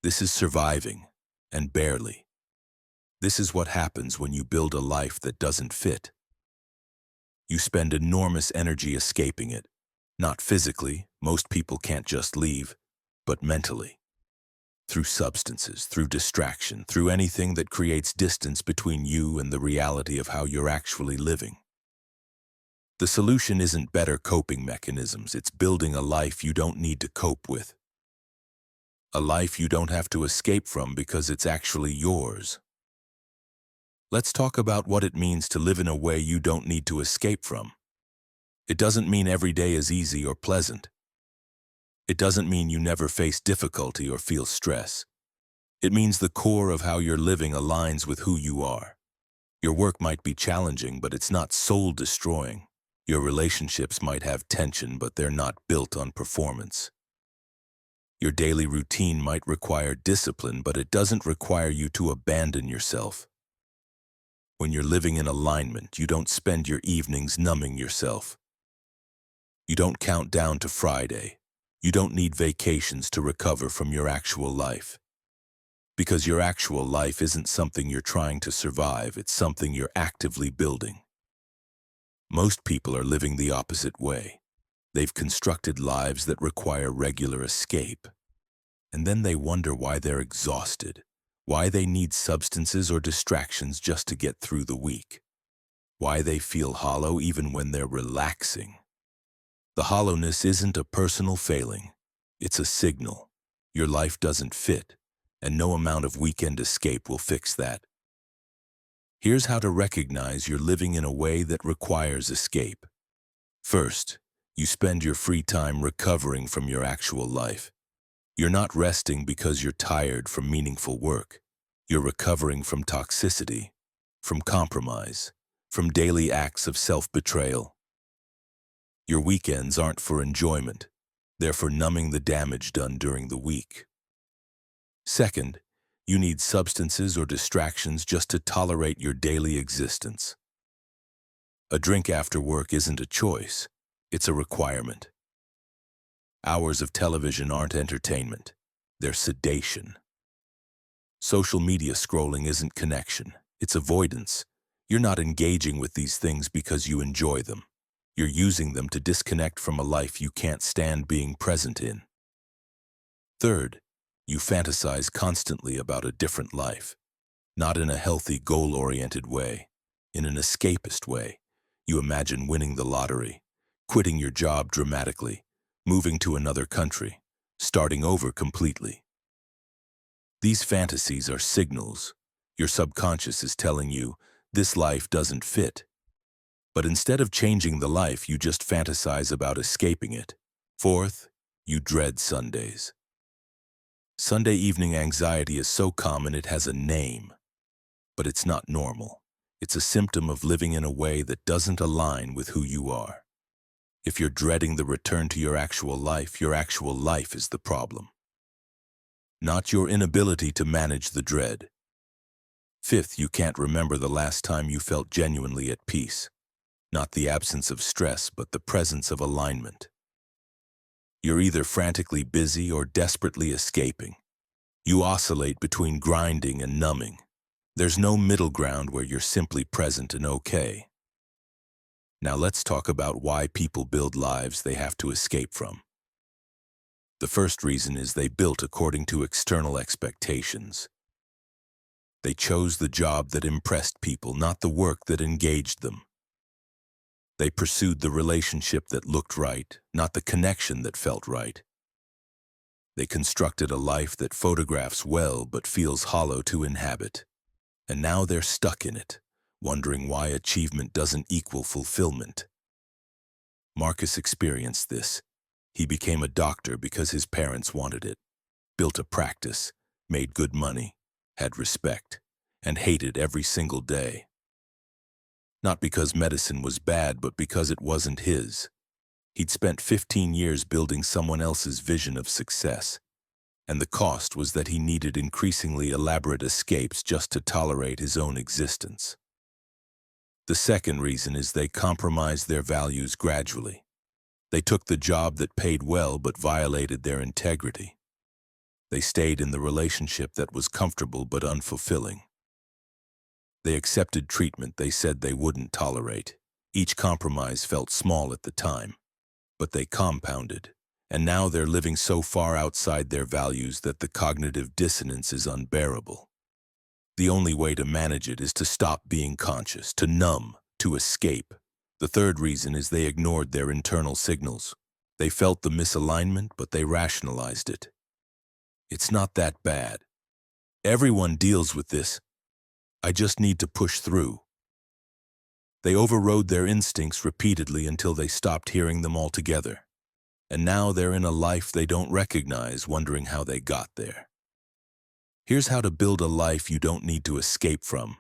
This is surviving, and barely. This is what happens when you build a life that doesn't fit. You spend enormous energy escaping it. Not physically, most people can't just leave, but mentally. Through substances, through distraction, through anything that creates distance between you and the reality of how you're actually living. The solution isn't better coping mechanisms, it's building a life you don't need to cope with. A life you don't have to escape from because it's actually yours. Let's talk about what it means to live in a way you don't need to escape from. It doesn't mean every day is easy or pleasant. It doesn't mean you never face difficulty or feel stress. It means the core of how you're living aligns with who you are. Your work might be challenging, but it's not soul-destroying. Your relationships might have tension, but they're not built on performance. Your daily routine might require discipline, but it doesn't require you to abandon yourself. When you're living in alignment, you don't spend your evenings numbing yourself. You don't count down to Friday. You don't need vacations to recover from your actual life. Because your actual life isn't something you're trying to survive, it's something you're actively building. Most people are living the opposite way. They've constructed lives that require regular escape. And then they wonder why they're exhausted, why they need substances or distractions just to get through the week, why they feel hollow even when they're relaxing. The hollowness isn't a personal failing. It's a signal. Your life doesn't fit, and no amount of weekend escape will fix that. Here's how to recognize you're living in a way that requires escape. First, you spend your free time recovering from your actual life. You're not resting because you're tired from meaningful work. You're recovering from toxicity, from compromise, from daily acts of self-betrayal. Your weekends aren't for enjoyment. They're for numbing the damage done during the week. Second, you need substances or distractions just to tolerate your daily existence. A drink after work isn't a choice, it's a requirement. Hours of television aren't entertainment, they're sedation. Social media scrolling isn't connection, it's avoidance. You're not engaging with these things because you enjoy them. You're using them to disconnect from a life you can't stand being present in. Third, you fantasize constantly about a different life, not in a healthy, goal-oriented way, in an escapist way. You imagine winning the lottery, quitting your job dramatically, moving to another country, starting over completely. These fantasies are signals. Your subconscious is telling you, this life doesn't fit. But instead of changing the life, you just fantasize about escaping it. Fourth, you dread Sundays. Sunday evening anxiety is so common it has a name. But it's not normal. It's a symptom of living in a way that doesn't align with who you are. If you're dreading the return to your actual life is the problem, not your inability to manage the dread. Fifth, you can't remember the last time you felt genuinely at peace. Not the absence of stress, but the presence of alignment. You're either frantically busy or desperately escaping. You oscillate between grinding and numbing. There's no middle ground where you're simply present and okay. Now let's talk about why people build lives they have to escape from. The first reason is they built according to external expectations. They chose the job that impressed people, not the work that engaged them. They pursued the relationship that looked right, not the connection that felt right. They constructed a life that photographs well but feels hollow to inhabit. And now they're stuck in it, wondering why achievement doesn't equal fulfillment. Marcus experienced this. He became a doctor because his parents wanted it, built a practice, made good money, had respect, and hated every single day. Not because medicine was bad, but because it wasn't his. He'd spent 15 years building someone else's vision of success, and the cost was that he needed increasingly elaborate escapes just to tolerate his own existence. The second reason is they compromised their values gradually. They took the job that paid well but violated their integrity. They stayed in the relationship that was comfortable but unfulfilling. They accepted treatment they said they wouldn't tolerate. Each compromise felt small at the time, but they compounded, and now they're living so far outside their values that the cognitive dissonance is unbearable. The only way to manage it is to stop being conscious, to numb, to escape. The third reason is they ignored their internal signals. They felt the misalignment, but they rationalized it. It's not that bad. Everyone deals with this. I just need to push through. They overrode their instincts repeatedly until they stopped hearing them altogether. And now they're in a life they don't recognize, wondering how they got there. Here's how to build a life you don't need to escape from.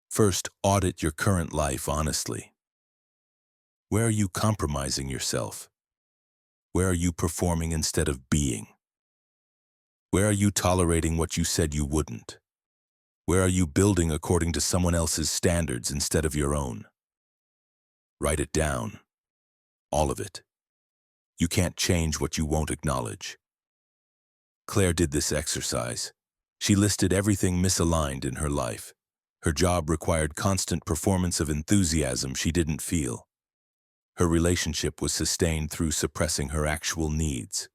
First, audit your current life honestly. Where are you compromising yourself? Where are you performing instead of being? Where are you tolerating what you said you wouldn't? Where are you building according to someone else's standards instead of your own? Write it down. All of it. You can't change what you won't acknowledge. Claire did this exercise. She listed everything misaligned in her life. Her job required constant performance of enthusiasm she didn't feel. Her relationship was sustained through suppressing her actual needs.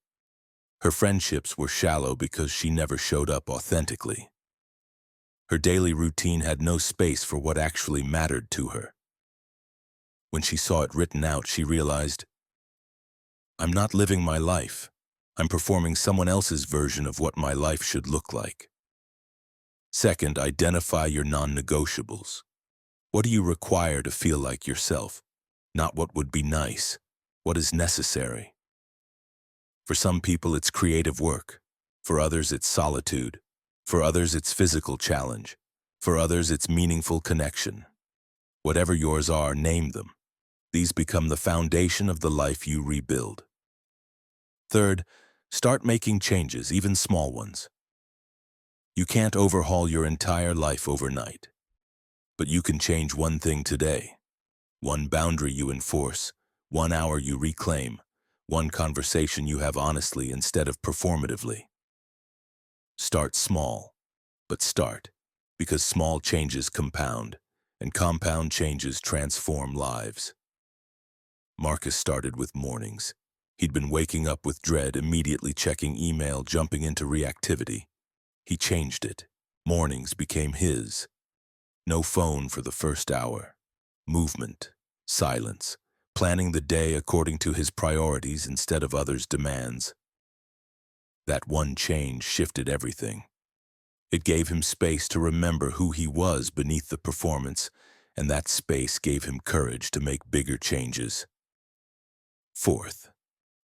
Her friendships were shallow because she never showed up authentically. Her daily routine had no space for what actually mattered to her. When she saw it written out, she realized, I'm not living my life. I'm performing someone else's version of what my life should look like. Second, identify your non-negotiables. What do you require to feel like yourself? Not what would be nice, what is necessary. For some people, it's creative work. For others, it's solitude. For others, it's physical challenge. For others, it's meaningful connection. Whatever yours are, name them. These become the foundation of the life you rebuild. Third, start making changes, even small ones. You can't overhaul your entire life overnight. But you can change one thing today. One boundary you enforce, 1 hour you reclaim, one conversation you have honestly instead of performatively. Start small, but start, because small changes compound, and compound changes transform lives. Marcus started with mornings. He'd been waking up with dread, immediately checking email, jumping into reactivity. He changed it. Mornings became his. No phone for the first hour. Movement, silence, planning the day according to his priorities instead of others' demands. That one change shifted everything. It gave him space to remember who he was beneath the performance, and that space gave him courage to make bigger changes. Fourth,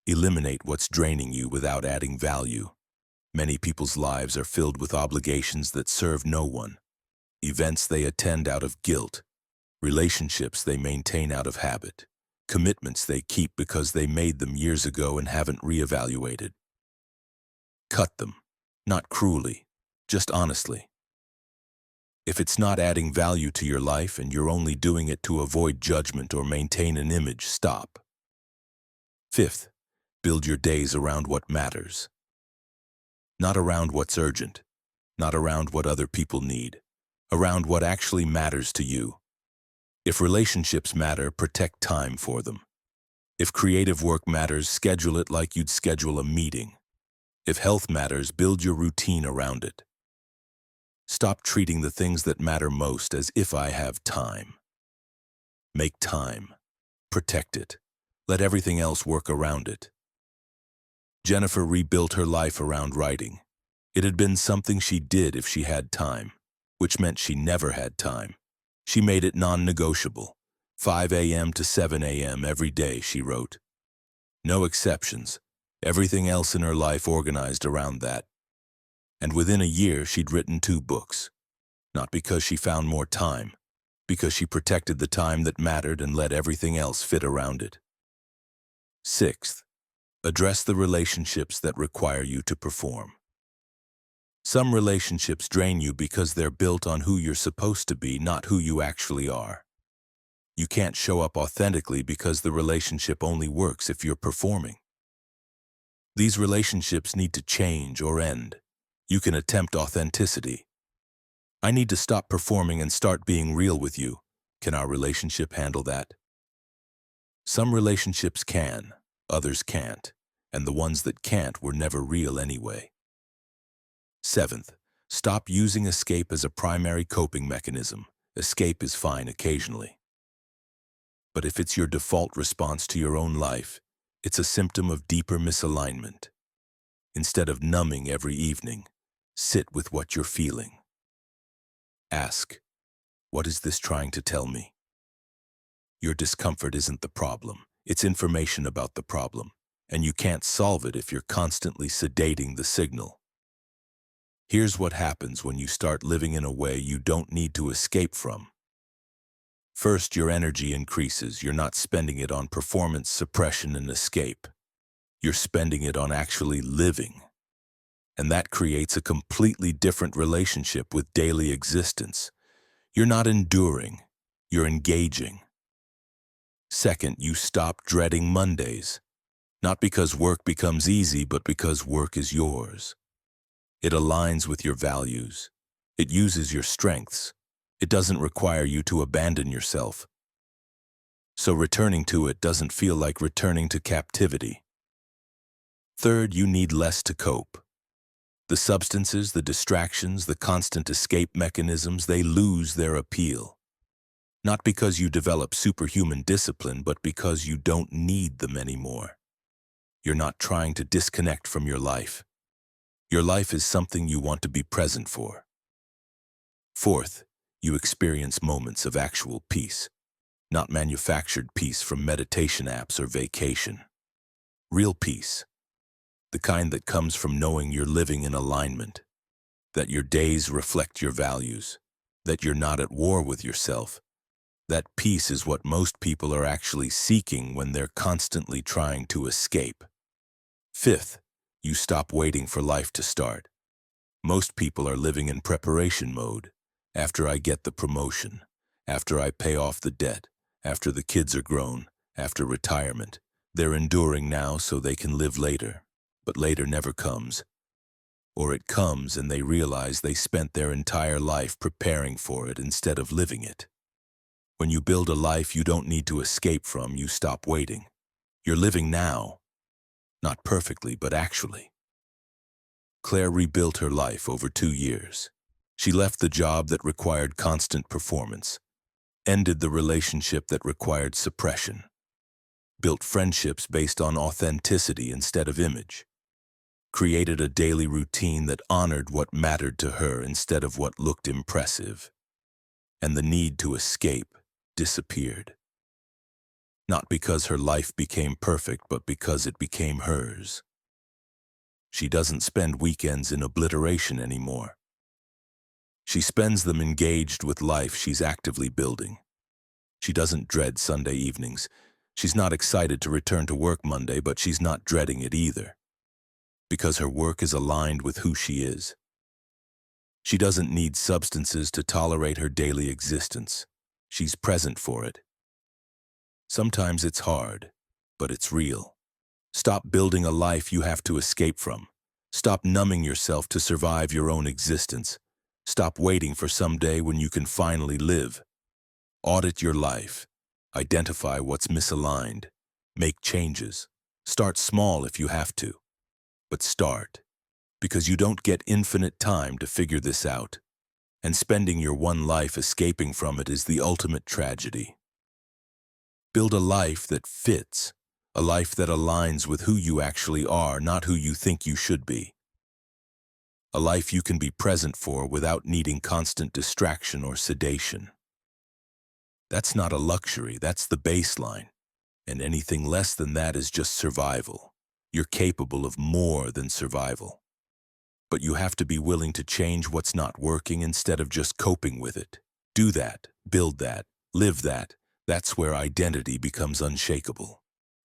eliminate what's draining you without adding value. Many people's lives are filled with obligations that serve no one. Events they attend out of guilt, relationships they maintain out of habit, commitments they keep because they made them years ago and haven't reevaluated. Cut them, not cruelly, just honestly. If it's not adding value to your life and you're only doing it to avoid judgment or maintain an image, stop. Fifth, build your days around what matters. Not around what's urgent, not around what other people need, around what actually matters to you. If relationships matter, protect time for them. If creative work matters, schedule it like you'd schedule a meeting. If health matters, build your routine around it. Stop treating the things that matter most as if I have time. Make time. Protect it. Let everything else work around it. Jennifer rebuilt her life around writing. It had been something she did if she had time, which meant she never had time. She made it non-negotiable. 5 a.m. to 7 a.m. every day, she wrote. No exceptions. Everything else in her life organized around that. And within a year, she'd written 2 books. Not because she found more time, because she protected the time that mattered and let everything else fit around it. Sixth, address the relationships that require you to perform. Some relationships drain you because they're built on who you're supposed to be, not who you actually are. You can't show up authentically because the relationship only works if you're performing. These relationships need to change or end. You can attempt authenticity. I need to stop performing and start being real with you. Can our relationship handle that? Some relationships can, others can't, and the ones that can't were never real anyway. Seventh, stop using escape as a primary coping mechanism. Escape is fine occasionally. But if it's your default response to your own life, it's a symptom of deeper misalignment. Instead of numbing every evening, sit with what you're feeling. Ask, what is this trying to tell me? Your discomfort isn't the problem. It's information about the problem, and you can't solve it if you're constantly sedating the signal. Here's what happens when you start living in a way you don't need to escape from. First, your energy increases. You're not spending it on performance, suppression, and escape. You're spending it on actually living. And that creates a completely different relationship with daily existence. You're not enduring, you're engaging. Second, you stop dreading Mondays. Not because work becomes easy, but because work is yours. It aligns with your values. It uses your strengths. It doesn't require you to abandon yourself. So returning to it doesn't feel like returning to captivity. Third, you need less to cope. The substances, the distractions, the constant escape mechanisms, they lose their appeal. Not because you develop superhuman discipline, but because you don't need them anymore. You're not trying to disconnect from your life. Your life is something you want to be present for. Fourth, you experience moments of actual peace, not manufactured peace from meditation apps or vacation. Real peace, the kind that comes from knowing you're living in alignment, that your days reflect your values, that you're not at war with yourself. That peace is what most people are actually seeking when they're constantly trying to escape. Fifth, you stop waiting for life to start. Most people are living in preparation mode. After I get the promotion, after I pay off the debt, after the kids are grown, after retirement. They're enduring now so they can live later. But later never comes. Or it comes and they realize they spent their entire life preparing for it instead of living it. When you build a life you don't need to escape from, you stop waiting. You're living now. Not perfectly, but actually. Claire rebuilt her life over 2 years. She left the job that required constant performance, ended the relationship that required suppression, built friendships based on authenticity instead of image, created a daily routine that honored what mattered to her instead of what looked impressive, and the need to escape disappeared. Not because her life became perfect, but because it became hers. She doesn't spend weekends in obliteration anymore. She spends them engaged with life she's actively building. She doesn't dread Sunday evenings. She's not excited to return to work Monday, but she's not dreading it either, because her work is aligned with who she is. She doesn't need substances to tolerate her daily existence. She's present for it. Sometimes it's hard, but it's real. Stop building a life you have to escape from. Stop numbing yourself to survive your own existence. Stop waiting for some day when you can finally live. Audit your life. Identify what's misaligned. Make changes. Start small if you have to. But start, because you don't get infinite time to figure this out. And spending your one life escaping from it is the ultimate tragedy. Build a life that fits, a life that aligns with who you actually are, not who you think you should be. A life you can be present for without needing constant distraction or sedation. That's not a luxury, that's the baseline. And anything less than that is just survival. You're capable of more than survival. But you have to be willing to change what's not working instead of just coping with it. Do that, build that, live that. That's where identity becomes unshakable.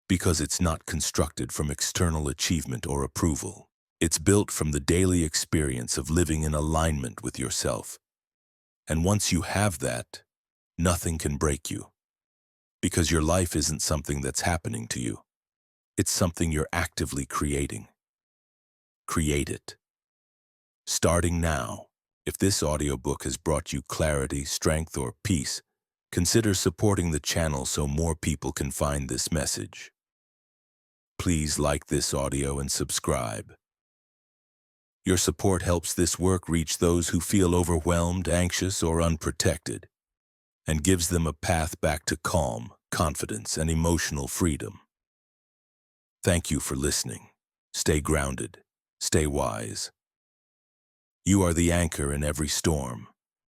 Because it's not constructed from external achievement or approval. It's built from the daily experience of living in alignment with yourself. And once you have that, nothing can break you. Because your life isn't something that's happening to you. It's something you're actively creating. Create it. Starting now. If this audiobook has brought you clarity, strength, or peace, consider supporting the channel so more people can find this message. Please like this audio and subscribe. Your support helps this work reach those who feel overwhelmed, anxious, or unprotected, and gives them a path back to calm, confidence, and emotional freedom. Thank you for listening. Stay grounded. Stay wise. You are the anchor in every storm.